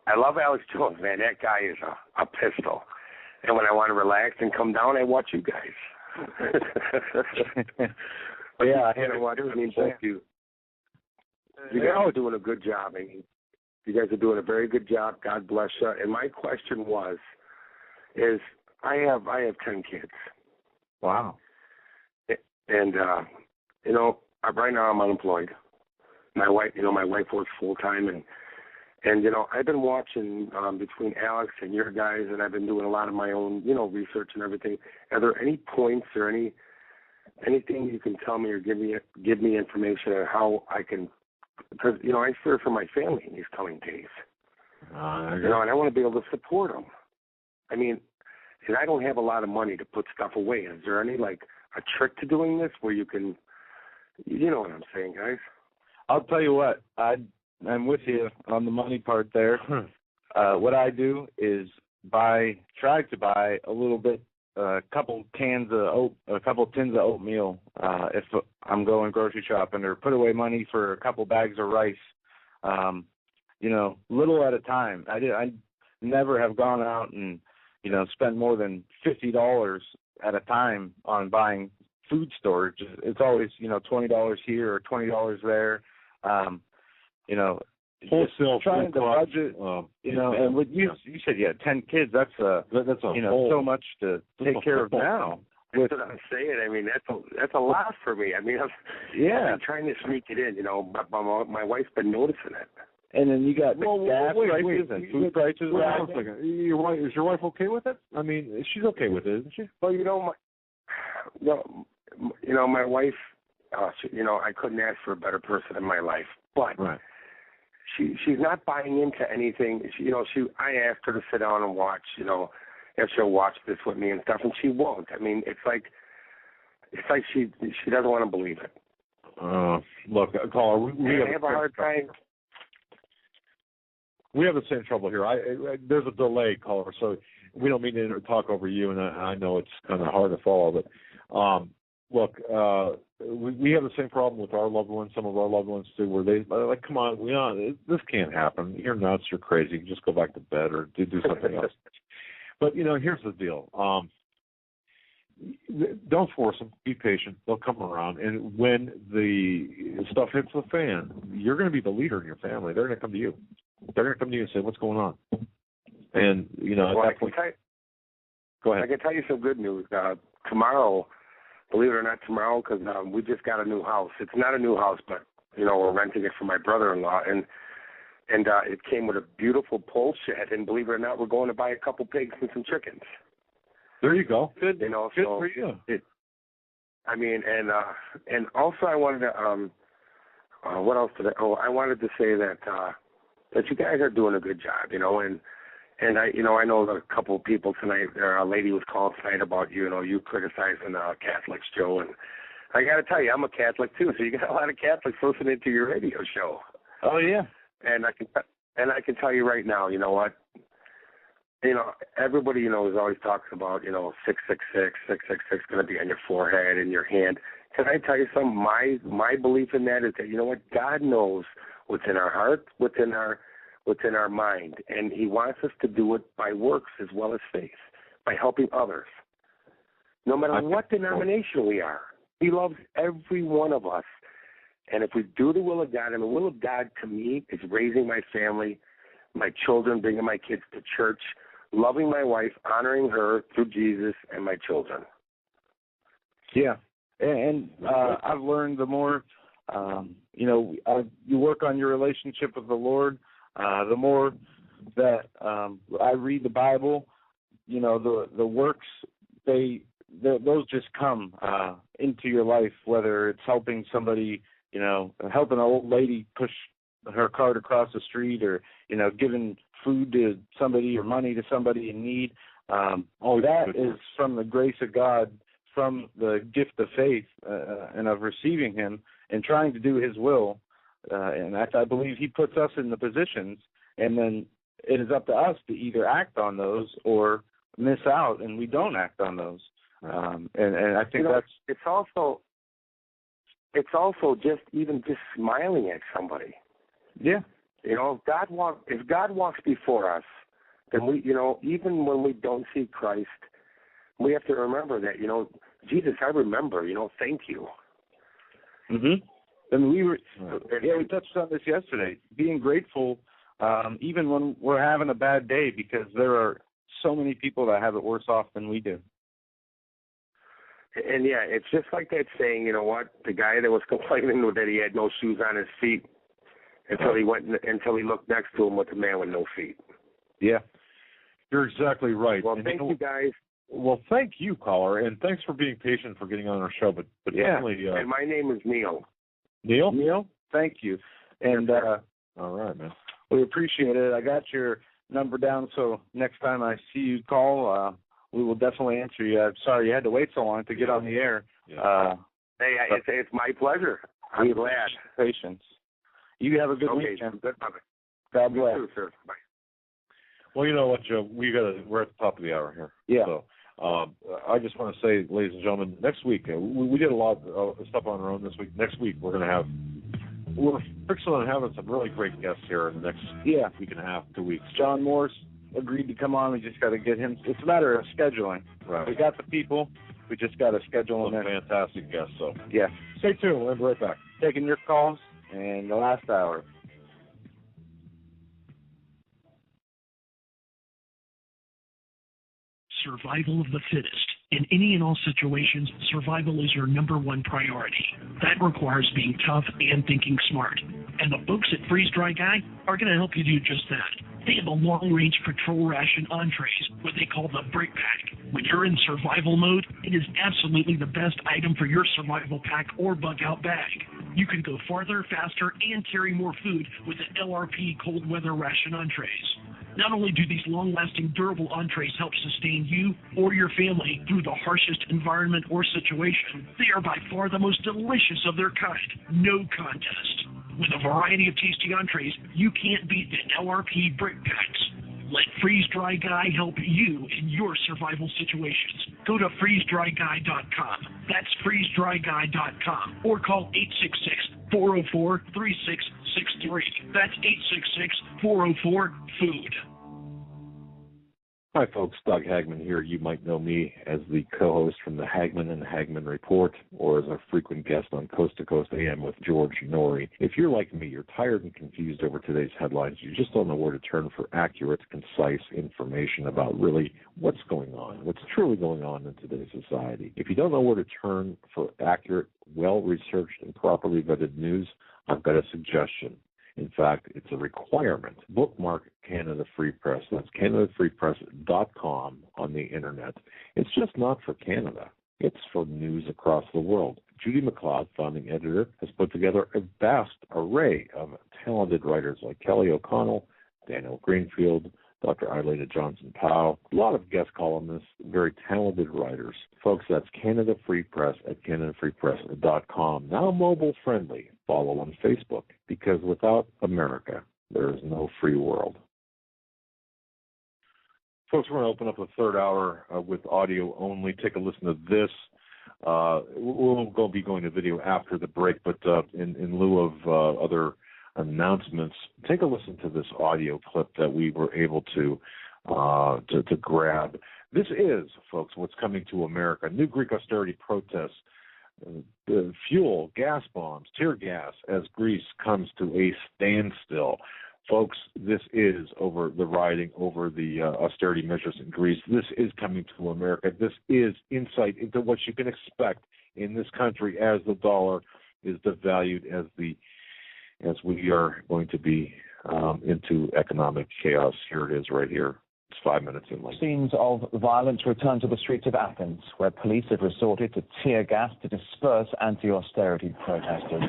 I love Alex+Jones, man. That guy is a pistol, and when I want to relax and come down, I watch you guys. Yeah, both you. You guys are doing a good job. I mean, you guys are doing a very good job. God bless you. And my question is I have 10 kids. Wow. And right now I'm unemployed. My wife works full time, and And, I've been watching between Alex and your guys, and I've been doing a lot of my own, research and everything. Are there any points or anything you can tell me or give me information on how I can, because, I fear for my family in these coming days. And I want to be able to support them. I mean, and I don't have a lot of money to put stuff away. Is there any, a trick to doing this where you can, you know what I'm saying, guys? I'll tell you what, I'm with you on the money part there. What I do is try to buy a little bit, a couple tins of oatmeal if I'm going grocery shopping, or put away money for a couple bags of rice. Little at a time. I never have gone out and spent more than $50 at a time on buying food storage. It's always $20 here or $20 there. Wholesale trying to budget. And what you said, 10 kids. That's so much to take care of now. That's what I'm saying. I mean, that's a lot for me. I mean, I'm trying to sneak it in. But my wife's been noticing it. And then you got gas prices and food prices. Is your wife okay with it? I mean, she's okay with it, isn't she? Well, my wife. I couldn't ask for a better person in my life, but she's not buying into anything. I asked her to sit down and watch. If she'll watch this with me and stuff, and she won't. I mean, it's like she doesn't want to believe it. Look, caller, we have a hard time. We have the same trouble here. There's a delay, caller, so we don't mean to talk over you, and I know it's kind of hard to follow, but look, we have the same problem with our loved ones, some of our loved ones too, where they're like, come on, this can't happen. You're nuts, you're crazy. Just go back to bed or do something else. But, here's the deal. Don't force them. Be patient. They'll come around. And when the stuff hits the fan, you're going to be the leader in your family. They're going to come to you. They're going to come to you and say, what's going on? And, at that point, go ahead. I can tell you some good news. Tomorrow, believe it or not, because we just got a new house. It's not a new house, but, we're renting it from my brother-in-law. And it came with a beautiful pole shed. And believe it or not, we're going to buy a couple pigs and some chickens. There you go. Good. Good so for you. And also I wanted to, what else did I wanted to say that you guys are doing a good job, and I know that a couple of people tonight, a lady was calling tonight about, you criticizing Catholics, Joe, and I got to tell you, I'm a Catholic too, so you got a lot of Catholics listening to your radio show. Oh yeah. And I can tell you right now, you know what? Everybody, is always talking about, 666 going to be on your forehead and your hand. Can I tell you something? My belief in that is that, God knows what's in our heart, what's in our mind, and He wants us to do it by works as well as faith, by helping others. No matter what denomination we are, He loves every one of us. And if we do the will of God, and the will of God to me is raising my family, my children, bringing my kids to church, loving my wife, honoring her through Jesus and my children. Yeah, and I've learned the more, you work on your relationship with the Lord, the more that I read the Bible, the works, those just come into your life, whether it's helping somebody, helping an old lady push her cart across the street, or, giving food to somebody or money to somebody in need. That is from the grace of God, from the gift of faith and of receiving Him and trying to do His will. And I believe He puts us in the positions, and then it is up to us to either act on those or miss out, and we don't act on those. And I think that's... It's also just smiling at somebody. Yeah. If God walks before us, then we, even when we don't see Christ, we have to remember that, Jesus, I remember, thank you. Mm-hmm. And we touched on this yesterday, being grateful even when we're having a bad day, because there are so many people that have it worse off than we do. And yeah, it's just like that saying, the guy that was complaining that he had no shoes on his feet, until he looked next to him with a man with no feet. Yeah, you're exactly right. Well, and thank you guys. Well, thank you, caller, and thanks for being patient for getting on our show. But yeah, definitely. And my name is Neil. Neil, thank you. And all right, man. We appreciate it. I got your number down, so next time I see you call, we will definitely answer you. I'm sorry you had to wait so long to get on the air. Yeah. Hey, it's my pleasure. I'm glad. Patience. You have a good weekend. Good. God bless. You too, sir. Bye. Well, you know what, Joe? We're at the top of the hour here. Yeah. So I just want to say, ladies and gentlemen, next week we did a lot of stuff on our own this week. Next week we're fixing on having some really great guests here in the next week and a half, 2 weeks. John Moore's agreed to come on. We just got to get him. It's a matter of scheduling. Right. We got the people. We just got to schedule them in. Fantastic guests. So yeah. Stay tuned. We'll be right back. Taking your calls in the last hour. Survival of the fittest. In any and all situations, survival is your number one priority. That requires being tough and thinking smart. And the folks at Freeze Dry Guy are going to help you do just that. They have a long-range patrol ration entrees, what they call the Brick Pack. When you're in survival mode, it is absolutely the best item for your survival pack or bug-out bag. You can go farther, faster, and carry more food with the LRP cold weather ration entrees. Not only do these long-lasting, durable entrees help sustain you or your family through the harshest environment or situation, they are by far the most delicious of their kind. No contest. With a variety of tasty entrees, you can't beat the LRP Brick Packs. Let Freeze Dry Guy help you in your survival situations. Go to freezedryguy.com. That's freezedryguy.com. Or call 866-404-3663. That's 866-404-FOOD. Hi, folks. Doug Hagmann here. You might know me as the co-host from the Hagmann and Hagmann Report, or as a frequent guest on Coast to Coast AM with George Norrie. If you're like me, you're tired and confused over today's headlines. You just don't know where to turn for accurate, concise information about really what's going on, what's truly going on in today's society. If you don't know where to turn for accurate, well-researched, and properly vetted news, I've got a suggestion. In fact, it's a requirement. Bookmark Canada Free Press. That's canadafreepress.com on the internet. It's just not for Canada. It's for news across the world. Judy McLeod, founding editor, has put together a vast array of talented writers like Kelly O'Connell, Daniel Greenfield, Dr. Eilena Johnson-Powell, a lot of guest columnists, very talented writers. Folks, that's Canada Free Press at canadafreepress.com. Now mobile friendly. Follow on Facebook, because without America, there is no free world. Folks, we're going to open up the third hour with audio only. Take a listen to this. We'll be going to video after the break, but in lieu of other announcements, take a listen to this audio clip that we were able to grab. This is, folks, what's coming to America. New Greek austerity protests, fuel, gas bombs, tear gas as Greece comes to a standstill. Folks, this is over the rioting over the austerity measures in Greece. This is coming to America. This is insight into what you can expect in this country as the dollar is devalued, as we are going to be into economic chaos. Here it is right here. It's 5 minutes in. Scenes of violence return to the streets of Athens, where police have resorted to tear gas to disperse anti-austerity protesters.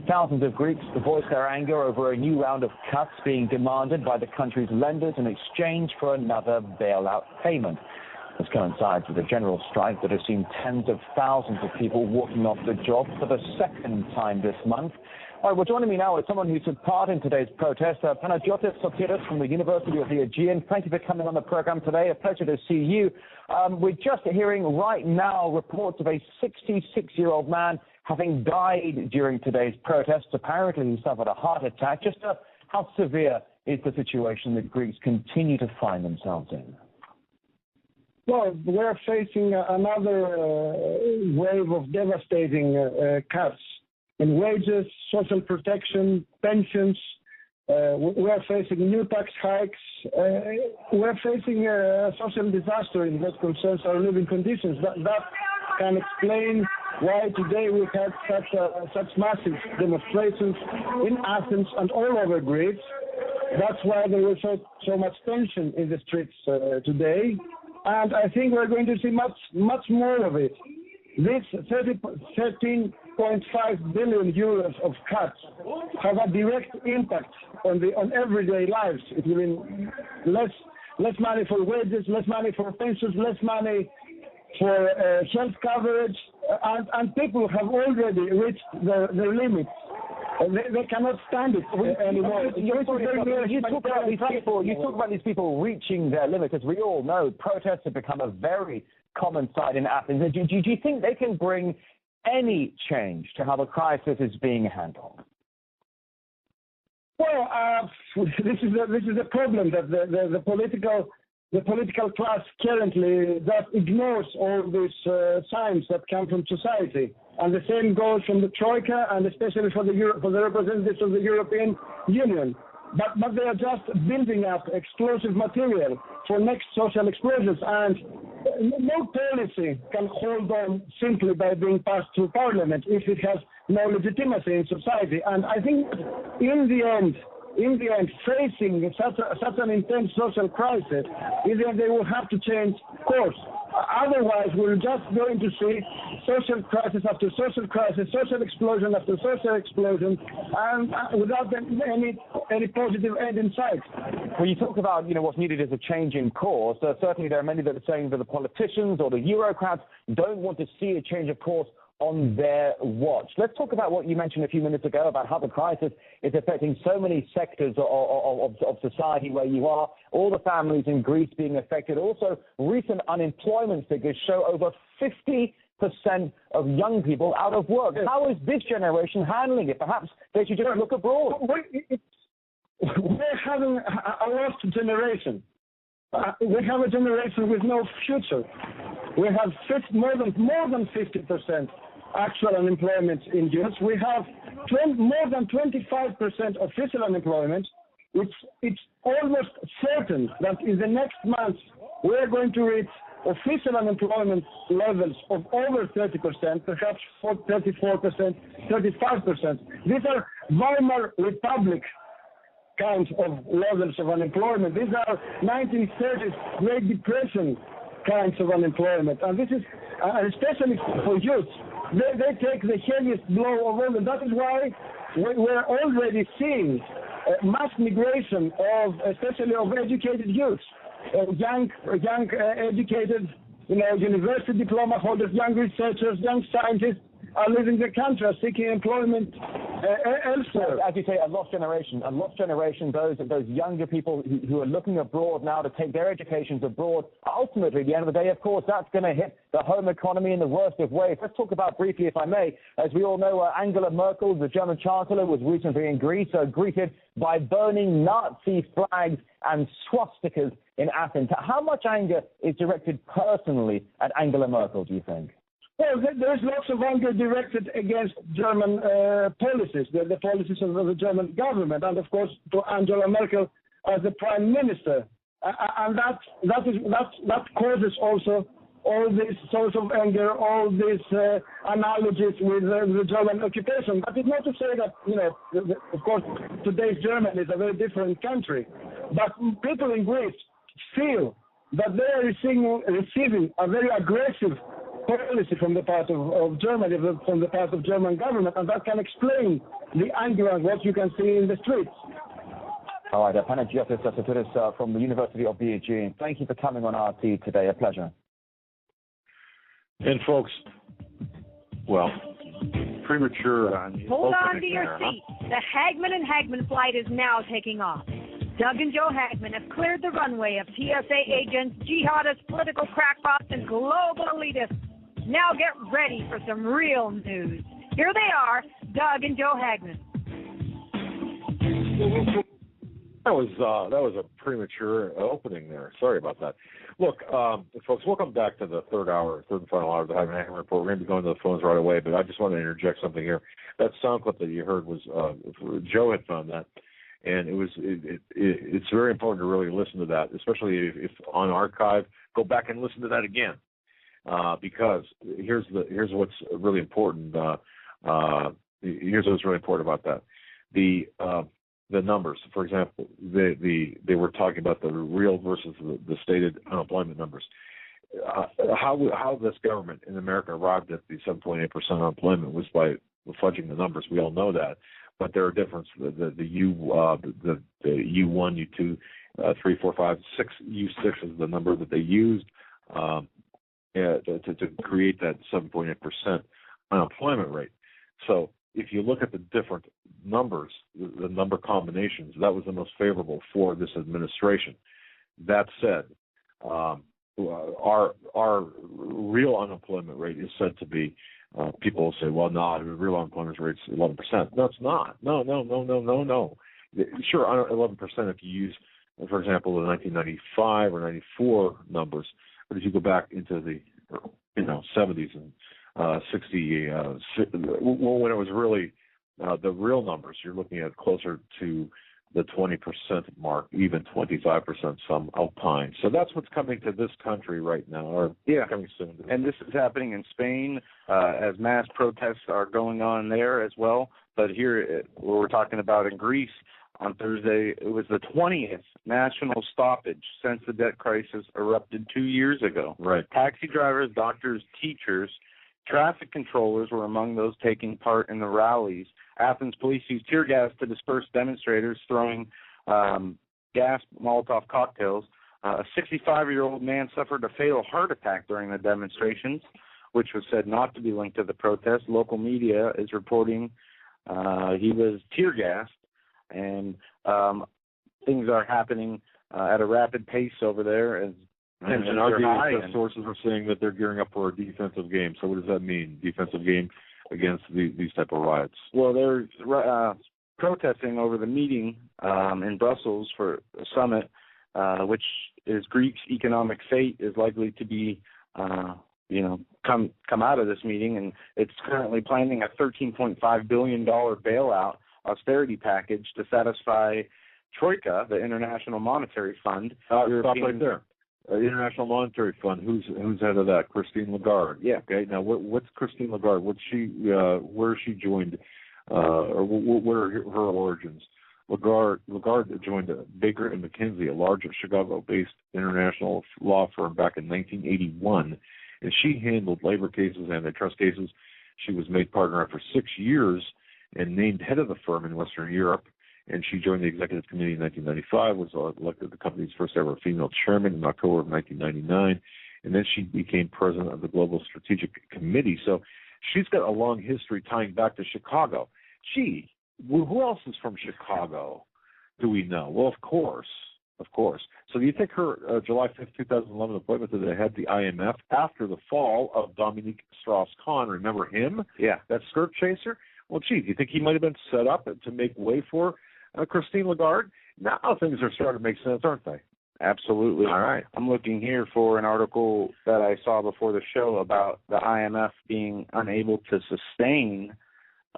Thousands of Greeks voiced their anger over a new round of cuts being demanded by the country's lenders in exchange for another bailout payment. This coincides with a general strike that has seen tens of thousands of people walking off the job for the second time this month. All right, well, joining me now is someone who took part in today's protest, Panagiotis Sotiris from the University of the Aegean. Thank you for coming on the program today. A pleasure to see you. We're just hearing right now reports of a 66-year-old man having died during today's protests. Apparently, he suffered a heart attack. Just how severe is the situation that Greeks continue to find themselves in? Well, we're facing another wave of devastating cuts in wages, social protection, pensions. We are facing new tax hikes. We're facing a social disaster in what concerns our living conditions. That can explain why today we had such massive demonstrations in Athens and all over Greece. That's why there was so much tension in the streets today, and I think we're going to see much more of it. This 13.5 billion euros of cuts have a direct impact on everyday lives. It will mean less money for wages, less money for pensions, less money for health coverage, and people have already reached their limits. They cannot stand it anymore. You talk about these people reaching their limits. As we all know, protests have become a very common sight in Athens. Do you think they can bring any change to how the crisis is being handled? Well, this is the problem, that the political class currently that ignores all these signs that come from society, and the same goes from the Troika and especially for the representatives of the European Union. But they are just building up explosive material for next social explosions, and no policy can hold on simply by being passed through Parliament if it has no legitimacy in society. And I think in the end, facing such an intense social crisis, they will have to change course. Otherwise, we're just going to see social crisis after social crisis, social explosion after social explosion, and without any positive end in sight. When you talk about what's needed is a change in course, certainly there are many that are saying that the politicians or the Eurocrats don't want to see a change of course on their watch. Let's talk about what you mentioned a few minutes ago about how the crisis is affecting so many sectors of society where you are, all the families in Greece being affected. Also, recent unemployment figures show over 50% of young people out of work. How is this generation handling it? Perhaps they should just look abroad. We're having a lost generation. We have a generation with no future. We have more than 50% actual unemployment in youth. We have more than 25% official unemployment. It's almost certain that in the next month we're going to reach official unemployment levels of over 30%, perhaps 34%, 35%. These are Weimar Republic kinds of levels of unemployment. These are 1930s Great Depression kinds of unemployment. And this is, especially for youth, they take the heaviest blow of all. And that is why we're already seeing mass migration especially of educated youth, young educated, university diploma holders, young researchers, young scientists are leaving the country, are seeking employment elsewhere. As you say, a lost generation, those younger people who are looking abroad now to take their educations abroad. Ultimately, at the end of the day, of course, that's going to hit the home economy in the worst of ways. Let's talk about briefly, if I may, as we all know, Angela Merkel, the German Chancellor, was recently in Greece, greeted by burning Nazi flags and swastikas in Athens. How much anger is directed personally at Angela Merkel, do you think? Well, there's lots of anger directed against German policies, the policies of the German government, and of course to Angela Merkel as the prime minister, and that causes also all this sort of anger, all these analogies with the German occupation. But it's not to say that of course today's Germany is a very different country, but people in Greece feel that they are receiving a very aggressive policy from the part of Germany, from the part of German government, and that can explain the anger and what you can see in the streets. All right, Panagiotis Tsatouris from the University of BG. Thank you for coming on RT today. A pleasure. And folks, well, premature. Hold on to your seat. The Hagmann and Hagmann flight is now taking off. Doug and Joe Hagmann have cleared the runway of TSA agents, jihadists, political crackpots, and global elitists. Now get ready for some real news. Here they are, Doug and Joe Hagmann. That was a premature opening there. Sorry about that. Look, folks, welcome back to the third and final hour of the Hagmann Hagmann Report. We're going to be going to the phones right away, but I just want to interject something here. That sound clip that you heard was Joe had found that, and it's very important to really listen to that, especially if on archive. Go back and listen to that again. because here's what's really important. Here's what's really important about that. The numbers, for example, they were talking about the real versus the stated unemployment numbers. How this government in America arrived at the 7.8% unemployment was by fudging the numbers. We all know that, but there are differences. The U1, U2, 3, 4, 5, 6. U6 is the number that they used to create that 7.8% unemployment rate. So if you look at the different numbers, the number combinations, that was the most favorable for this administration. That said, our real unemployment rate is said to be, people will say, well, no, the real unemployment rate is 11%. No, it's not. No. Sure, 11% if you use, for example, the 1995 or 94 numbers, but if you go back into the 70s and 60, when it was really the real numbers, you're looking at closer to the 20% mark, even 25% some times. So that's what's coming to this country right now, or coming soon. And this is happening in Spain as mass protests are going on there as well. But here, what we're talking about in Greece, on Thursday, it was the 20th national stoppage since the debt crisis erupted 2 years ago. Right. Taxi drivers, doctors, teachers, traffic controllers were among those taking part in the rallies. Athens police used tear gas to disperse demonstrators, throwing gas Molotov cocktails. A 65-year-old man suffered a fatal heart attack during the demonstrations, which was said not to be linked to the protest. Local media is reporting he was tear gassed, and things are happening at a rapid pace over there. And our DHS sources are saying that they're gearing up for a defensive game. So what does that mean, defensive game against these type of riots? Well, they're protesting over the meeting in Brussels for a summit, which is Greece's economic fate is likely to be, come out of this meeting. And it's currently planning a $13.5 billion bailout austerity package to satisfy Troika, the International Monetary Fund. Stop right there. International Monetary Fund. Who's head of that? Christine Lagarde. Yeah. Okay. Now, what's Christine Lagarde? Where she joined, or what are her origins? Lagarde joined Baker and McKenzie, a large Chicago-based international law firm, back in 1981, and she handled labor cases, antitrust cases. She was made partner after 6 years and named head of the firm in Western Europe. And she joined the executive committee in 1995, was elected the company's first ever female chairman in October of 1999, and then she became president of the Global Strategic Committee. So she's got a long history tying back to Chicago. Gee, who else is from Chicago? Do we know? Well, of course. So do you think her July 5th, 2011 appointment to the head of the IMF after the fall of Dominique Strauss-Kahn, remember him? Yeah. That skirt chaser? Well, gee, do you think he might have been set up to make way for Christine Lagarde? Now things are starting to make sense, aren't they? Absolutely. All right. I'm looking here for an article that I saw before the show about the IMF being unable to sustain.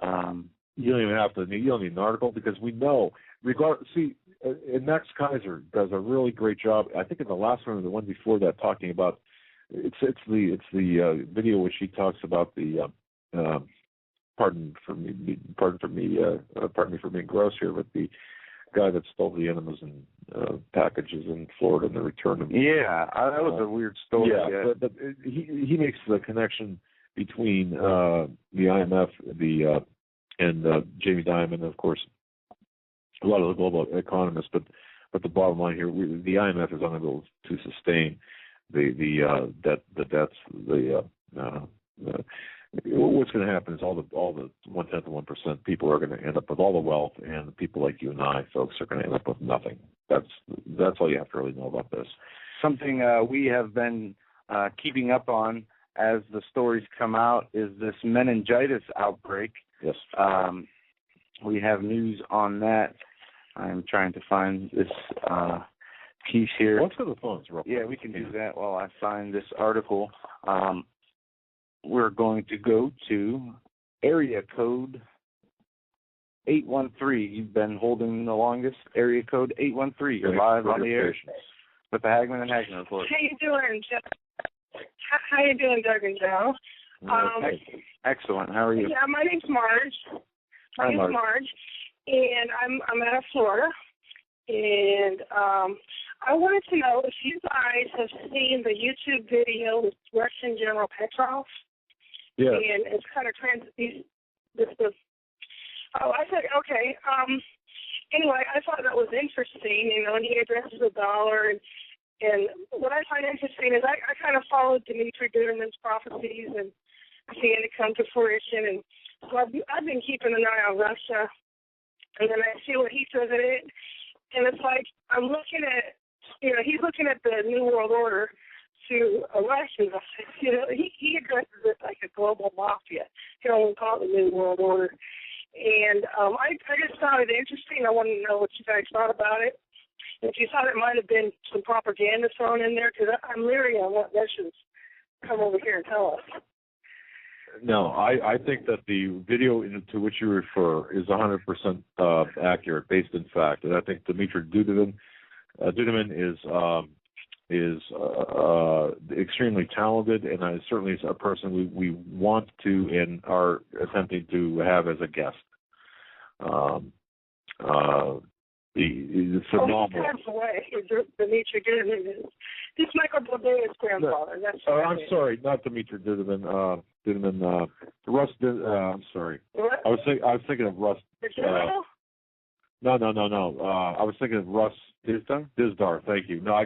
You don't even have to. You don't need an article, because we know. And Max Kaiser does a really great job. I think in the last one or the one before that, talking about it's the video where she talks about the. Pardon me for being gross here, but the guy that stole the enemas and packages in Florida and they returned them. Yeah, that was a weird story. Yeah, but he makes the connection between the IMF, and Jamie Dimon, and of course a lot of the global economists. But the bottom line here, the IMF is unable to sustain the debts. What's going to happen is all the 0.1% of 1% people are going to end up with all the wealth, and the people like you and I, folks, are going to end up with nothing. That's all you have to really know about this. Something we have been keeping up on as the stories come out is this meningitis outbreak. Yes. We have news on that. I'm trying to find this piece here. Let's go to the phones, real quick. Yeah, we can do that while I find this article. We're going to go to area code 813. You've been holding the longest. Area code 813. You're live on the air with the Hagmann and Hagmann report. How you doing, Joe? How you doing, Doug and Joe? Excellent. How are you? Yeah, my name's Marge. My name's Marge, and I'm out of Florida. And I wanted to know if you guys have seen the YouTube video with Russian General Petrov. Yeah. And it's kind of I said, okay. Anyway, I thought that was interesting, and he addresses the dollar. And what I find interesting is I kind of followed Dmitry Duderman's prophecies and seeing it come to fruition. And so I've been keeping an eye on Russia, and then I see what he says in it. And it's like I'm looking at, he's looking at the New World Order to Russians. He addresses it like a global mafia. He don't call it the New World Order. And I just found it interesting. I wanted to know what you guys thought about it. If you thought it might have been some propaganda thrown in there, because I'm leery on what Russians come over here and tell us. No, I think that the video to which you refer is 100% accurate, based in fact. And I think Dmitry Duderman is extremely talented, and certainly is a person we want to and are attempting to have as a guest. It's phenomenal. He passed away. Dmitry Duderman is. He's Michael Bladea's grandfather. That's I'm sorry, not Dmitry Duderman. Russ. I'm sorry. What? I was thinking of Russ. No. I was thinking of Russ Dizdar. Thank you. No, I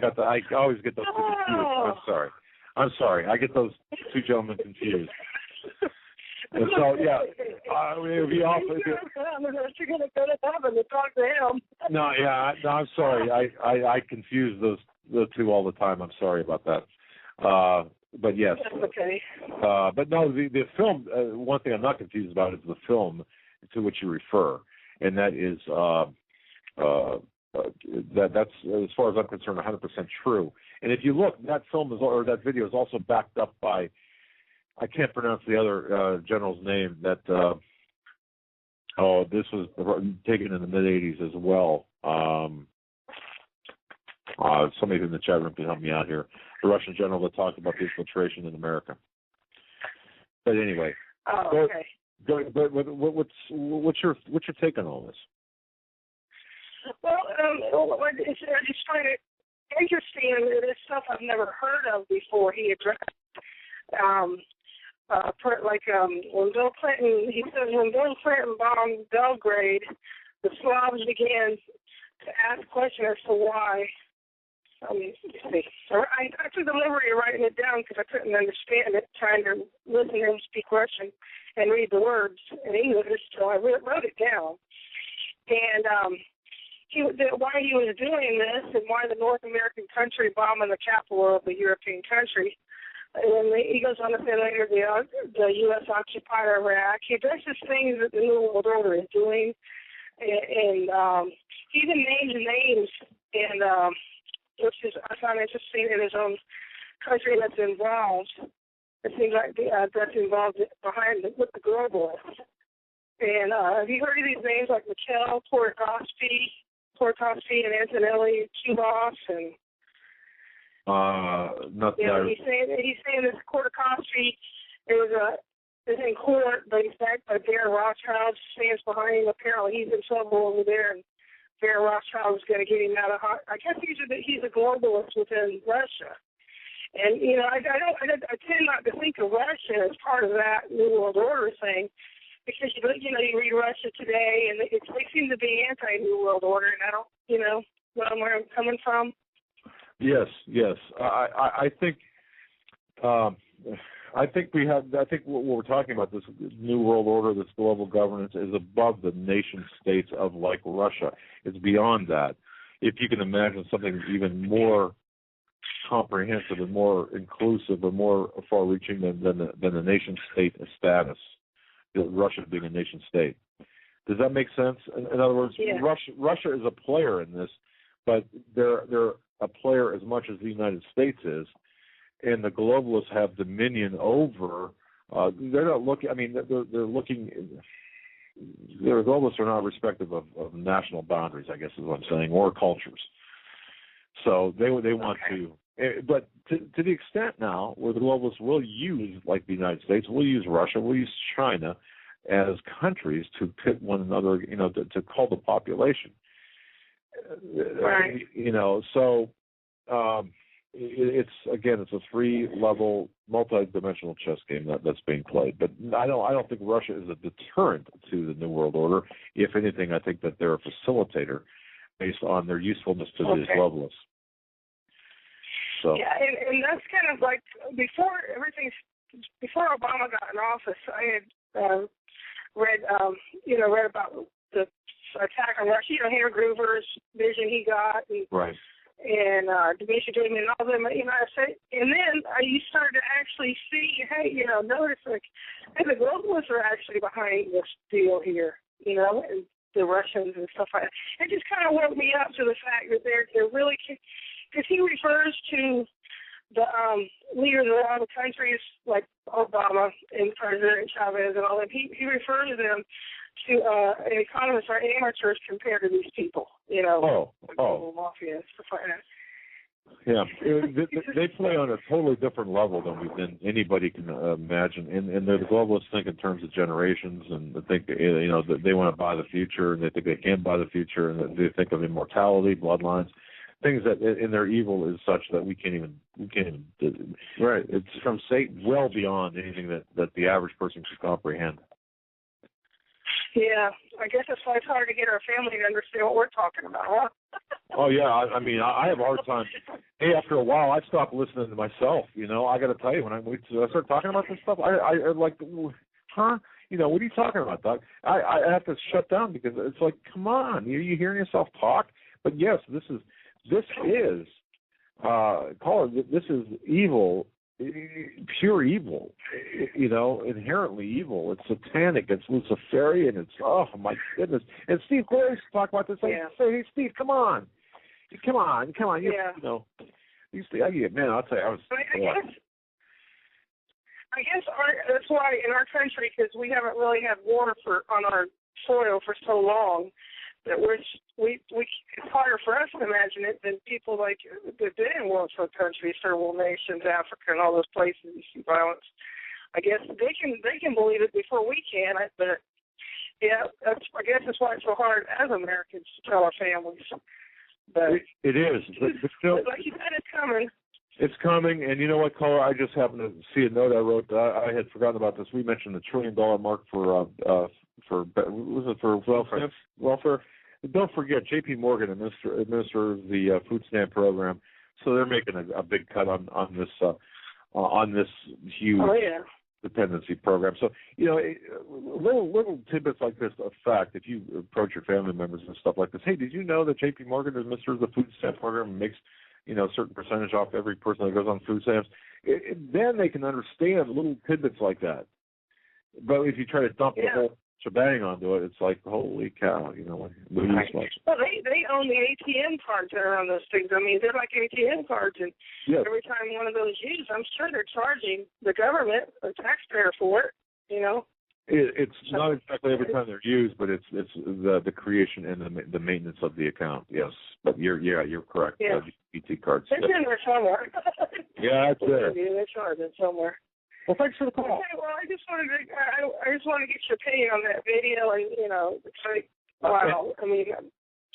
always get those two confused. I'm sorry. I get those two gentlemen confused. And so, yeah, it would be awful. You're going to go to heaven to talk to him. No, I'm sorry. I confuse those two all the time. I'm sorry about that. But yes. That's okay. But no, the film, one thing I'm not confused about is the film to which you refer. And that is, that's, as far as I'm concerned, 100% true. And if you look, that video is also backed up by, I can't pronounce the other general's name. That this was taken in the mid-'80s as well. Somebody in the chat room can help me out here. The Russian general that talked about the infiltration in America. But anyway, okay. But what's your take on all this? Well, I just find it interesting. There's stuff I've never heard of before. He addressed. When Bill Clinton, he says when Bill Clinton bombed Belgrade, the Slavs began to ask questions as to why. Let me see. I took the liberty of writing it down because I couldn't understand it, trying to listen to him speak Russian and read the words in English, so I wrote it down. And why he was doing this and why the North American country bombing the capital of the European country. And he goes on to say later the U.S. occupied Iraq. He addresses things that the New World Order is doing, and he even names names, and which is I found interesting in his own country that's involved. It seems like that's involved behind with the globalists. And have you heard of these names like Mikhail Khodorkovsky and Antonelli Kubas and he's saying this Khodorkovsky is in court, but he's backed by Baron Rothschild, stands behind him. Apparently he's in trouble over there, and Baron Rothschild is going to get him out of I guess he's a globalist within Russia. And I tend not to think of Russia as part of that New World Order thing, because you read Russia Today, and they seem to be anti-New World Order, and I don't, where I'm coming from. Yes. I think what we're talking about, this New World Order, this global governance, is above the nation states of like Russia. It's beyond that. If you can imagine something even more comprehensive and more inclusive and more far-reaching than the nation state status, Russia being a nation state. Does that make sense? In other words, yeah. Russia is a player in this, but they're a player as much as the United States is, and the globalists have dominion over. They're not looking. I mean, they're looking. The globalists are not respective of national boundaries, I guess is what I'm saying, or cultures. So they want to But to the extent now where the globalists will use, like the United States, we'll use Russia, we'll use China as countries to pit one another, to cull the population. Right. So it's a three-level, multi-dimensional chess game that's being played. But I don't think Russia is a deterrent to the New World Order. If anything, I think that they're a facilitator based on their usefulness to these globalists. So. Yeah, and that's kind of like before Obama got in office, I had read about the attack on Russia. Henry Groover's vision he got, and Dmitry Goodman and all them. I said, and then you started to actually see, notice the globalists are actually behind this deal here. And the Russians and stuff like that. It just kind of woke me up to the fact that they're really, because he refers to the leaders of all the countries like Obama and President Chavez and all that. He refers to them to economists are amateurs compared to these people. The global mafia and stuff like that. Yeah, they play on a totally different level than anybody can imagine, and the globalists think in terms of generations, and they think that they want to buy the future, and they think they can buy the future, and they think of immortality, bloodlines, things that in their evil is such that we can't even. Right, it's from Satan, well beyond anything that the average person can comprehend. Yeah, I guess that's why it's hard to get our family to understand what we're talking about, huh? Oh, yeah, I have a hard time. Hey, after a while, I stopped listening to myself, I got to tell you, when I start talking about this stuff, I like, huh? What are you talking about, Doc? I have to shut down because it's like, come on, are you hearing yourself talk? But yes, this is evil, pure evil, inherently evil. It's satanic, it's Luciferian, it's, oh my goodness. And Steve Glorious talk about this. Say, hey, Steve, come on. You, man, I'll tell you, I guess that's why in our country, because we haven't really had war on our soil for so long, that it's harder for us to imagine it than people like that did in World War countries, third world nations, Africa, and all those places you see violence. I guess they can believe it before we can. But yeah, I guess that's why it's so hard as Americans to tell our families. But it is. But like you said, it's coming. It's coming, and you know what, caller? I just happened to see a note I wrote. I had forgotten about this. We mentioned the $1 trillion mark for welfare. Don't forget, J.P. Morgan administers the food stamp program, so they're making a big cut on this huge dependency program. So little tidbits like this affect if you approach your family members and stuff like this. Hey, did you know that J.P. Morgan administers the food stamp program and makes a certain percentage off every person that goes on food stamps? Then they can understand little tidbits like that. But if you try to dump the whole shebang onto it, it's like, holy cow, Well, they own the ATM cards that are on those things. I mean, they're like ATM cards, and every time one of those used, I'm sure they're charging the government, the taxpayer for it, It's not exactly every time they're used, but it's the creation and the maintenance of the account. Yes, but you're correct. Yeah. ET cards. It's in there somewhere. Yeah, it's there. They're charging somewhere. Well, thanks for the call. Okay, well, I just wanted to get your opinion on that video, and it's like, wow. I mean,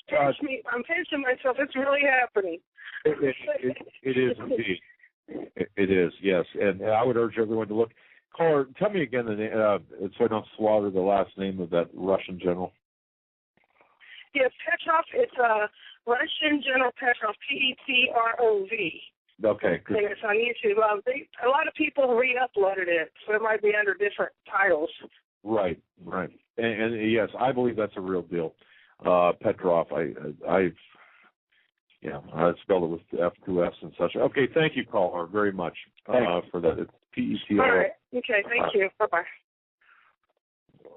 I'm pinching myself. It's really happening. It is indeed. It is, yes, and I would urge everyone to look. Caller, tell me again the name, so I don't slaughter the last name of that Russian general. Yes, Petrov. It's Russian General Petrov, Petrov. Okay. Good. And it's on YouTube. A lot of people re-uploaded it, so it might be under different titles. Right. And yes, I believe that's a real deal. Petrov, I spelled it with F2S and such. Okay, thank you, caller, very much for that. It's Petrov. All right. Okay, thank you. Bye-bye.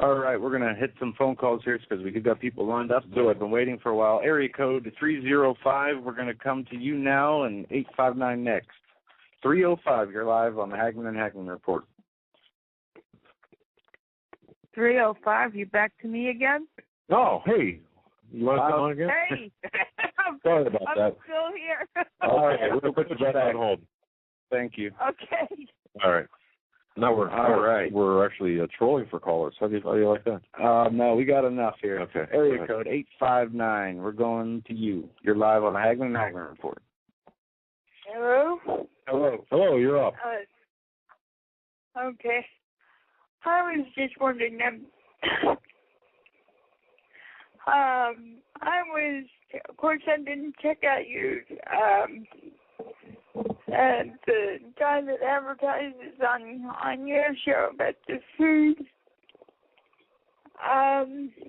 All right, we're going to hit some phone calls here because we've got people lined up. So I've been waiting for a while. Area code 305. We're going to come to you now, and 859 next. 305, you're live on the Hagmann and Hagmann Report. 305, you back to me again? Oh, hey. You want to come on again? Hey. Sorry about I'm that. still here. All right, we're going to put you back on hold. Thank you. Okay. All right. Now we're actually trolling for callers. How do you like that? No, we got enough here. Okay. Area code 859. We're going to you. You're live on the Hagmann Report. Hello? Hello, you're up. Okay. I was just wondering, I didn't check out your, the guy that advertises on your show about the food.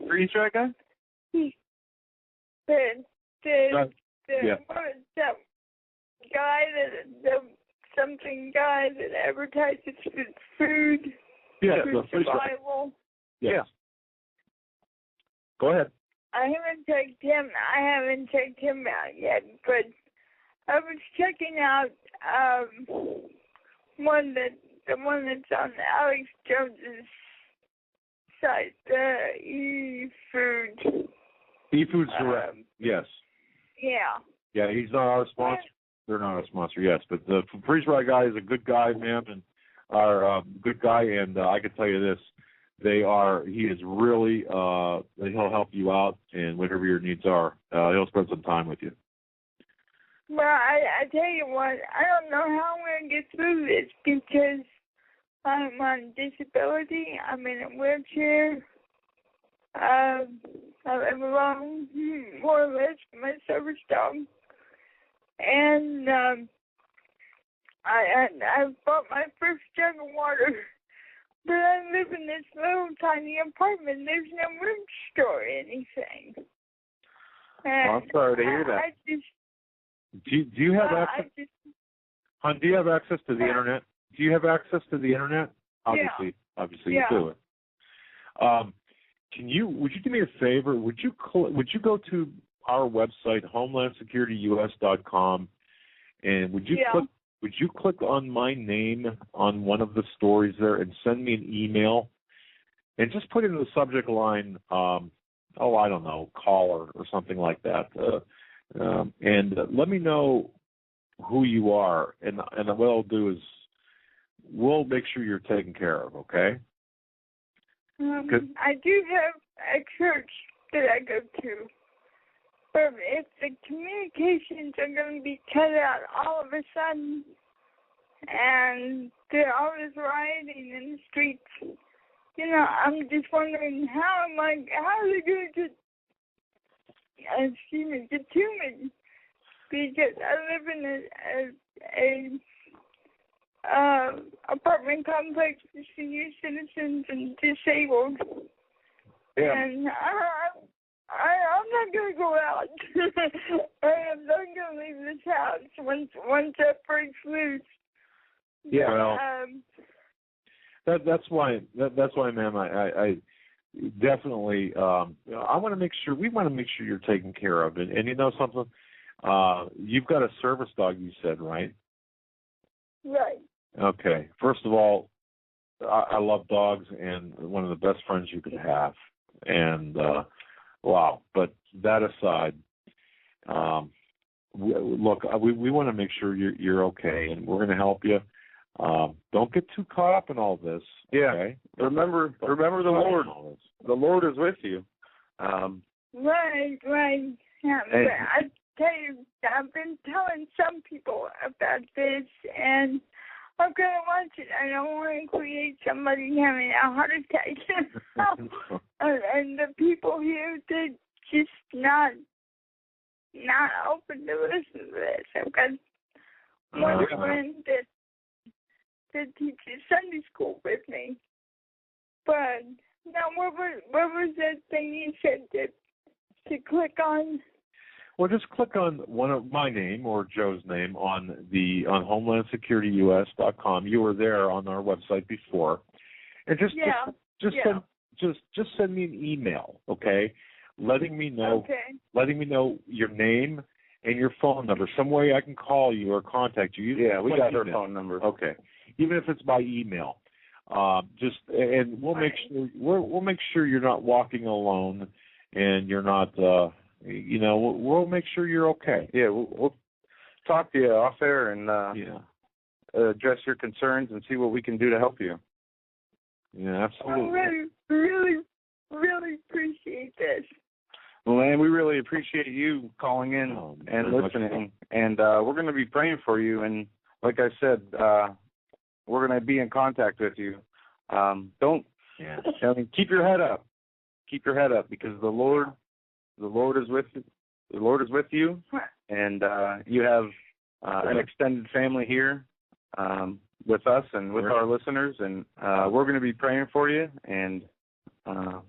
Freeze dry guy? That guy something guy that advertises food. Yeah, for survival. Yeah. Go ahead. I haven't checked him out yet, but I was checking out the one that's on Alex+Jones' site, eFood. eFood's direct. Yes. Yeah. Yeah, he's not our sponsor. They're not a sponsor, yes, but the Freeze Dry guy is a good guy, man, and our good guy, and I can tell you this: he is really he'll help you out, and whatever your needs are, he'll spend some time with you. Well, I tell you what, I don't know how I'm going to get through this because I'm on disability. I'm in a wheelchair. I live alone, more or less, with my service dog. And I bought my first jug of water, but I live in this little tiny apartment. There's no room to store anything. And I'm sorry to hear that. Do you have access? Hon, do you have access to the internet? Do you have access to the internet? Obviously you do. Would you do me a favor? Would you go to our website, homelandsecurityus.com, and would you click on my name on one of the stories there and send me an email, and just put in the subject line, I don't know, caller or something like that, and let me know who you are, and what I'll do is we'll make sure you're taken care of, okay? I do have a church that I go to, but if the communications are going to be cut out all of a sudden, and they're always rioting in the streets, I'm just wondering how are they going to get to me? Because I live in a apartment complex for senior citizens and disabled. Yeah. And I'm not going to go out. I'm not going to leave this house once that breaks loose. Yeah, well, that's why, ma'am. I definitely. I want to make sure. We want to make sure you're taken care of, and you know something. You've got a service dog, you said, right? Right. Okay. First of all, I love dogs, and one of the best friends you could have. And wow. But that aside, we want to make sure you're okay, and we're going to help you. Don't get too caught up in all this. Yeah. Okay? Remember the Lord. The Lord is with you. Right. Yeah, but I tell you, I've been telling some people about this, and I'm going to watch it. I don't want to create somebody having a heart attack. And the people here, they're just not open to listen to this. I've got one friend that teaches Sunday school with me. But now, what was that thing you said to click on? Well, just click on one of my name or Joe's name on HomelandSecurityUS.com. You were there on our website before, and just send me an email, okay? Letting me know your name and your phone number. Some way I can call you or contact you. Yeah, we got her phone number. Okay, even if it's by email. And we'll make sure you're not walking alone, and you're not we'll make sure you're okay. Yeah, we'll talk to you off air and address your concerns and see what we can do to help you. Yeah, absolutely. I really, really appreciate this. Well, man, we really appreciate you calling in and listening. And we're going to be praying for you. And like I said, we're going to be in contact with you. Keep your head up. Keep your head up, because the Lord is with you. The Lord is with you, and you have an extended family here with us and with our listeners, and we're going to be praying for you, and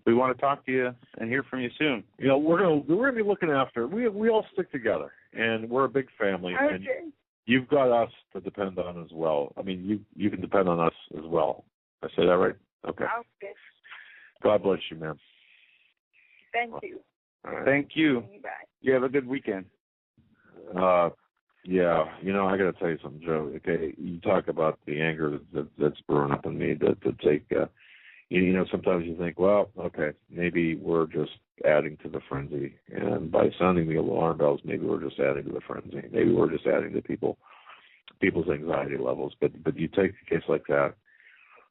we want to talk to you and hear from you soon. We're going to be looking after. We all stick together, and we're a big family. Okay. And you've got us to depend on as well. I mean, you can depend on us as well. I say that right? Okay. Okay. God bless you, ma'am. Thank you. Right. Thank you. Bye. You have a good weekend. Yeah, I got to tell you something, Joe. Okay, you talk about the anger that's brewing up in me to take. Sometimes you think, well, okay, maybe we're just adding to the frenzy, and by sounding the alarm bells, maybe we're just adding to the frenzy. Maybe we're just adding to people's anxiety levels. But you take a case like that,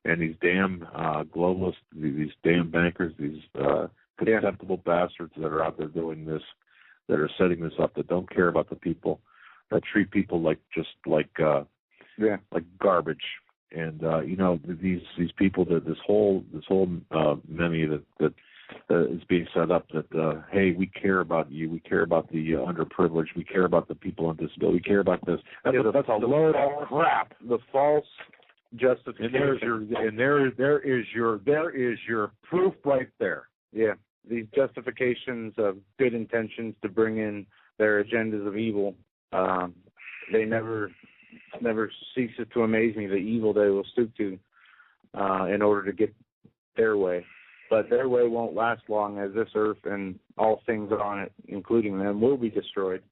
and these damn globalists, these damn bankers, these contemptible bastards that are out there doing this, that are setting this up, that don't care about the people, that treat people like garbage. And these people, that this whole meme that is being set up, that hey, we care about you, we care about the underprivileged, we care about the people on disability, we care about this. That's a load of crap. The false justification. And there is your proof right there. Yeah, these justifications of good intentions to bring in their agendas of evil, they never ceases to amaze me, the evil they will stoop to in order to get their way. But their way won't last long, as this earth and all things on it, including them, will be destroyed.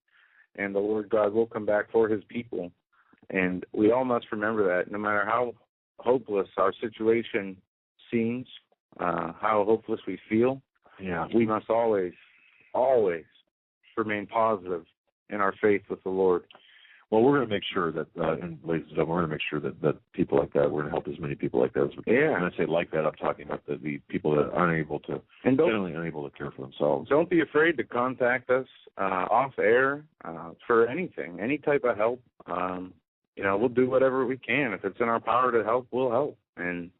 And the Lord God will come back for his people. And we all must remember that, no matter how hopeless our situation seems, how hopeless we feel, we must always remain positive in our faith with the Lord. Well, we're going to make sure that, and ladies and gentlemen, we're going to make sure that people like that, we're going to help as many people like that as we can. Yeah. When I say like that, I'm talking about the people that are unable to care for themselves. Don't be afraid to contact us off air for anything, any type of help. We'll do whatever we can. If it's in our power to help, we'll help. And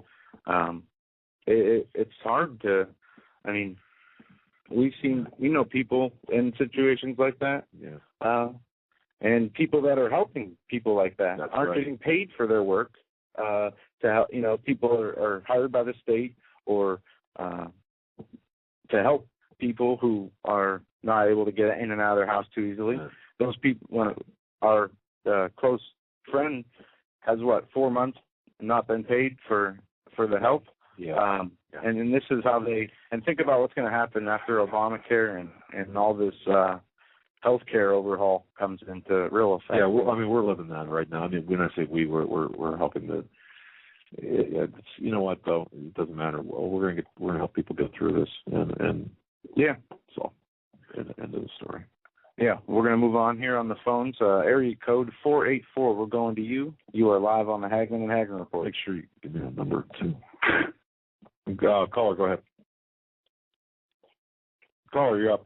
it's hard to, we know people in situations like that. Yeah. And people that are helping people like that aren't getting paid for their work. To help, people are hired by the state or to help people who are not able to get in and out of their house too easily. Yeah. Those people, our close friend has 4 months not been paid for the help. Yeah. And this is how and think about what's going to happen after Obamacare and all this healthcare overhaul comes into real effect. Yeah, we're living that right now. When I say we're helping the. You know what though? It doesn't matter. Well, we're gonna help people get through this, and yeah. So, end of the story. Yeah, we're gonna move on here on the phones. Area code 484. We're going to you. You are live on the Hagmann and Hagmann report. Make sure you give me that number too. Caller, go ahead. Caller, you're up.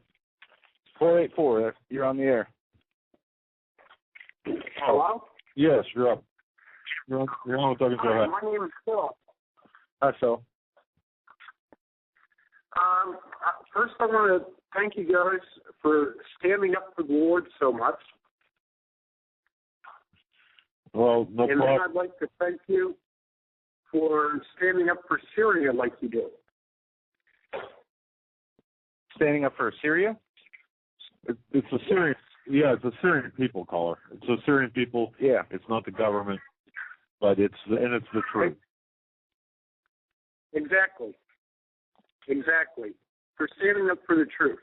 484, you're on the air. Hello? Yes, you're up. You're on with Doug and Joe. Hi, my name is Phil. Hi, Phil. First, I want to thank you guys for standing up for the Lord so much. Well, no problem. And then I'd like to thank you for standing up for Syria like you do. Standing up for Syria? It's a Syrian, it's a Syrian people, caller. It's a Syrian people. Yeah. It's not the government, but it's the truth. Exactly. For standing up for the truth.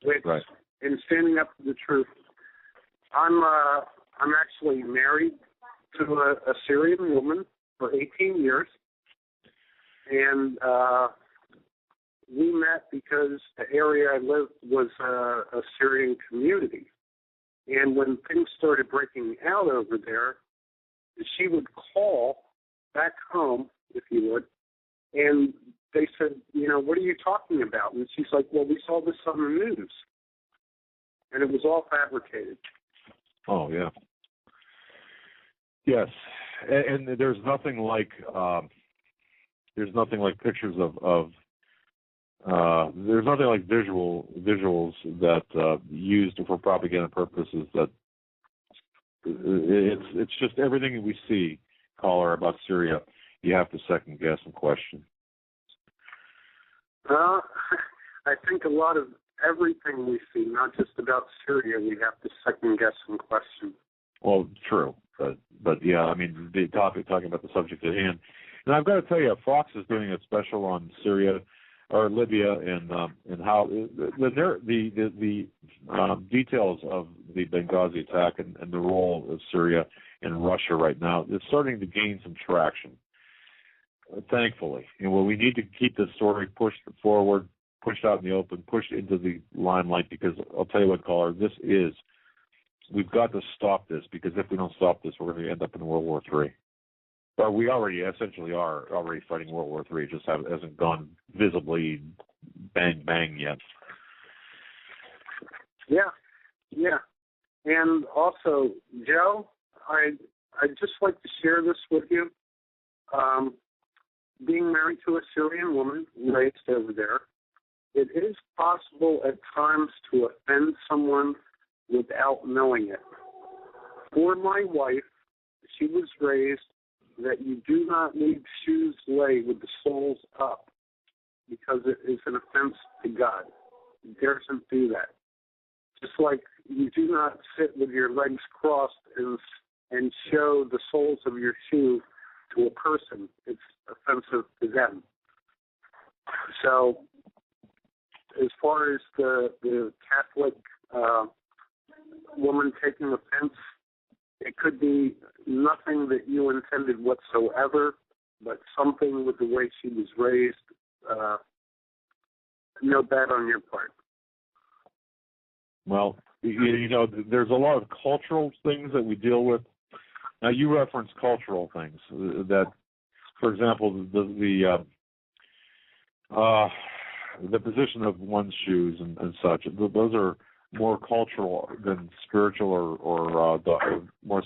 Right. And standing up for the truth. I'm actually married to a Syrian woman for 18 years, and we met because the area I lived was a Syrian community. And when things started breaking out over there, she would call back home, if you would, and they said, what are you talking about? And she's like, well, we saw this on the news. And it was all fabricated. Oh, yeah. Yes. And there's nothing like pictures of there's nothing like visuals that used for propaganda purposes. That it's just everything we see, caller, about Syria, you have to second guess and question. I think a lot of everything we see, not just about Syria, we have to second guess and question. Well, true, but yeah, I mean, the topic talking about the subject at hand, and I've got to tell you, Fox is doing a special on Syria or Libya and how the details of the Benghazi attack and the role of Syria and Russia right now is starting to gain some traction. Thankfully, and we need to keep this story pushed forward, pushed out in the open, pushed into the limelight, because I'll tell you what, caller, we've got to stop this, because if we don't stop this, we're going to end up in World War III. But we essentially are fighting World War III. It just hasn't gone visibly bang, bang yet. Yeah. And also, Joe, I'd just like to share this with you. Being married to a Syrian woman raised over there, it is possible at times to offend someone without knowing it. For my wife, she was raised that you do not leave shoes laid with the soles up, because it is an offense to God. You daren't do that. Just like you do not sit with your legs crossed and show the soles of your shoe to a person. It's offensive to them. So as far as the Catholic woman taking offense, it could be nothing that you intended whatsoever, but something with the way she was raised. No bad on your part. Well, there's a lot of cultural things that we deal with. Now, you reference cultural things that, for example, the position of one's shoes and such. Those are more cultural than spiritual or more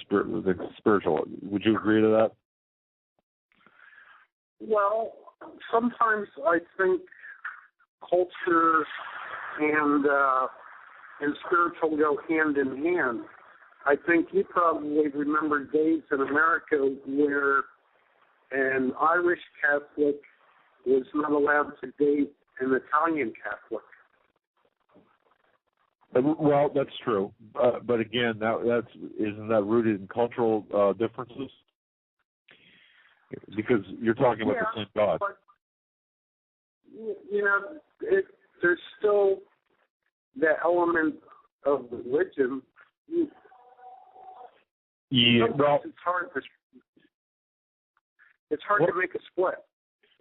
spiritual. Would you agree to that? Well, sometimes I think culture and spiritual go hand in hand. I think you probably remember days in America where an Irish Catholic was not allowed to date an Italian Catholic. Well, that's true, but again, isn't that rooted in cultural differences? Because you're talking about the same God. But, there's still the element of religion. Yeah, well, it's hard to make a split.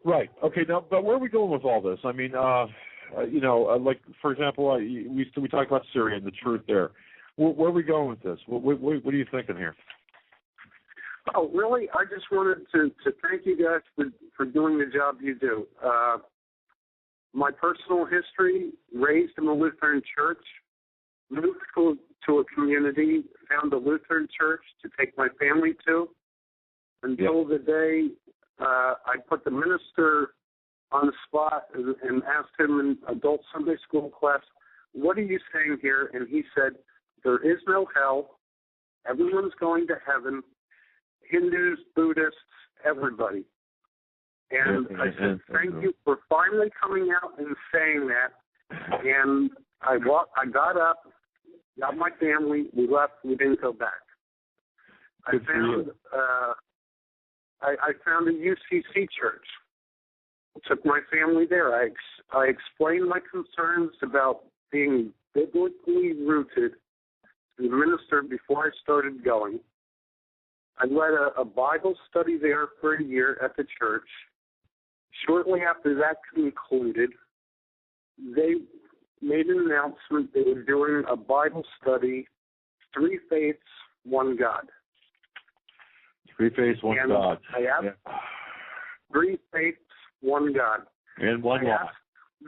Right. Okay. Now, but where are we going with all this? I mean, like for example, we talked about Syria and the truth there. Where are we going with this? What are you thinking here? Oh, really? I just wanted to thank you guys for doing the job you do. My personal history: raised in a Lutheran church, moved to a community, found a Lutheran church to take my family to, until the day I put the minister on the spot and asked him in adult Sunday school class, "What are you saying here?" And he said, "There is no hell. Everyone's going to heaven. Hindus, Buddhists, everybody." And I said, "Thank you for finally coming out and saying that." And I got up, got my family, we left, we didn't go back. I found a UCC church. Took my family there. I explained my concerns about being biblically rooted to the minister before I started going. I led a Bible study there for a year at the church. Shortly after that concluded, they made an announcement they were doing a Bible study, 3 faiths, 1 God. 3 faiths, 1 and God. I asked 3 faiths, 1 God. And 1 I law. asked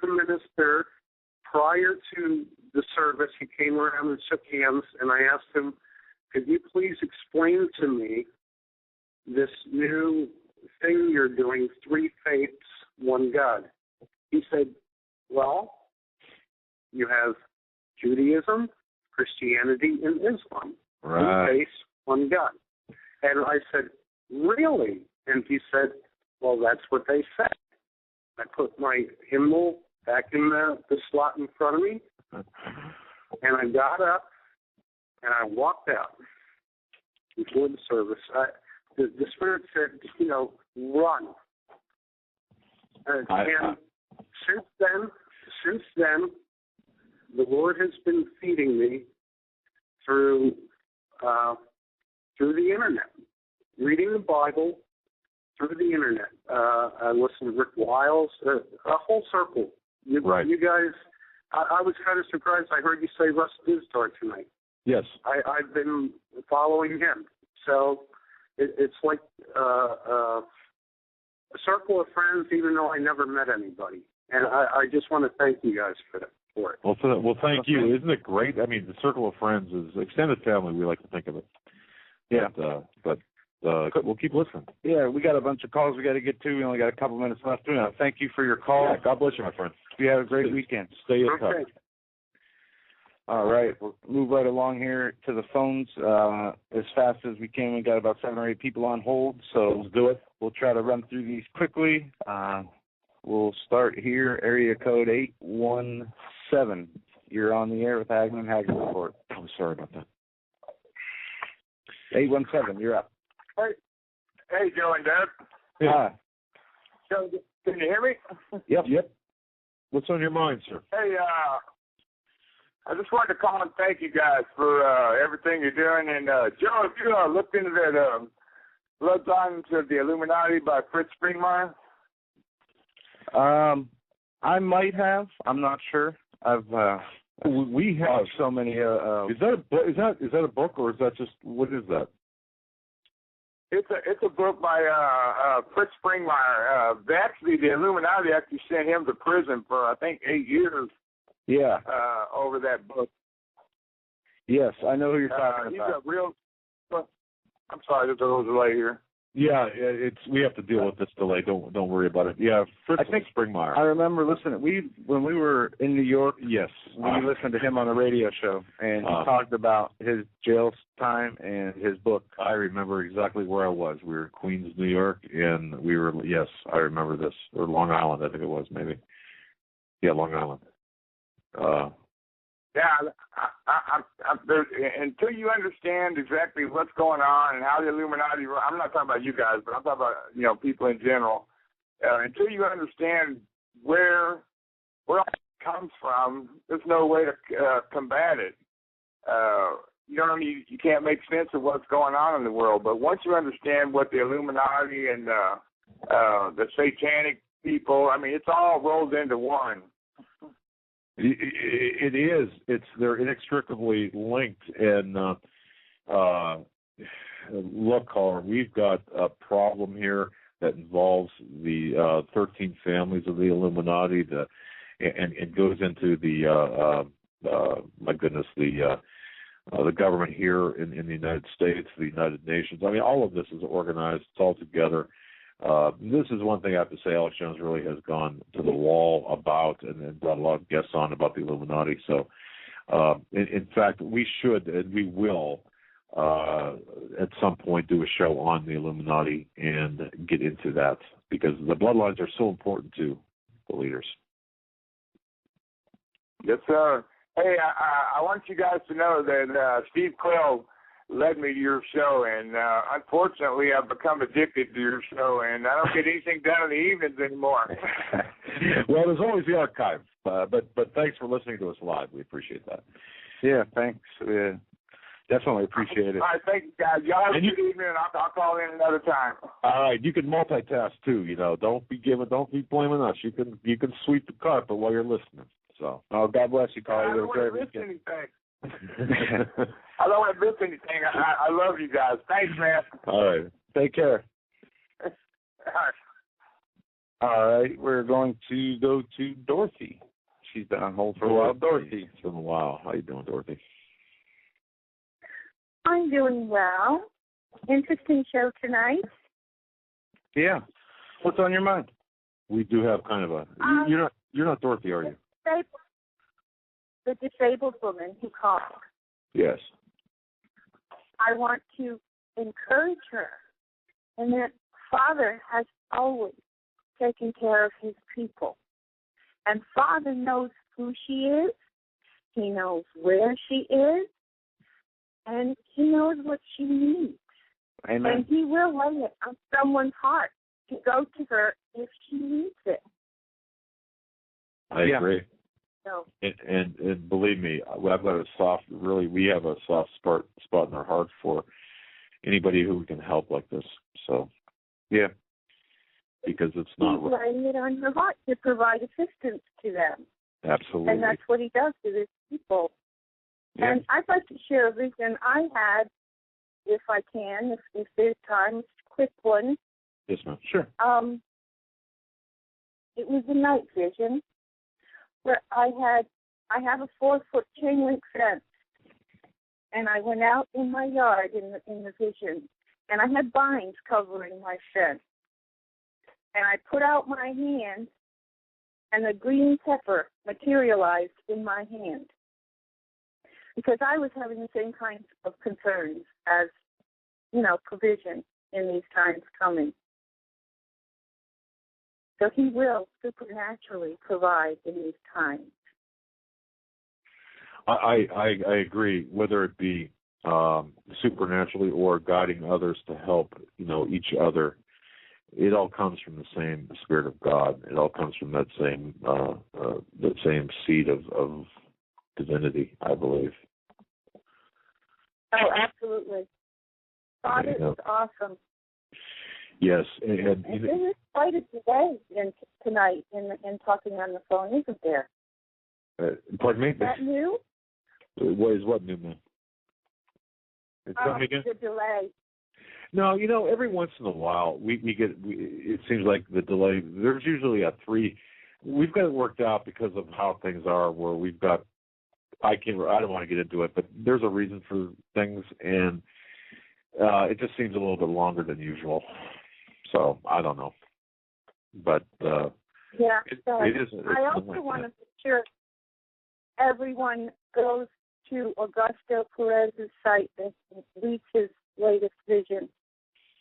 the minister prior to the service, he came around and shook hands, and I asked him, could you please explain to me this new thing you're doing, 3 faiths, 1 God? He said, well, you have Judaism, Christianity, and Islam. Right. 3 faiths, 1 God. And I said, really? And he said, well, that's what they said. I put my hymnal back in the slot in front of me, and I got up, and I walked out before the service. The Spirit said, run. And since then, the Lord has been feeding me through the internet, reading the Bible through the internet. I listened to Rick Wiles, a whole circle. You guys, I was kind of surprised. I heard you say Russ Dizdar tonight. Yes. I've been following him. So it's like a circle of friends, even though I never met anybody. And I just want to thank you guys for it. Well, thank you. Isn't it great? I mean, the circle of friends is extended family. We like to think of it. Yeah. But we'll keep listening. Yeah, we got a bunch of calls we got to get to. We only got a couple minutes left. Thank you for your call. Yeah, God bless you, my friend. You have a great weekend. Stay in touch. All right, we'll move right along here to the phones as fast as we can. We got about 7 or 8 people on hold, so let's do it. We'll try to run through these quickly. We'll start here, area code 817. You're on the air with Hagmann Report. Oh, sorry about that. 817, you're up. Hey, Joe and Deb. Hi. Joe, can you hear me? Yep. What's on your mind, sir? Hey, I just wanted to call and thank you guys for everything you're doing. And, Joe, if you looked into that Bloodlines of the Illuminati by Fritz Springmeier? I might have. I'm not sure. We have so many. Is that a book, or is that just, what is that? It's a book by Fritz Springmeier. The Illuminati actually sent him to prison for, I think, 8 years. Yeah. Over that book. Yes, I know who you're talking he's about. A real. I'm sorry, there's a little delay here. Yeah, we have to deal with this delay. Don't worry about it. Yeah, Fritz Springmeier. I remember listening. When we were in New York. Yes. We listened to him on a radio show, and he talked about his jail time and his book. I remember exactly where I was. We were in Queens, New York, and yes, I remember this. Or Long Island, I think it was, maybe. Yeah, Long Island. Until you understand exactly what's going on and how the Illuminati, I'm not talking about you guys, but I'm talking about, people in general. Until you understand where it comes from, there's no way to combat it. You can't make sense of what's going on in the world. But once you understand what the Illuminati and the satanic people, it's all rolled into one. It is. They're inextricably linked. And look, caller, we've got a problem here that involves the 13 families of the Illuminati, and goes into the government here in the United States, the United Nations. All of this is organized. It's all together. This is one thing I have to say Alex Jones really has gone to the wall about, and brought a lot of guests on about the Illuminati. So, in fact, we should and we will at some point do a show on the Illuminati and get into that, because the bloodlines are so important to the leaders. Yes, sir. Hey, I want you guys to know that Steve Quayle led me to your show, and unfortunately I've become addicted to your show, and I don't get anything done in the evenings anymore. Well, there's always the archive, but thanks for listening to us live. We appreciate that. Yeah, thanks. Definitely appreciate it. All right, thank you, guys. Y'all have a good evening, and I'll call in another time. All right, you can multitask too. Don't be blaming us. You can sweep the carpet while you're listening. So. Oh, God bless you, Carl. I don't want to miss anything. I don't want to miss anything. I love you guys. Thanks, man. All right. Take care. All right. All right, we're going to go to Dorothy. She's been on hold for a while. Dorothy. It's been a while. How you doing, Dorothy? I'm doing well. Interesting show tonight. Yeah. What's on your mind? We do have kind of a. You're not Dorothy, are you? The disabled woman who called. Yes. I want to encourage her, and that Father has always taken care of his people. And Father knows who she is. He knows where she is. And he knows what she needs. Amen. And he will lay it on someone's heart to go to her if she needs it. I agree. So, and believe me, I've got we have a soft spot in our heart for anybody who can help like this. So, yeah. Because it's not he's laying it on your heart to provide assistance to them. Absolutely. And that's what he does to his people. Yeah. And I'd like to share a vision I had, if I can, if there's time, it's a quick one. Yes, ma'am. Sure. It was a night vision where I have a 4-foot chain link fence, and I went out in my yard in the vision, and I had vines covering my fence. And I put out my hand, and a green pepper materialized in my hand. Because I was having the same kinds of concerns as, provision in these times coming. So he will supernaturally provide in these times. I agree, whether it be supernaturally or guiding others to help, each other. It all comes from the same Spirit of God. It all comes from that same seed of divinity, I believe. Oh, absolutely. Father is awesome. Yes, and there is quite a delay tonight in talking on the phone, isn't there? Pardon me? Is that new? What new, man? The delay. No, every once in a while we get. It seems like the delay. There's usually we've got it worked out because of how things are. Where we've got. I don't want to get into it, but there's a reason for things, and it just seems a little bit longer than usual. So I don't know, but yeah, it is. I also want to make sure everyone goes to Augusto Perez's site and reads his latest vision.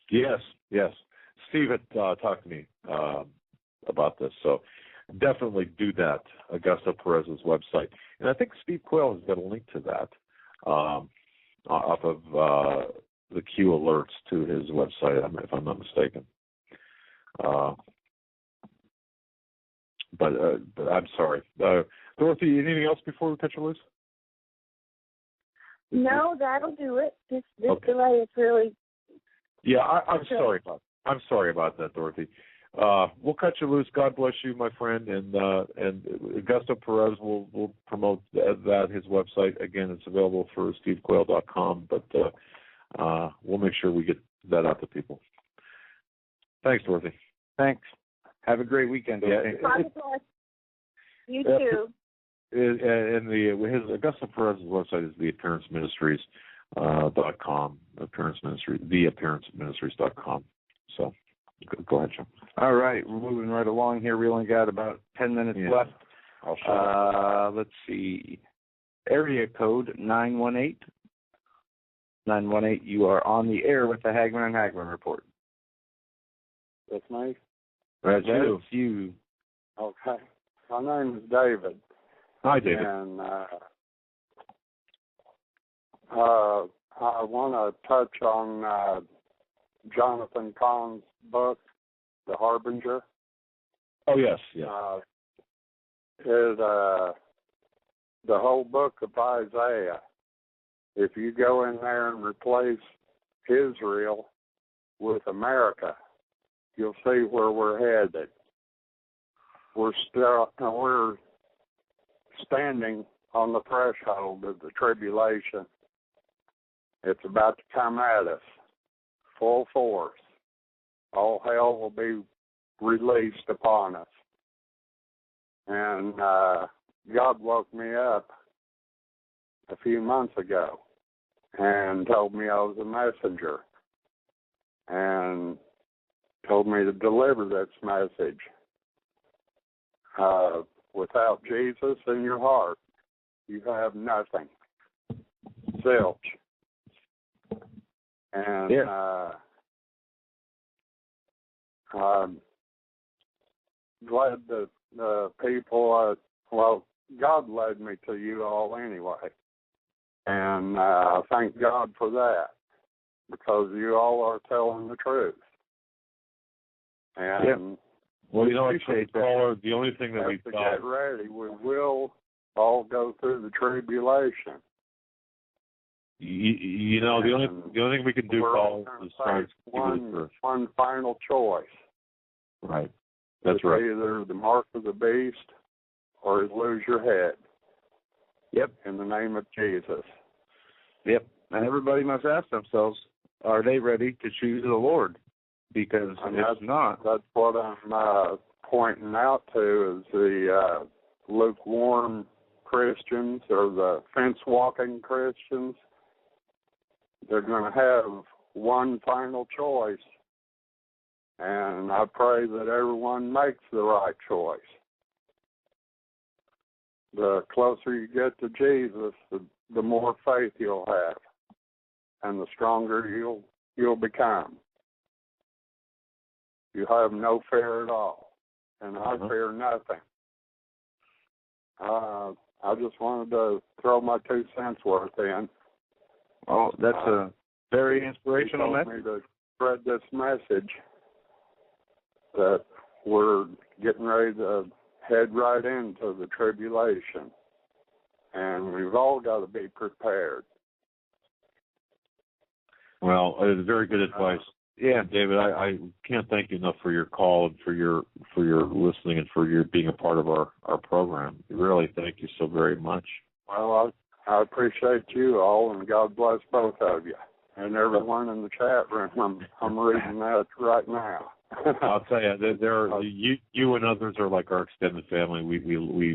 Yes. Steve had talked to me about this, so definitely do that. Augusto Perez's website, and I think Steve Quayle has got a link to that off of the Q alerts to his website, if I'm not mistaken. But I'm sorry, Dorothy. Anything else before we cut you loose? No, that'll do it. This Okay. delay is really. Yeah, I'm sorry about that, Dorothy. We'll cut you loose. God bless you, my friend, and Augusto Perez will promote that his website again. It's available for stevequayle.com, but we'll make sure we get that out to people. Thanks, Dorothy. Thanks. Have a great weekend, Dorothy. You too. And his Augusto Perez's website is theappearanceministries.com. Appearance Ministry, theappearanceministries.com. So go ahead, Joe. All right, we're moving right along here. We only got about 10 minutes left. Let's see. Area code 918. 918, you are on the air with the Hagmann and Hagmann report. That's me? That's you. Okay. My name is David. Hi, David. And I want to touch on Jonathan Cahn's book, The Harbinger. Oh, yes. Yeah. The whole book of Isaiah, if you go in there and replace Israel with America, you'll see where we're headed. We're standing on the threshold of the tribulation. It's about to come at us, full force. All hell will be released upon us. And God woke me up a few months ago and told me I was a messenger and told me to deliver this message. Without Jesus in your heart, you have nothing. Zilch. And I'm glad that people, God led me to you all anyway. And I thank God for that, because you all are telling the truth. And well, caller, the only thing that we've got. Get ready. We will all go through the tribulation. You know, the only thing we can do, caller, is start one final choice. Right. That's it's right. Either the mark of the beast or lose your head. Yep. In the name of Jesus. Yep. And everybody must ask themselves, are they ready to choose the Lord? Because if not, that's what I'm pointing out to, is the lukewarm Christians or the fence-walking Christians. They're going to have one final choice, and I pray that everyone makes the right choice. The closer you get to Jesus, the more faith you'll have, and the stronger you'll become. You have no fear at all, and I fear nothing. I just wanted to throw my 2 cents worth in. Oh, that's a very inspirational message. Me to spread this message that we're getting ready to head right into the tribulation, and we've all got to be prepared. Well, it's very good advice. Yeah, David, I can't thank you enough for your call and for your listening and for your being a part of our program. Really, thank you so very much. Well, I appreciate you all, and God bless both of you and everyone in the chat room. I'm reading that right now. I'll tell you, you and others are like our extended family. We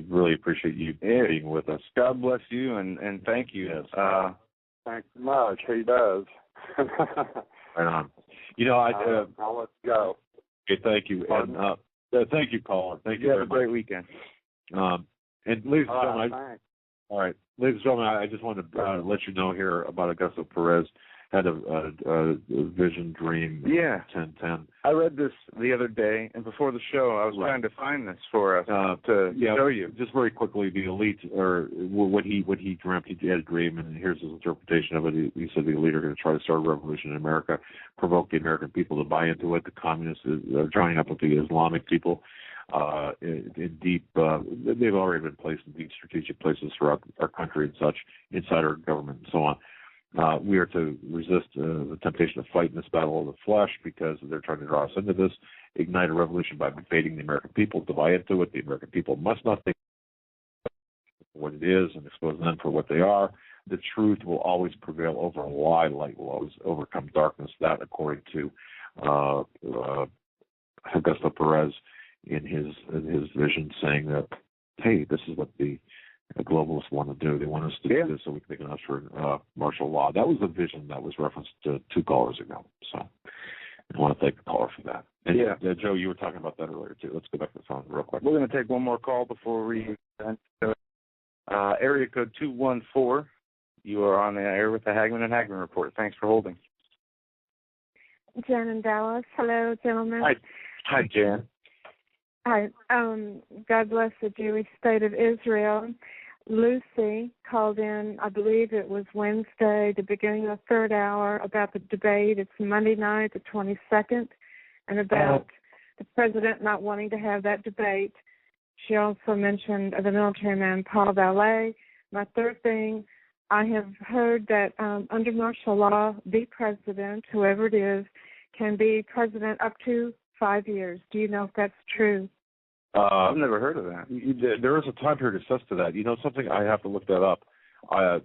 really appreciate you being with us. God bless you, and thank you. Yes. Thanks much. He does. Right on. You know, I'll let you go. Okay, thank you. And thank you, caller. Thank you. Have a great weekend. And ladies and gentlemen, all right, ladies and gentlemen, I just wanted to let you know here about Augusto Perez. Had a vision dream. 10:10. I read this the other day, and before the show, I was trying to find this for us to show you. Just very quickly, the elite, or what he dreamt. He had a dream, and here's his interpretation of it. He said the elite are going to try to start a revolution in America, provoke the American people to buy into it. The communists are joining up with the Islamic people. In deep, they've already been placed in deep strategic places throughout our country and such, inside our government and so on. We are to resist the temptation to fight in this battle of the flesh, because they're trying to draw us into this, ignite a revolution by baiting the American people to buy into it. The American people must not think what it is and expose them for what they are. The truth will always prevail over a lie. Light will always overcome darkness. That, according to Augusto Perez in his vision, saying that, hey, this is what the globalists want to do. They want us to do this so they can usher martial law. That was a vision that was referenced 2 callers ago. So I want to thank the caller for that. And Joe, you were talking about that earlier too. Let's go back to the phone real quick. We're going to take one more call before we area code 214. You are on the air with the Hagmann and Hagmann Report. Thanks for holding. Jan in Dallas. Hello, gentlemen. Hi, Jan. Hi. God bless the Jewish state of Israel. Lucy called in, I believe it was Wednesday, the beginning of the 3rd hour, about the debate. It's Monday night, the 22nd, and about the president not wanting to have that debate. She also mentioned the military man, Paul Valet. My third thing, I have heard that under martial law, the president, whoever it is, can be president up to 5 years. Do you know if that's true? I've never heard of that. There is a time period assessed to that. You know something? I have to look that up.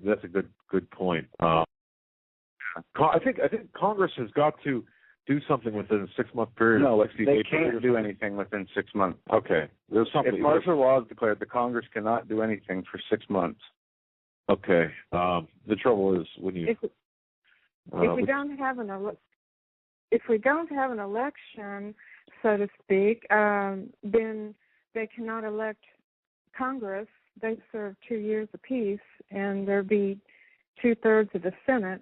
That's a good point. I think Congress has got to do something within a 6-month period. No, they can't do anything within 6 months. Okay, there's something. If martial law is declared, the Congress cannot do anything for 6 months. Okay. The trouble is when you if we don't have an election, so to speak, then they cannot elect Congress. They serve 2 years apiece, and there'd be 2/3 of the Senate,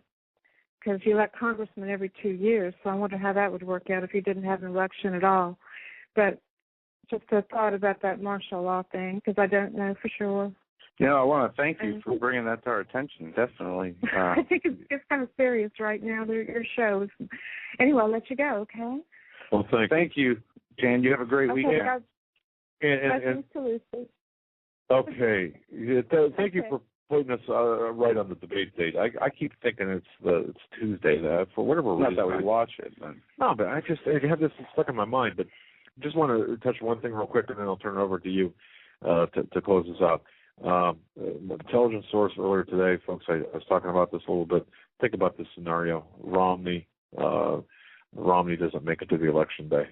because you elect congressmen every 2 years. So I wonder how that would work out if you didn't have an election at all. But just a thought about that martial law thing, because I don't know for sure. You know, I want to thank you for bringing that to our attention, definitely. I think it's kind of serious right now, your show. Anyway, I'll let you go, okay? Well, thank you, Jan. You have a great weekend. And to Lucy. Okay. Thank you for putting us right on the debate date. I keep thinking it's Tuesday. For whatever reason. Not that we watch it. But. No, but I have this stuck in my mind. But I just want to touch one thing real quick, and then I'll turn it over to you to close this out. Intelligence source earlier today, folks, I was talking about this a little bit. Think about this scenario. Romney doesn't make it to the election day,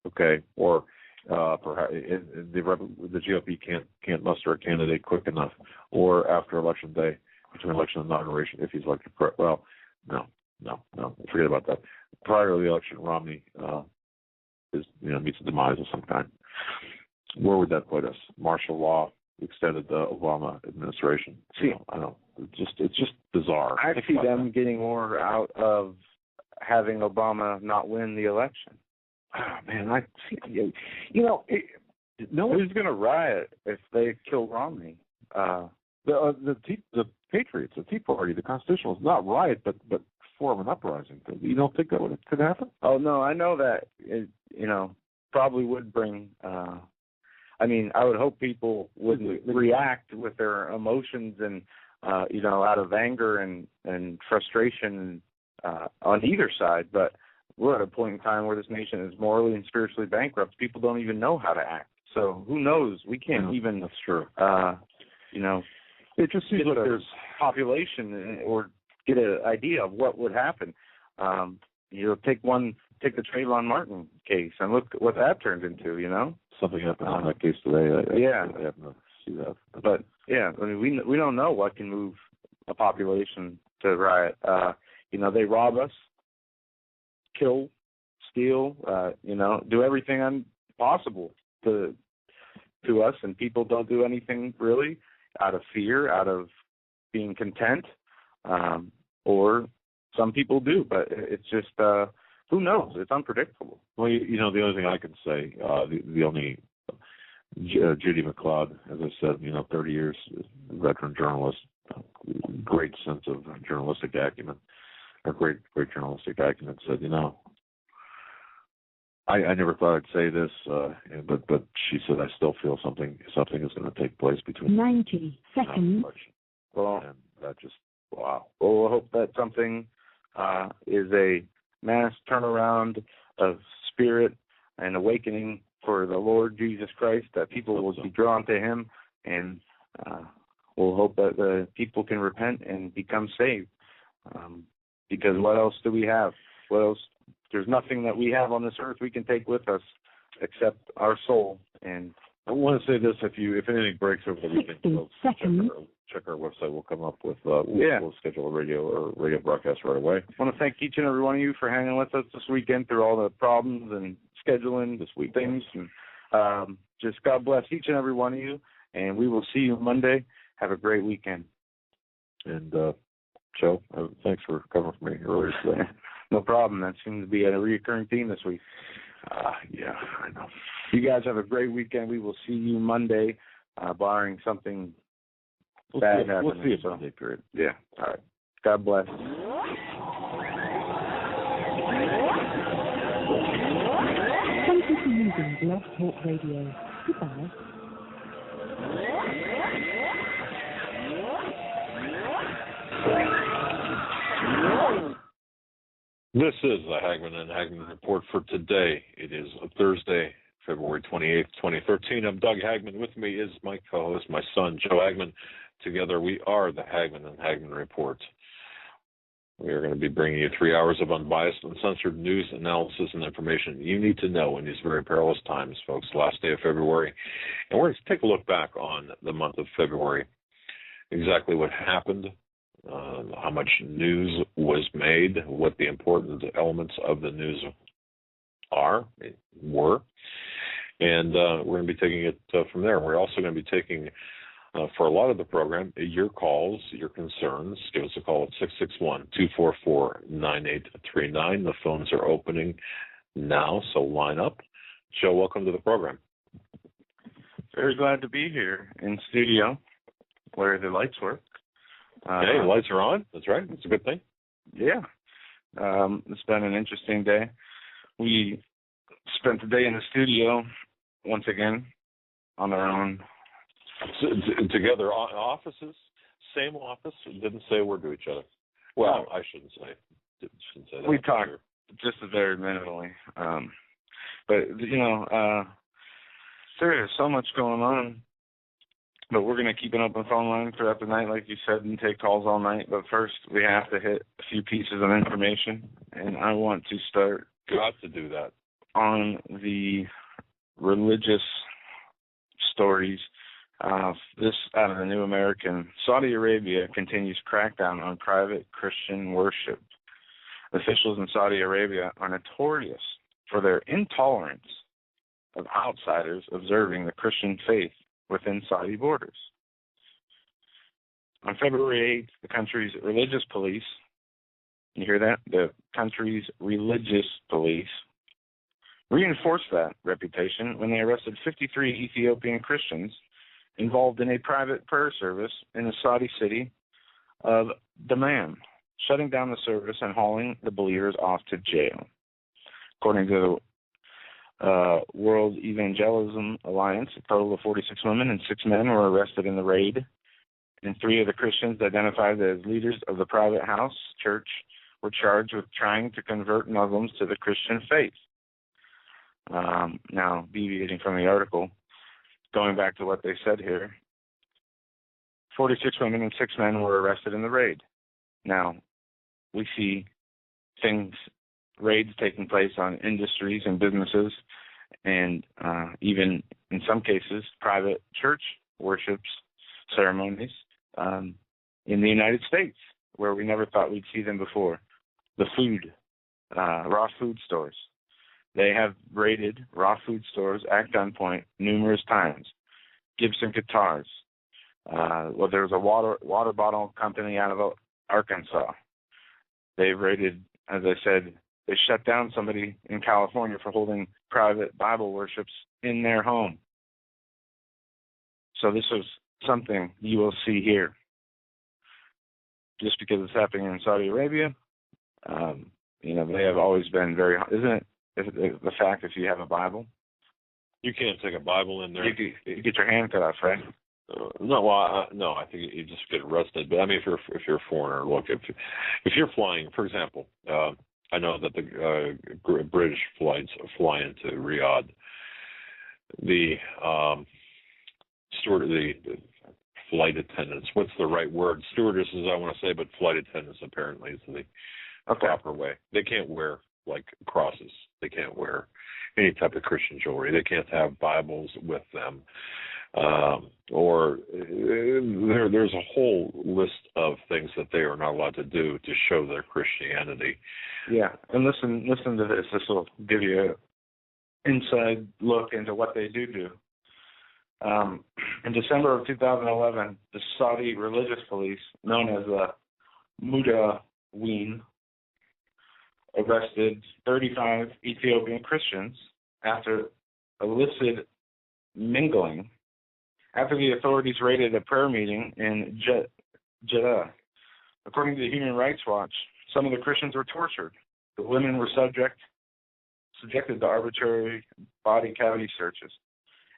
okay? Or perhaps the GOP can't muster a candidate quick enough, or after election day, between election and inauguration, if he's elected. Well, no, forget about that. Prior to the election, Romney meets a demise of some kind. Where would that put us? Martial law extended the Obama administration. See, I don't know. It's just bizarre. I see them getting more out of having Obama not win the election. Oh, man, who's going to riot if they kill Romney? The Patriots, the Tea Party, the Constitutionalists, not riot, but form an uprising. You don't think that could happen? Oh no, I know that. It, probably would bring. I would hope people wouldn't react with their emotions and out of anger and frustration on either side, but we're at a point in time where this nation is morally and spiritually bankrupt. People don't even know how to act. So who knows? We can't even. That's true. It just seems like there's population or get an idea of what would happen. Take the Trayvon Martin case and look what that turned into. Something happened on that case today. I happen to see that. But yeah, we don't know what can move a population to riot. They rob us, kill, steal, do everything possible to us, and people don't do anything really out of fear, out of being content, or some people do, but it's just who knows? It's unpredictable. Well, the only thing I can say, the only Judy McLeod, as I said, 30 years, veteran journalist, great sense of journalistic acumen, or great journalistic acumen, said, I never thought I'd say this, but she said, I still feel something is going to take place between 90 seconds. Well, and that just, wow. Well, I hope that something is a mass turnaround of spirit and awakening for the Lord Jesus Christ, that people will be drawn to him, and we'll hope that the people can repent and become saved. Because what else do we have? What else? There's nothing that we have on this earth we can take with us except our soul. And I want to say this: if anything breaks over the weekend, check our website. We'll come up with we'll schedule a radio broadcast right away. I want to thank each and every one of you for hanging with us this weekend through all the problems and scheduling this week things. And just God bless each and every one of you. And we will see you Monday. Have a great weekend. And Joe, thanks for covering for me earlier today. No problem. That seems to be a recurring theme this week. Yeah, I know. You guys have a great weekend. We will see you Monday, barring something bad happening. We'll see you Monday, period. Yeah. All right. God bless. Thank you for using Blog Talk Radio. Goodbye. This is the Hagmann and Hagmann Report for today. It is Thursday, February 28th, 2013. I'm Doug Hagmann. With me is my co-host, my son, Joe Hagmann. Together we are the Hagmann and Hagmann Report. We are going to be bringing you 3 hours of unbiased, uncensored news, analysis, and information you need to know in these very perilous times, folks. Last day of February. And we're going to take a look back on the month of February, exactly what happened, how much news was made, what the important elements of the news were, and we're going to be taking it from there. We're also going to be taking, for a lot of the program, your calls, your concerns. Give us a call at 661-244-9839. The phones are opening now, so line up. Joe, welcome to the program. Very glad to be here in studio where the lights work. Okay, the lights are on. That's right. That's a good thing. Yeah. It's been an interesting day. We spent the day in the studio once again on our own. Together, offices, same office. Didn't say a word to each other. Well, I shouldn't say that. We talked just very minimally. But, there is so much going on. But we're going to keep an open phone line throughout the night, like you said, and take calls all night. But first, we have to hit a few pieces of information. And I want to start. Got to do that. On the religious stories. This out of the New American. Saudi Arabia continues crackdown on private Christian worship. Officials in Saudi Arabia are notorious for their intolerance of outsiders observing the Christian faith within Saudi borders. On February 8th, the country's religious police, you hear that? The country's religious police reinforced that reputation when they arrested 53 Ethiopian Christians involved in a private prayer service in the Saudi city of Dammam, shutting down the service and hauling the believers off to jail. According to the World Evangelism Alliance, a total of 46 women and 6 men were arrested in the raid, and 3 of the Christians identified as leaders of the private house church were charged with trying to convert Muslims to the Christian faith. Now, deviating from the article, going back to what they said here, 46 women and 6 men were arrested in the raid. Now, we see raids taking place on industries and businesses, and even in some cases private church worships ceremonies in the United States, where we never thought we'd see them before. The food, raw food stores. They have raided raw food stores at gunpoint numerous times. Gibson Guitars. There was a water bottle company out of Arkansas. They raided, as I said, they shut down somebody in California for holding private Bible worships in their home. So this is something you will see here. Just because it's happening in Saudi Arabia, they have always been very, isn't it? The fact if you have a Bible, you can't take a Bible in there. You get your hand cut off, right? No, I think you just get arrested. But I mean, if you're a foreigner, look, if you're flying, for example, I know that the British flights fly into Riyadh. The flight attendants. What's the right word? Stewardesses, I want to say, but flight attendants apparently is the proper way. They can't wear crosses. They can't wear any type of Christian jewelry. They can't have Bibles with them. There's a whole list of things that they are not allowed to do to show their Christianity. Yeah, and listen to this. This will give you an inside look into what they do. In December of 2011, the Saudi religious police, known as the Mudawwin, arrested 35 Ethiopian Christians after illicit mingling after the authorities raided a prayer meeting in Jeddah. According to Human Rights Watch, some of the Christians were tortured. The women were subjected to arbitrary body cavity searches.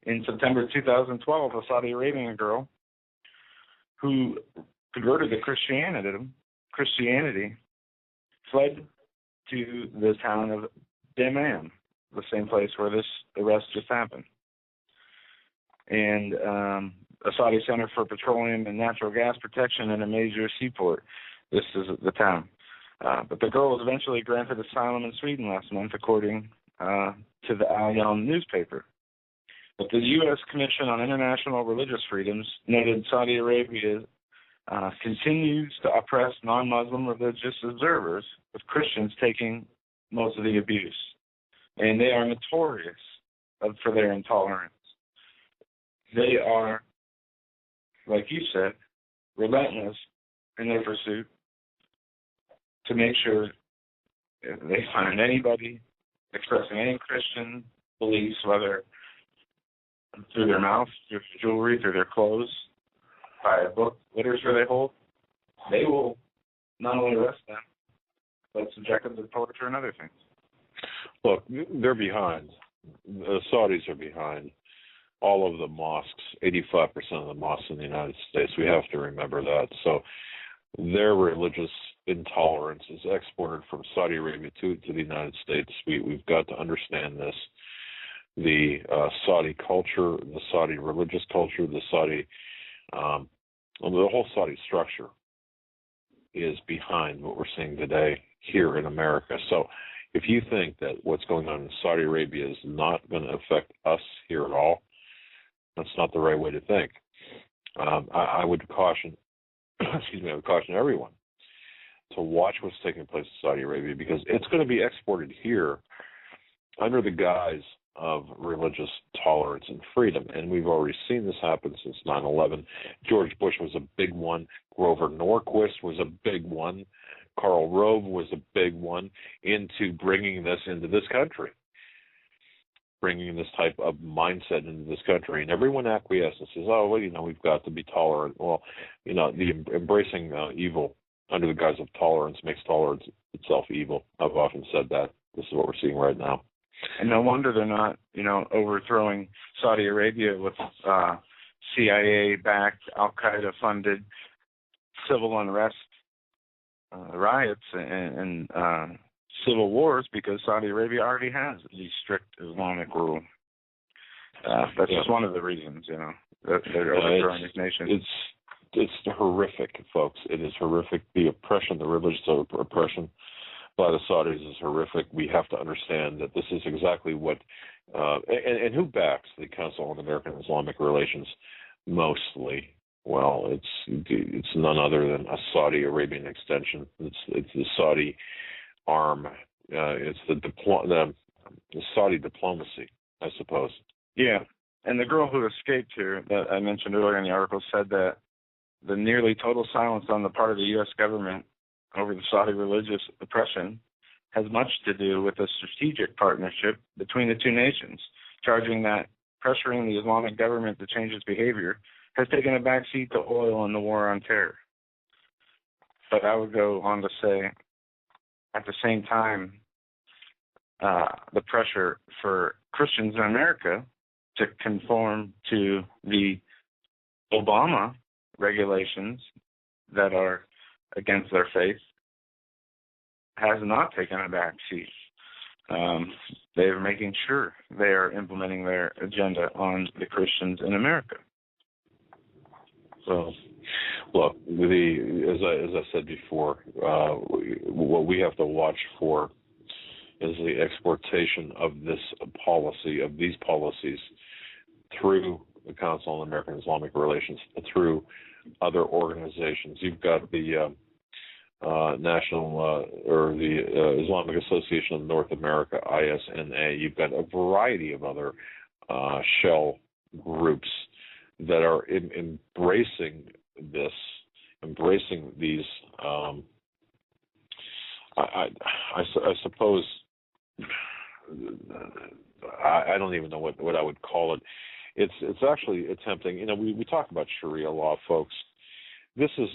In September 2012, a Saudi Arabian girl who converted to Christianity fled to the town of Dammam the same place where this arrest just happened. And a Saudi Center for Petroleum and Natural Gas Protection in a major seaport. This is the town. But the girl was eventually granted asylum in Sweden last month, according to the Allian newspaper. But the U.S. Commission on International Religious Freedoms noted Saudi Arabia continues to oppress non-Muslim religious observers, with Christians taking most of the abuse. And they are notorious for their intolerance. They are, like you said, relentless in their pursuit to make sure if they find anybody expressing any Christian beliefs, whether through their mouth, through jewelry, through their clothes, by a book, literature they hold, they will not only arrest them, but subject them to torture and other things. Look, they're behind. The Saudis are behind all of the mosques, 85% of the mosques in the United States. We have to remember that. So their religious intolerance is exported from Saudi Arabia to the United States. We've got to understand this. The Saudi culture, the Saudi religious culture, the Saudi, the whole Saudi structure is behind what we're seeing today here in America. So if you think that what's going on in Saudi Arabia is not going to affect us here at all, that's not the right way to think. I would caution, I would caution everyone to watch what's taking place in Saudi Arabia, because it's going to be exported here under the guise of religious tolerance and freedom. And we've already seen this happen since 9/11. George Bush was a big one. Grover Norquist was a big one. Karl Rove was a big one into bringing this into this country, bringing this type of mindset into this country. And everyone acquiesces and says, oh, well, we've got to be tolerant. Well, the embracing evil under the guise of tolerance makes tolerance itself evil. I've often said that. This is what we're seeing right now. And no wonder they're not, overthrowing Saudi Arabia with CIA-backed, Al-Qaeda-funded civil unrest, riots, and civil wars, because Saudi Arabia already has the strict Islamic rule. That's just one of the reasons, that they're overthrowing these nations. It's horrific, folks. It is horrific. The oppression, the religious oppression by the Saudis is horrific. We have to understand that this is exactly what, and who backs the Council on American Islamic Relations mostly? Well, it's none other than a Saudi Arabian extension. It's the Saudi arm. It's the Saudi diplomacy, I suppose. Yeah, and the girl who escaped here that I mentioned earlier in the article said that the nearly total silence on the part of the U.S. government over the Saudi religious oppression has much to do with a strategic partnership between the two nations, charging that pressuring the Islamic government to change its behavior has taken a backseat to oil and the war on terror. But I would go on to say, at the same time, the pressure for Christians in America to conform to the Obama regulations that are against their faith has not taken a back seat. They are making sure they are implementing their agenda on the Christians in America. So, look, as I said before, what we have to watch for is the exportation of this policy, of these policies, through the Council on American Islamic Relations, through other organizations. You've got the the Islamic Association of North America, ISNA. You've got a variety of other shell groups that are embracing these. I suppose I don't even know what I would call it. It's actually attempting. We talk about Sharia law, folks. This is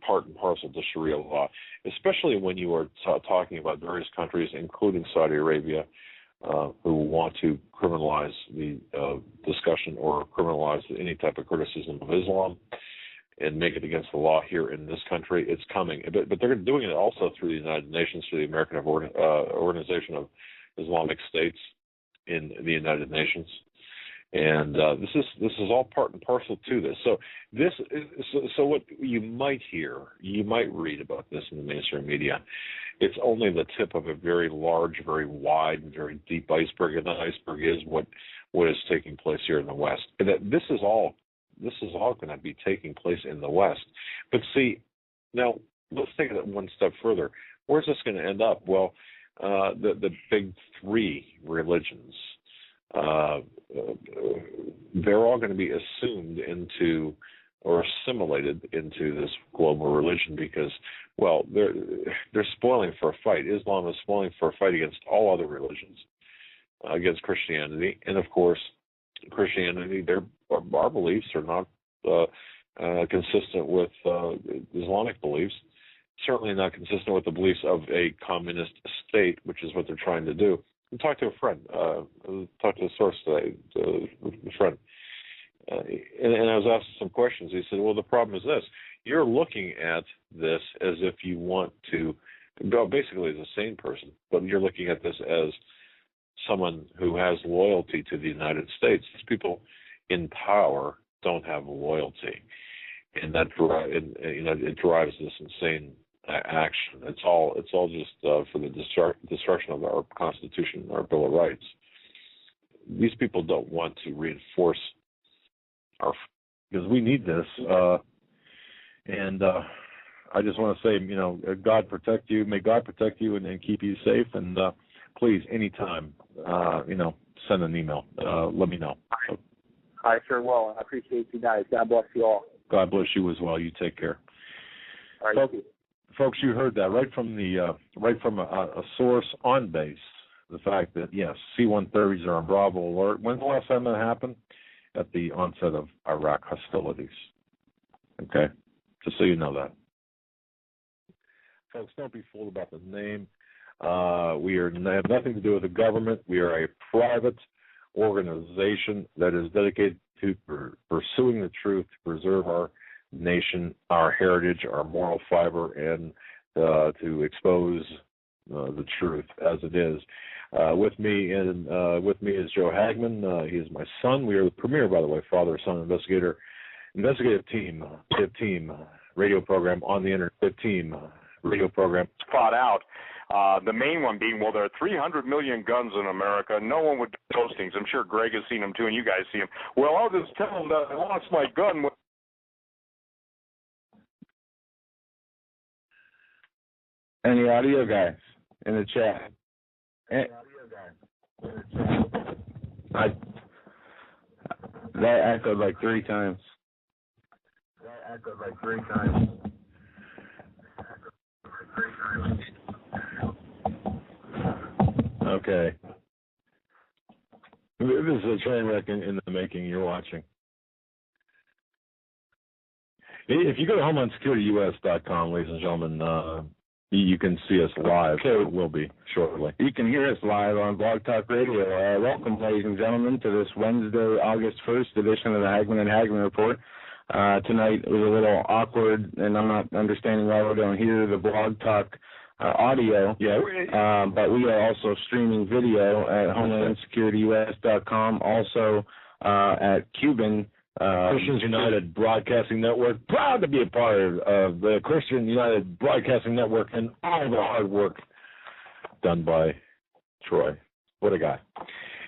part and parcel to Sharia law, especially when you are talking about various countries, including Saudi Arabia, who want to criminalize the discussion or criminalize any type of criticism of Islam and make it against the law here in this country. It's coming, but they're doing it also through the United Nations, through the American Organization of Islamic states in the United Nations. And this is all part and parcel to this. So what you might hear, you might read about this in the mainstream media. It's only the tip of a very large, very wide, very deep iceberg, and the iceberg is what is taking place here in the West. And that this is all going to be taking place in the West. But see, now let's take it one step further. Where's this going to end up? Well, the big three religions. They're all going to be assumed into or assimilated into this global religion because, well, they're spoiling for a fight. Islam is spoiling for a fight against all other religions, against Christianity, and of course, Christianity. Our beliefs are not consistent with Islamic beliefs. Certainly not consistent with the beliefs of a communist state, which is what they're trying to do. And talk to a friend. Talk to a source today, a friend. And I was asking some questions. He said, well, the problem is this. You're looking at this as if you want to go basically as a sane person, but you're looking at this as someone who has loyalty to the United States. These people in power don't have loyalty. And that it drives this insane action. It's all just for the destruction of our Constitution, our Bill of Rights. These people don't want to reinforce because we need this. And I just want to say, God protect you. May God protect you and keep you safe. And please, anytime, send an email. Let me know. I sure will. I appreciate you guys. God bless you all. God bless you as well. You take care. All right. Folks, you heard that right from a source on base. The fact that yes, C-130s are on Bravo alert. When's the last time that happened? At the onset of Iraq hostilities. Okay, just so you know that. Folks, don't be fooled about the name. We have nothing to do with the government. We are a private organization that is dedicated to pursuing the truth, to preserve our nation, our heritage, our moral fiber, and to expose the truth as it is. With me is Joe Hagmann. He is my son. We are the premier, by the way, father-son investigative team, PIP team radio program on the internet. PIP team radio program. Spot out. The main one being, well, there are 300 million guns in America. No one would do those things. I'm sure Greg has seen them too, and you guys see them. Well, I'll just tell them that I lost my gun. Any audio guys in the chat? That echoed like three times. Okay. This is a train wreck in the making you're watching. If you go to HomelandSecurityUS.com, ladies and gentlemen, you can see us live. Okay. It will be shortly. You can hear us live on Blog Talk Radio. Welcome, ladies and gentlemen, to this Wednesday, August 1st edition of the Hagmann and Hagmann Report. Tonight was a little awkward, and I'm not understanding why we don't hear the Blog Talk audio. Yeah. But we are also streaming video at HomelandSecurityUS.com, also at Cuban Christians United Broadcasting Network, proud to be a part of the Christian United Broadcasting Network and all the hard work done by Troy. What a guy.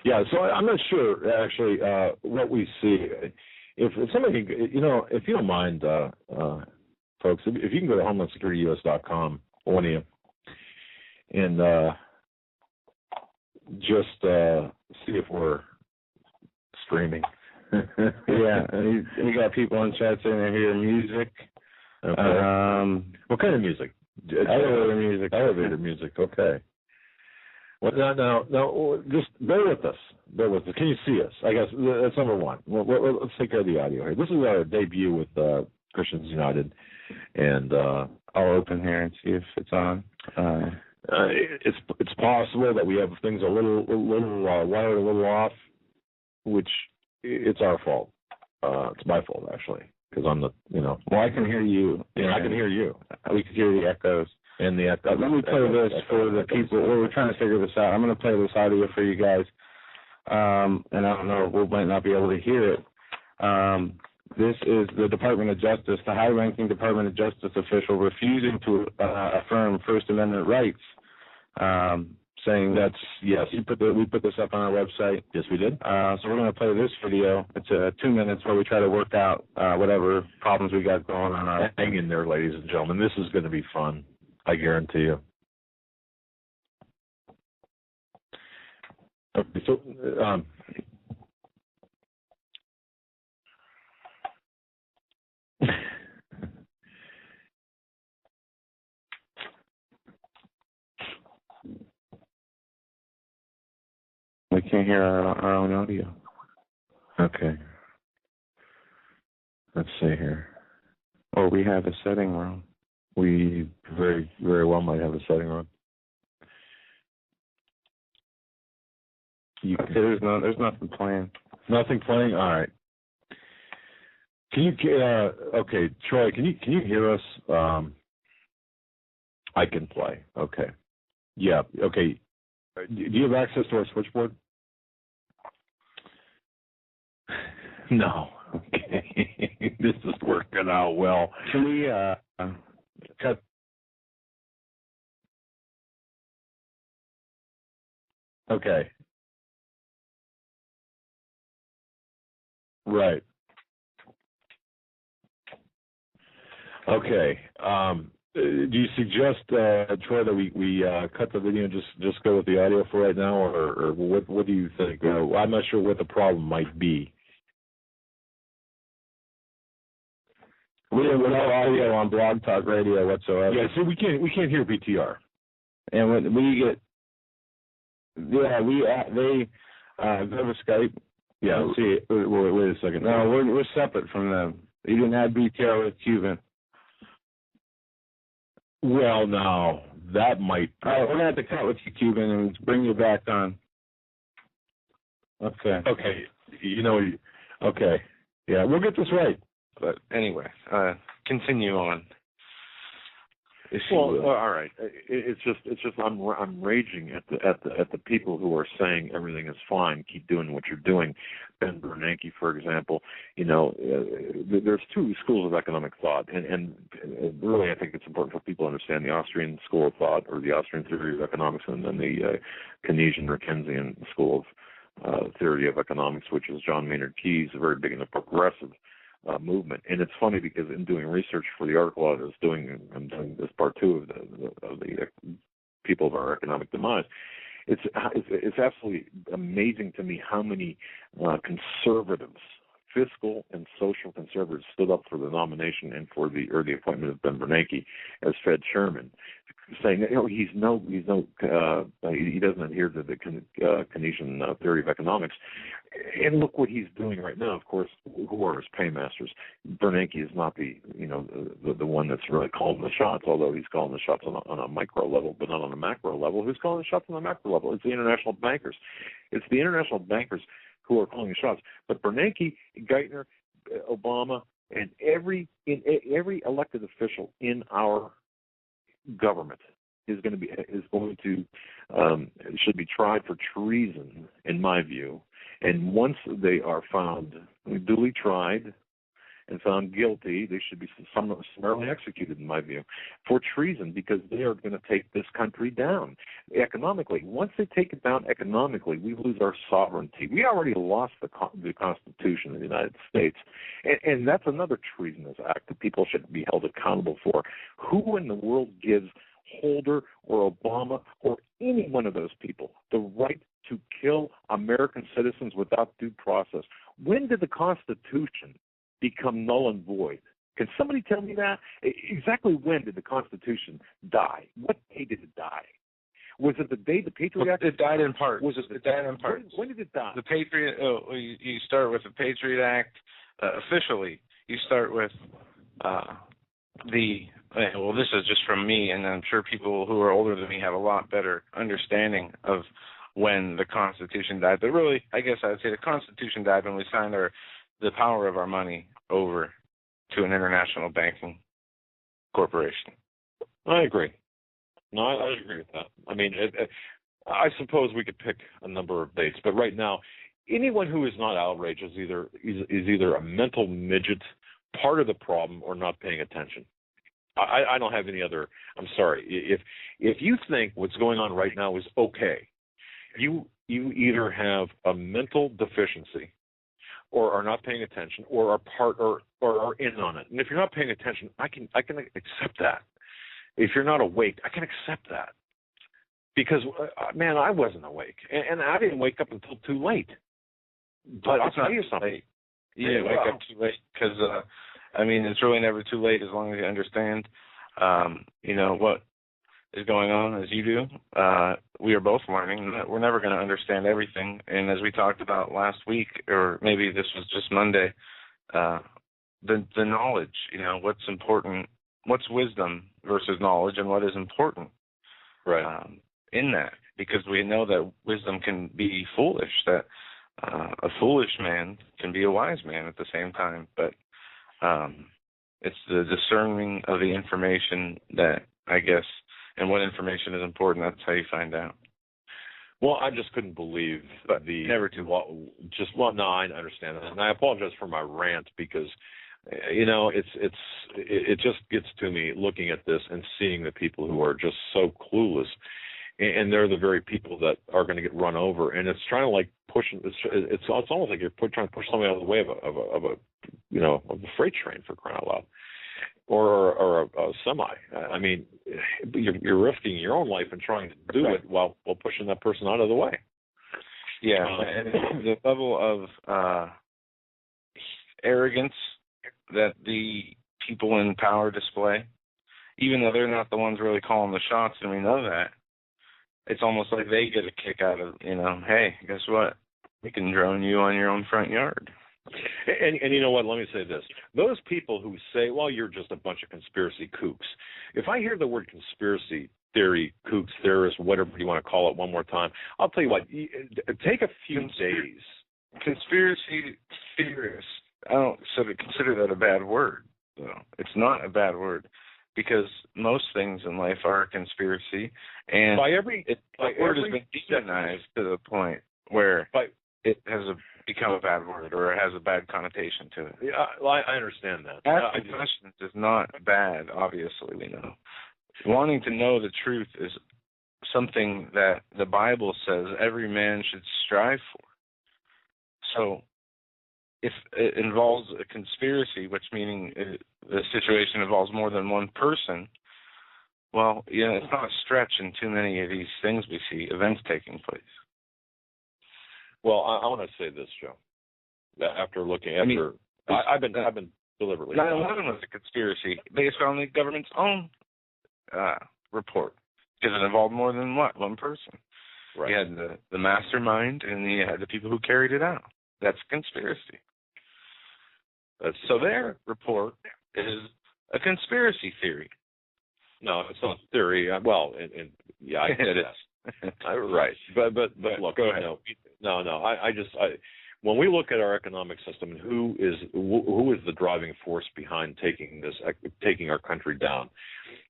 Yeah, so I'm not sure, actually, what we see. If somebody, if you don't mind, folks, if you can go to HomelandSecurityUS.com, one of you, and just see if we're streaming. Yeah, we got people in chat saying they hear music. Okay. What kind of music? Elevator music. Elevator music. Okay. Well, now, just bear with us. Can you see us? I guess that's number one. Well, let's take care of the audio here. This is our debut with Christians United, and I'll open here and see if it's on. It's possible that we have things a little wired a little off, which. It's our fault. It's my fault, actually, because I'm the, Well, I can hear you. Yeah, I can hear you. We can hear the echoes. And the let me play this for the people. We're trying to figure this out. I'm going to play this audio for you guys, and I don't know, we might not be able to hear it. This is the Department of Justice, the high-ranking Department of Justice official refusing to affirm First Amendment rights, saying that's, yes, we put this up on our website. Yes, we did. So we're going to play this video. It's 2 minutes where we try to work out whatever problems we got going on. Hang in there, ladies and gentlemen. This is going to be fun. I guarantee you. Okay, so we can't hear our own audio. Okay. Let's see here. Or we have a setting wrong. We very, very well might have a setting wrong. Okay, there's nothing playing. Nothing playing? All right. Can you okay, Troy, can you hear us? I can play. Okay. Yeah, okay. Do you have access to our switchboard? No. Okay. This is working out well. Can we cut? Okay. Right. Okay. Do you suggest, Troy, that we cut the video and just go with the audio for right now, or what do you think? I'm not sure what the problem might be. We have no audio on Blog Talk Radio whatsoever. Yeah, so we can't hear BTR. And when we get, they go to Skype. Yeah. Let's see. Wait a second. No, we're separate from them. You didn't have BTR with Cuban. Well, no, that might. All right, we're gonna have to cut with you, Cuban, and bring you back on. Okay. Okay. Okay. Yeah, we'll get this right. But anyway, continue on. Well, all right. It's just I'm raging at the people who are saying everything is fine. Keep doing what you're doing. Ben Bernanke, for example. There's two schools of economic thought, and really I think it's important for people to understand the Austrian school of thought, or the Austrian theory of economics, and then the Keynesian or Keynesian school of theory of economics, which is John Maynard Keynes, very big in the progressive movement. And it's funny because in doing research for the article I'm doing this part two of the people of our economic demise. It's absolutely amazing to me how many conservatives, fiscal and social conservatives, stood up for the nomination and for the appointment of Ben Bernanke as Fed chairman, saying that he doesn't adhere to the Keynesian theory of economics. And look what he's doing right now. Of course, who are his paymasters? Bernanke is not the one that's really calling the shots, although he's calling the shots on a micro level, but not on a macro level. Who's calling the shots on the macro level? It's the international bankers. It's the international bankers who are calling the shots. But Bernanke, Geithner, Obama, and every elected official in our government should be tried for treason, in my view. And once they are found duly tried and found guilty, they should be summarily executed, in my view, for treason, because they are going to take this country down economically. Once they take it down economically, we lose our sovereignty. We already lost the Constitution of the United States, and that's another treasonous act that people should be held accountable for. Who in the world gives Holder or Obama or any one of those people the right to kill American citizens without due process? When did the Constitution become null and void? Can somebody tell me that? Exactly when did the Constitution die? What day did it die? Was it the day the Patriot Act? It died in part. It died in part. When did it die? The Patriot. You start with the Patriot Act officially. You start with this is just from me, and I'm sure people who are older than me have a lot better understanding of when the Constitution died. But really, I guess I would say the Constitution died when we signed the power of our money over to an international banking corporation. I agree. No, I agree with that. I mean, I suppose we could pick a number of dates, but right now, anyone who is not outraged is either a mental midget, part of the problem, or not paying attention. I don't have any other. I'm sorry. If you think what's going on right now is okay, you either have a mental deficiency, or are not paying attention, or are part or are in on it. And if you're not paying attention, I can accept that. If you're not awake, I can accept that. Because, man, I wasn't awake. And I didn't wake up until too late. But I'll tell you something. You didn't wake up too late because, I mean, it's really never too late as long as you understand, what is going on as you do. We are both learning. We're never going to understand everything. And as we talked about last week, or maybe this was just Monday, the knowledge, what's important, what's wisdom versus knowledge, and what is important. Right. In that, because we know that wisdom can be foolish, that a foolish man can be a wise man at the same time, but it's the discerning of the information that, I guess, and what information is important, that's how you find out. Well, I just couldn't believe never too no, I understand that, and I apologize for my rant because it just gets to me looking at this and seeing the people who are just so clueless, and they're the very people that are going to get run over. And it's trying to like push. It's almost like you're trying to push somebody out of the way of a freight train, for crying out loud, or a semi. I mean, you're risking your own life and trying to do it while pushing that person out of the way. Yeah, and the level of arrogance that the people in power display, even though they're not the ones really calling the shots, and we know that, it's almost like they get a kick out of, hey, guess what? We can drone you on your own front yard. And you know what? Let me say this. Those people who say, well, you're just a bunch of conspiracy kooks. If I hear the word conspiracy theory, kooks, theorists, whatever you want to call it one more time, I'll tell you what, take a few days. Conspiracy theorists, I don't consider that a bad word, though. It's not a bad word, because most things in life are a conspiracy, and the word has been demonized to the point where it has become a bad word, or it has a bad connotation to it. Yeah, I understand that. Asking questions is not bad, obviously, we know. Wanting to know the truth is something that the Bible says every man should strive for. So if it involves a conspiracy, which meaning the situation involves more than one person, well, it's not a stretch in too many of these things we see, events taking place. Well, I want to say this, Joe. I've been deliberately. 9/11 was a conspiracy based on the government's own report, because it involved more than one person. Right. You had the mastermind, and you had the people who carried it out. That's conspiracy. So their report is a conspiracy theory. No, it's not a theory. Well, yeah, it is. Right. But look, go ahead. No. When we look at our economic system and who is the driving force behind taking our country down,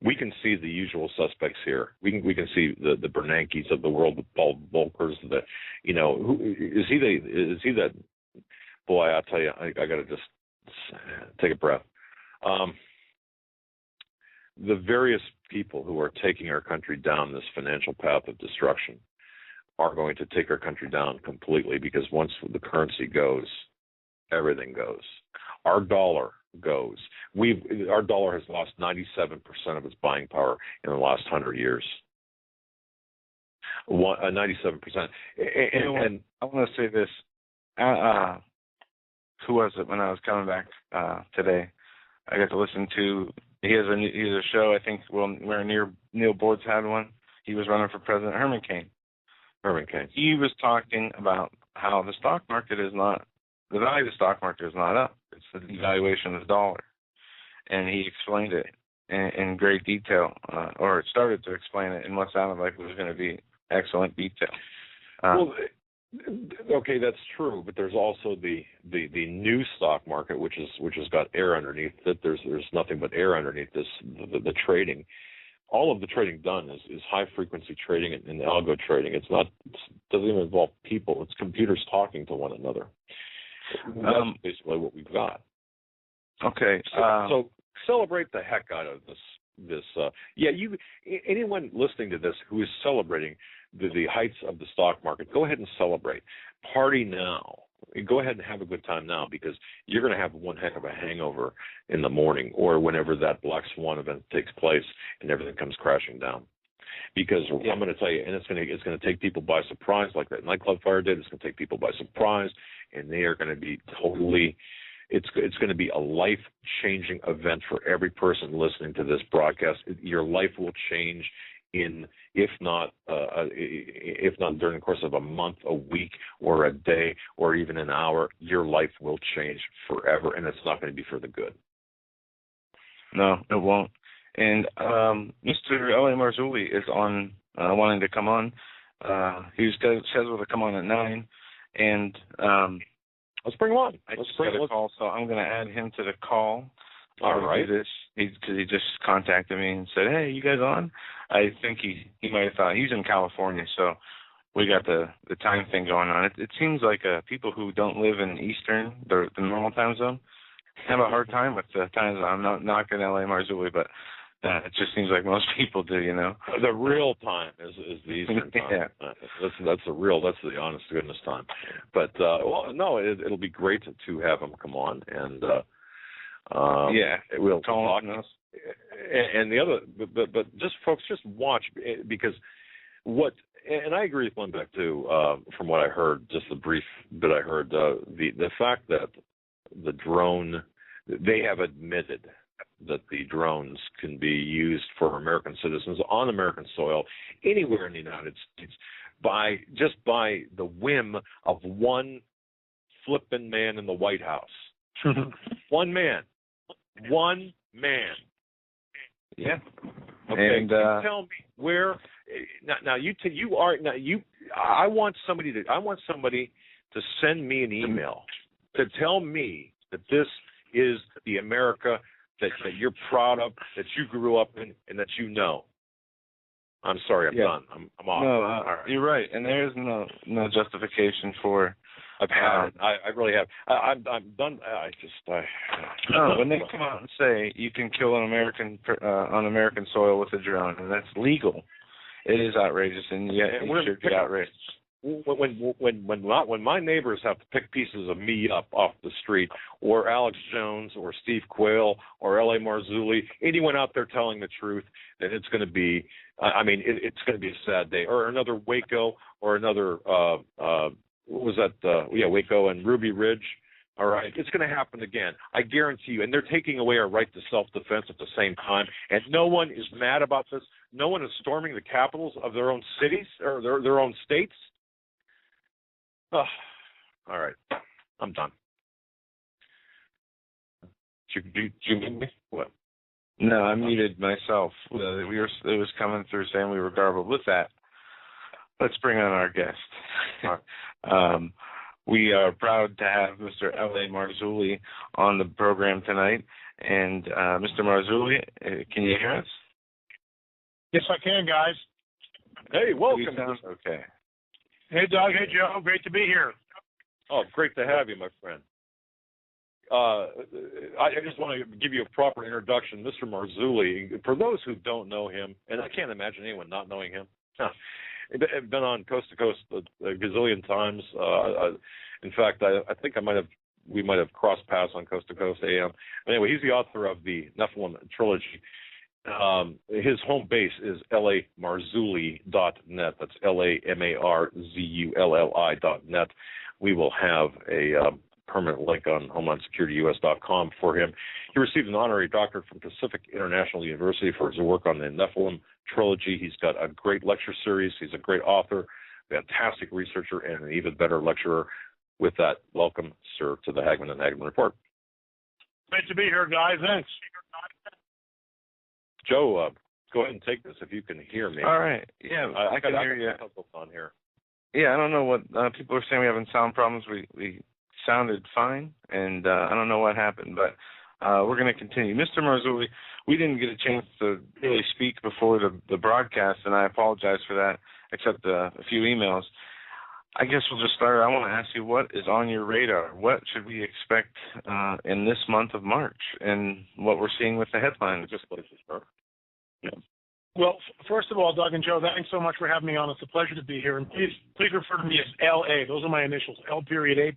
we can see the usual suspects here. We can see the Bernankes of the world, the Paul Volckers. Who is he that? Boy, I'll tell you, I got to just take a breath. The various people who are taking our country down this financial path of destruction are going to take our country down completely, because once the currency goes, everything goes. Our dollar goes. Our dollar has lost 97% of its buying power in the last 100 years. 97%. And I want to say this. Who was it when I was coming back today? I got to listen to. He has a show. I think where Neil Boards had one. He was running for president. Herman Cain. He was talking about how the stock market is not. The value of the stock market is not up. It's the devaluation of the dollar, and he explained it in great detail, or it started to explain it in what sounded like it was going to be excellent detail. Okay, that's true, but there's also the new stock market, which has got air underneath it. There's nothing but air underneath this, the trading. all of the trading done is high frequency trading and algo trading. It doesn't even involve people. It's computers talking to one another. That's basically what we've got. Okay. So celebrate the heck out of this. Anyone listening to this who is celebrating the heights of the stock market, go ahead and celebrate. Party now. Go ahead and have a good time now, because you're going to have one heck of a hangover in the morning or whenever that black swan event takes place and everything comes crashing down. Because I'm going to tell you, and it's going to take people by surprise, like that nightclub fire did. It's going to take people by surprise, and they are going to be totally. It's going to be a life-changing event for every person listening to this broadcast. Your life will change if not during the course of a month, a week, or a day, or even an hour. Your life will change forever, and it's not going to be for the good. No, it won't. And Mr. L.A. Marzulli is on, wanting to come on. He was scheduled to come on at 9, and let's bring him on. I just got a call, so I'm going to add him to the call. All right. Because he just contacted me and said, "Hey, you guys on?" I think he might have thought he's in California, so we got the time thing going on. It seems like people who don't live in Eastern, the normal time zone, have a hard time with the time zone. I'm not knocking L.A. Marzulli, but it just seems like most people do, you know. The real time is the Eastern time. Yeah. That's the honest to goodness time. But no, it'll be great to have him come on, and we'll talk. And the other, but just folks, just watch, because and I agree with Lindbeck too. From what I heard, just the brief bit I heard, the fact that the drone, they have admitted that the drones can be used for American citizens on American soil anywhere in the United States by the whim of one flippin' man in the White House. One man. Yeah. Okay. And tell me where. I want somebody to send me an email to tell me that this is the America that you're proud of, that you grew up in, and that you know. I'm sorry, I'm done. I'm off. No, right. You're right, and there is no justification for. I've had it. I really have. I'm done. When they come out and say you can kill an American on American soil with a drone, and that's legal, it is outrageous, and you should be outraged. When my neighbors have to pick pieces of me up off the street, or Alex+Jones, or Steve Quayle, or L.A. Marzulli, anyone out there telling the truth, then it's going to be. It's going to be a sad day, or another Waco, or another. What was that? Waco and Ruby Ridge. All right, it's going to happen again. I guarantee you. And they're taking away our right to self-defense at the same time. And no one is mad about this. No one is storming the capitals of their own cities or their own states. Oh, all right, I'm done. Did you mute me? What? No, I muted myself. It was coming through saying we were garbled. With that, let's bring on our guest. We are proud to have Mr. L.A. Marzulli on the program tonight. And Mr. Marzulli, can you hear us? Yes, I can, guys. Hey, welcome. Okay. Hey, Doug. Hey, Joe. Great to be here. Oh, great to have you, my friend. I just want to give you a proper introduction. Mr. Marzulli, for those who don't know him, and I can't imagine anyone not knowing him, I've been on Coast to Coast a gazillion times. In fact, I think we might have crossed paths on Coast to Coast AM. Anyway, he's the author of the Nephilim trilogy. His home base is lamarzulli.net. That's LAMARZULLI.net. We will have a permanent link on HomelandSecurityUS.com for him. He received an honorary doctorate from Pacific International University for his work on the Nephilim trilogy. He's got a great lecture series. He's a great author, fantastic researcher, and an even better lecturer. With that, welcome, sir, to the Hagmann and Hagmann Report. Great to be here, guys. Thanks. Joe, go ahead and take this if you can hear me. All right. Yeah, I can hear you. On here. Yeah, I don't know what people are saying. We're having sound problems. We sounded fine, and I don't know what happened, but we're going to continue. Mr. Marzulli, we didn't get a chance to really speak before the broadcast, and I apologize for that, except a few emails. I guess we'll just start. I want to ask you, what is on your radar? What should we expect in this month of March, and what we're seeing with the headlines? Just place to start. Yeah. Well, first of all, Doug and Joe, thanks so much for having me on. It's a pleasure to be here. And please refer to me as L.A. Those are my initials, L.A.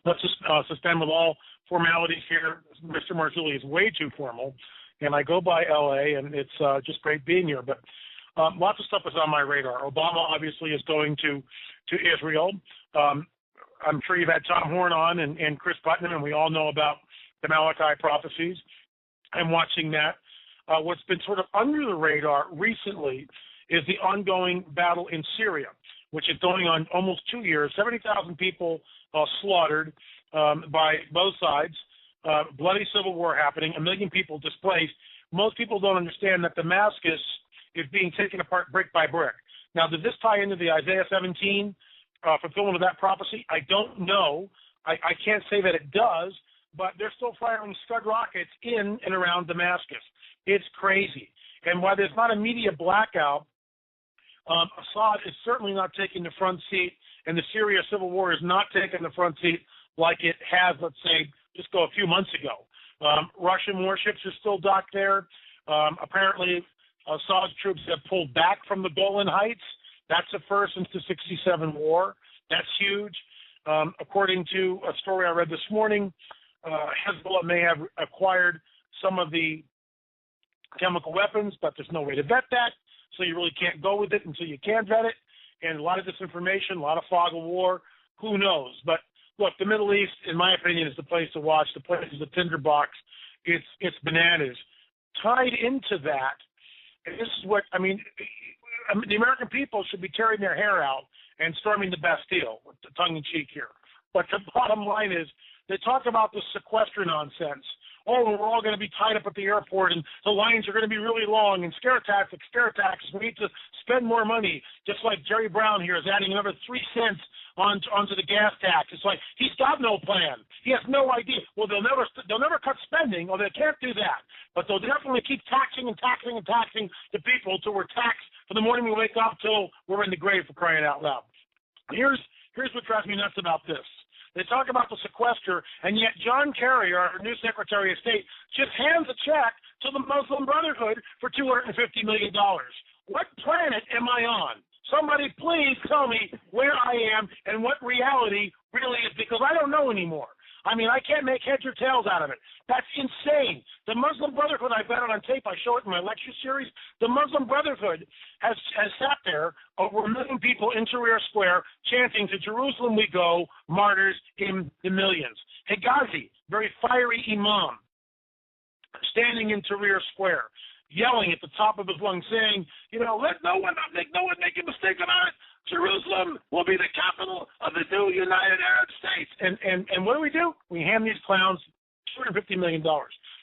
Let's just suspend with all formalities here. Mr. Marzulli is way too formal, and I go by L.A., and it's just great being here. But lots of stuff is on my radar. Obama obviously is going to Israel. I'm sure you've had Tom Horn on and Chris Putnam, and we all know about the Malachi prophecies. I'm watching that. What's been sort of under the radar recently is the ongoing battle in Syria, which is going on almost 2 years. 70,000 people slaughtered by both sides. Bloody civil war happening. 1 million people displaced. Most people don't understand that Damascus is being taken apart brick by brick. Now, does this tie into the Isaiah 17 fulfillment of that prophecy? I don't know. I can't say that it does, but they're still firing Scud rockets in and around Damascus. It's crazy. And while there's not a media blackout, Assad is certainly not taking the front seat, and the Syria civil war is not taking the front seat like it has, let's say, just a few months ago. Russian warships are still docked there. Apparently, Assad's troops have pulled back from the Golan Heights. That's a first since the 1967 war. That's huge. According to a story I read this morning, Hezbollah may have acquired some of the chemical weapons, but there's no way to vet that, so you really can't go with it until you can vet it. And a lot of disinformation, a lot of fog of war. Who knows? But look, the Middle East, in my opinion, is the place to watch. The place is a tinderbox. It's bananas. Tied into that, and this is what I mean. The American people should be tearing their hair out and storming the Bastille, tongue in cheek here. But the bottom line is, they talk about the sequester nonsense. Oh, we're all going to be tied up at the airport, and the lines are going to be really long, and scare tactics. We need to spend more money, just like Jerry Brown here is adding another 3 cents onto the gas tax. It's like he's got no plan. He has no idea. Well, they'll never cut spending, or they can't do that. But they'll definitely keep taxing the people till we're taxed from the morning we wake up till we're in the grave, for crying out loud. Here's what drives me nuts about this. They talk about the sequester, and yet John Kerry, our new Secretary of State, just hands a check to the Muslim Brotherhood for $250 million. What planet am I on? Somebody please tell me where I am and what reality really is, because I don't know anymore. I mean, I can't make heads or tails out of it. That's insane. The Muslim Brotherhood, I've got it on tape, I show it in my lecture series. The Muslim Brotherhood has sat there, over 1 million people in Tahrir Square, chanting, "To Jerusalem we go, martyrs in the millions." Hegazi, very fiery imam, standing in Tahrir Square, yelling at the top of his lungs, saying, let no one make a mistake about it. Jerusalem will be the capital of the new United Arab States. And what do? We hand these clowns $250 million.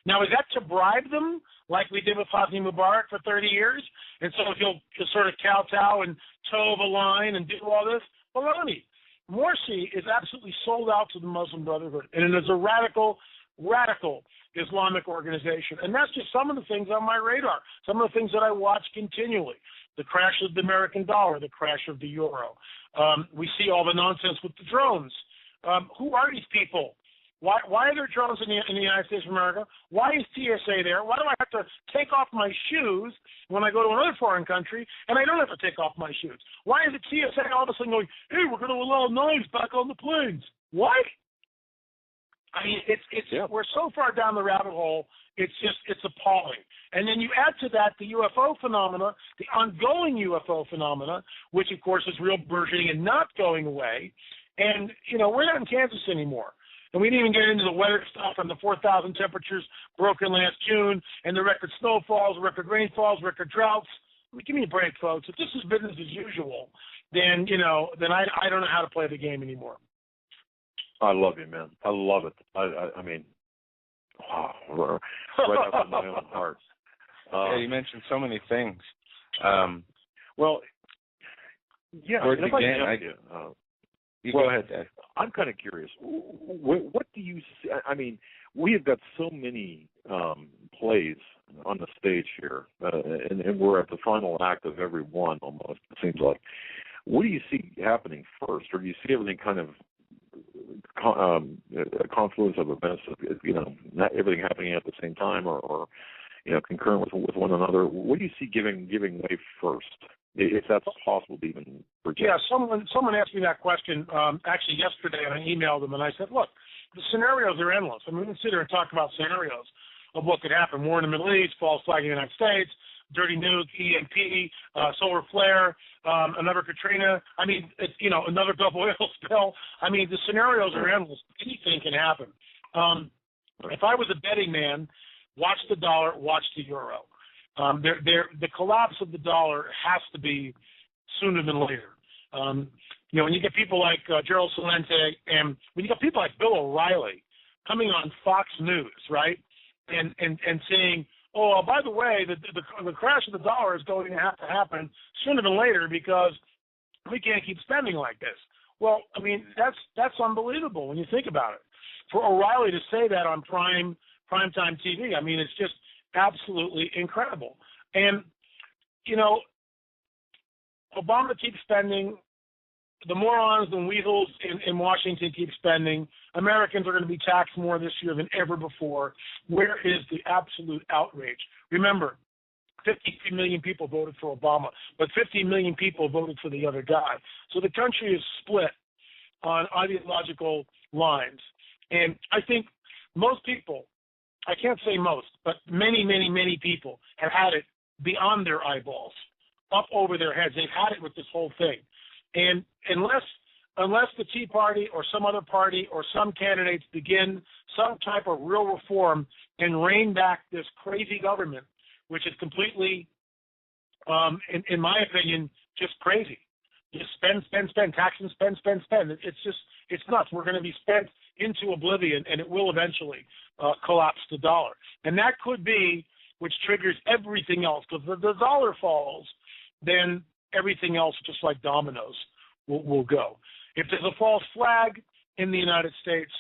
Now, is that to bribe them, like we did with Hosni Mubarak for 30 years? And so he'll sort of kowtow and toe the line and do all this? Baloney. Morsi is absolutely sold out to the Muslim Brotherhood, and it is a radical Islamic organization. And that's just some of the things on my radar, some of the things that I watch continually. The crash of the American dollar, the crash of the euro. We see all the nonsense with the drones. Who are these people? Why are there drones in the United States of America? Why is TSA there? Why do I have to take off my shoes when I go to another foreign country, and I don't have to take off my shoes? Why is the TSA all of a sudden going, hey, we're going to allow knives back on the planes? What? I mean, we're so far down the rabbit hole, it's appalling. And then you add to that the UFO phenomena, the ongoing UFO phenomena, which, of course, is real burgeoning and not going away. And, we're not in Kansas anymore. And we didn't even get into the weather stuff and the 4,000 temperatures broken last June and the record snowfalls, record rainfalls, record droughts. I mean, give me a break, folks. If this is business as usual, then I don't know how to play the game anymore. I love you, man. I love it. I mean, wow, right up in my own heart. Yeah, you mentioned so many things. Well, yeah. Where to begin? You go ahead, Dad. I'm kind of curious. What do you see? I mean, we have got so many plays on the stage here, and we're at the final act of every one almost, it seems like. What do you see happening first, or do you see everything kind of a confluence of events, not everything happening at the same time, or concurrent with one another? What do you see giving way first, if that's possible to even project? Yeah, someone asked me that question actually yesterday, and I emailed them, and I said, look, the scenarios are endless. I mean, we can sit here and talk about scenarios of what could happen. War in the Middle East, false flag in the United States, dirty nuke, EMP, solar flare, another Katrina. I mean, another double oil spill. I mean, the scenarios are endless. Anything can happen. If I was a betting man, watch the dollar, watch the euro. The collapse of the dollar has to be sooner than later. When you get people like Gerald Celente, and when you get people like Bill O'Reilly coming on Fox News, right, and saying, oh, by the way, the crash of the dollar is going to have to happen sooner than later because we can't keep spending like this. Well, I mean, that's unbelievable when you think about it. For O'Reilly to say that on primetime TV, I mean, it's just absolutely incredible. And, Obama keeps spending. The morons and weasels in Washington keep spending. Americans are going to be taxed more this year than ever before. Where is the absolute outrage? Remember, 53 million people voted for Obama, but 50 million people voted for the other guy. So the country is split on ideological lines. And I think most people, I can't say most, but many, many, many people have had it beyond their eyeballs, up over their heads. They've had it with this whole thing. And unless the Tea Party or some other party or some candidates begin some type of real reform and rein back this crazy government, which is completely, in my opinion, just crazy. Just spend, tax and spend. It's nuts. We're going to be spent into oblivion, and it will eventually collapse the dollar. And that could be which triggers everything else. Because if the dollar falls, then everything else, just like dominoes, will go. If there's a false flag in the United States,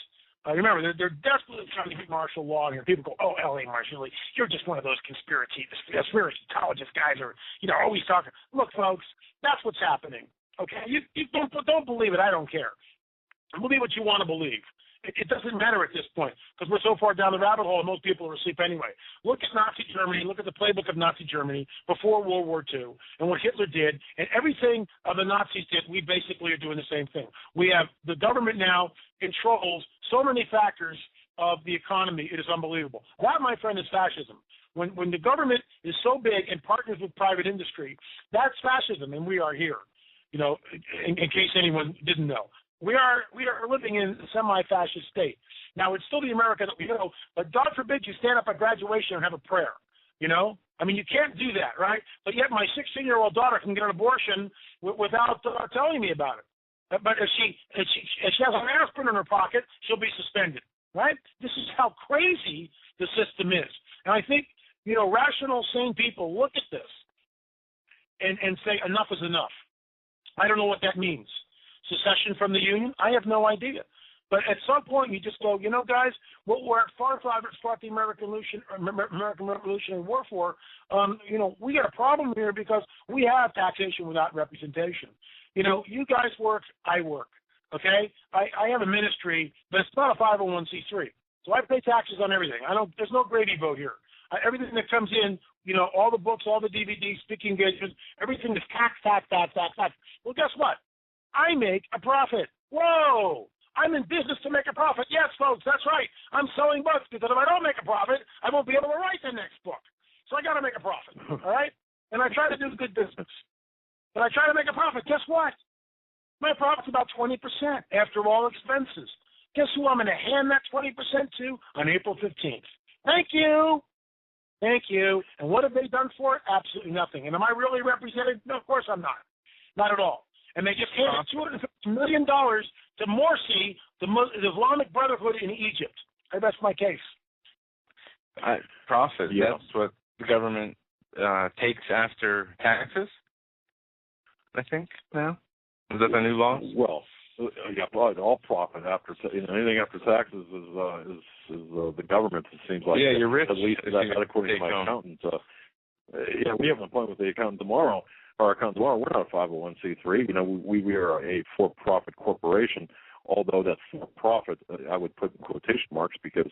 remember, they're desperately trying to get martial law here. People go, oh, L.A. martial law, you're just one of those conspiracologist guys are, always talking. Look, folks, that's what's happening, okay? You don't believe it. I don't care. Believe what you want to believe. It doesn't matter at this point because we're so far down the rabbit hole and most people are asleep anyway. Look at Nazi Germany. Look at the playbook of Nazi Germany before World War II and what Hitler did. And everything the Nazis did, we basically are doing the same thing. We have the government now controls so many factors of the economy. It is unbelievable. That, my friend, is fascism. When the government is so big and partners with private industry, that's fascism, and we are here, in case anyone didn't know. We are living in a semi-fascist state. Now, it's still the America that we know, but God forbid you stand up at graduation and have a prayer, I mean, you can't do that, right? But yet my 16-year-old daughter can get an abortion without telling me about it. But if she has an aspirin in her pocket, she'll be suspended, right? This is how crazy the system is. And I think, rational, sane people look at this and say enough is enough. I don't know what that means. Secession from the Union? I have no idea. But at some point, you just go, guys, what we're fought the American Revolutionary War for, we got a problem here because we have taxation without representation. You guys work, I work, okay? I have a ministry, but it's not a 501c3. So I pay taxes on everything. There's no Grady vote here. Everything that comes in, all the books, all the DVDs, speaking engagements, everything is tax. Well, guess what? I make a profit. Whoa! I'm in business to make a profit. Yes, folks, that's right. I'm selling books because if I don't make a profit, I won't be able to write the next book. So I got to make a profit, all right? And I try to do good business. But I try to make a profit. Guess what? My profit's about 20% after all expenses. Guess who I'm going to hand that 20% to on April 15th? Thank you. And what have they done for it? Absolutely nothing. And am I really represented? No, of course I'm not. Not at all. And they just handed $250 million to Morsi, the Islamic Brotherhood in Egypt. That's my case. Profit. Yep. That's what the government takes after taxes, I think, now. Is that the new law? Well, Yeah, but all profit after anything after taxes is the government. It seems like. Yeah, you're rich. At least that according to my accountant. Yeah, we have an appointment with the accountant tomorrow. Our accountant tomorrow. We're not a 501c3. You know, we are a for-profit corporation. Although that for-profit, I would put in quotation marks because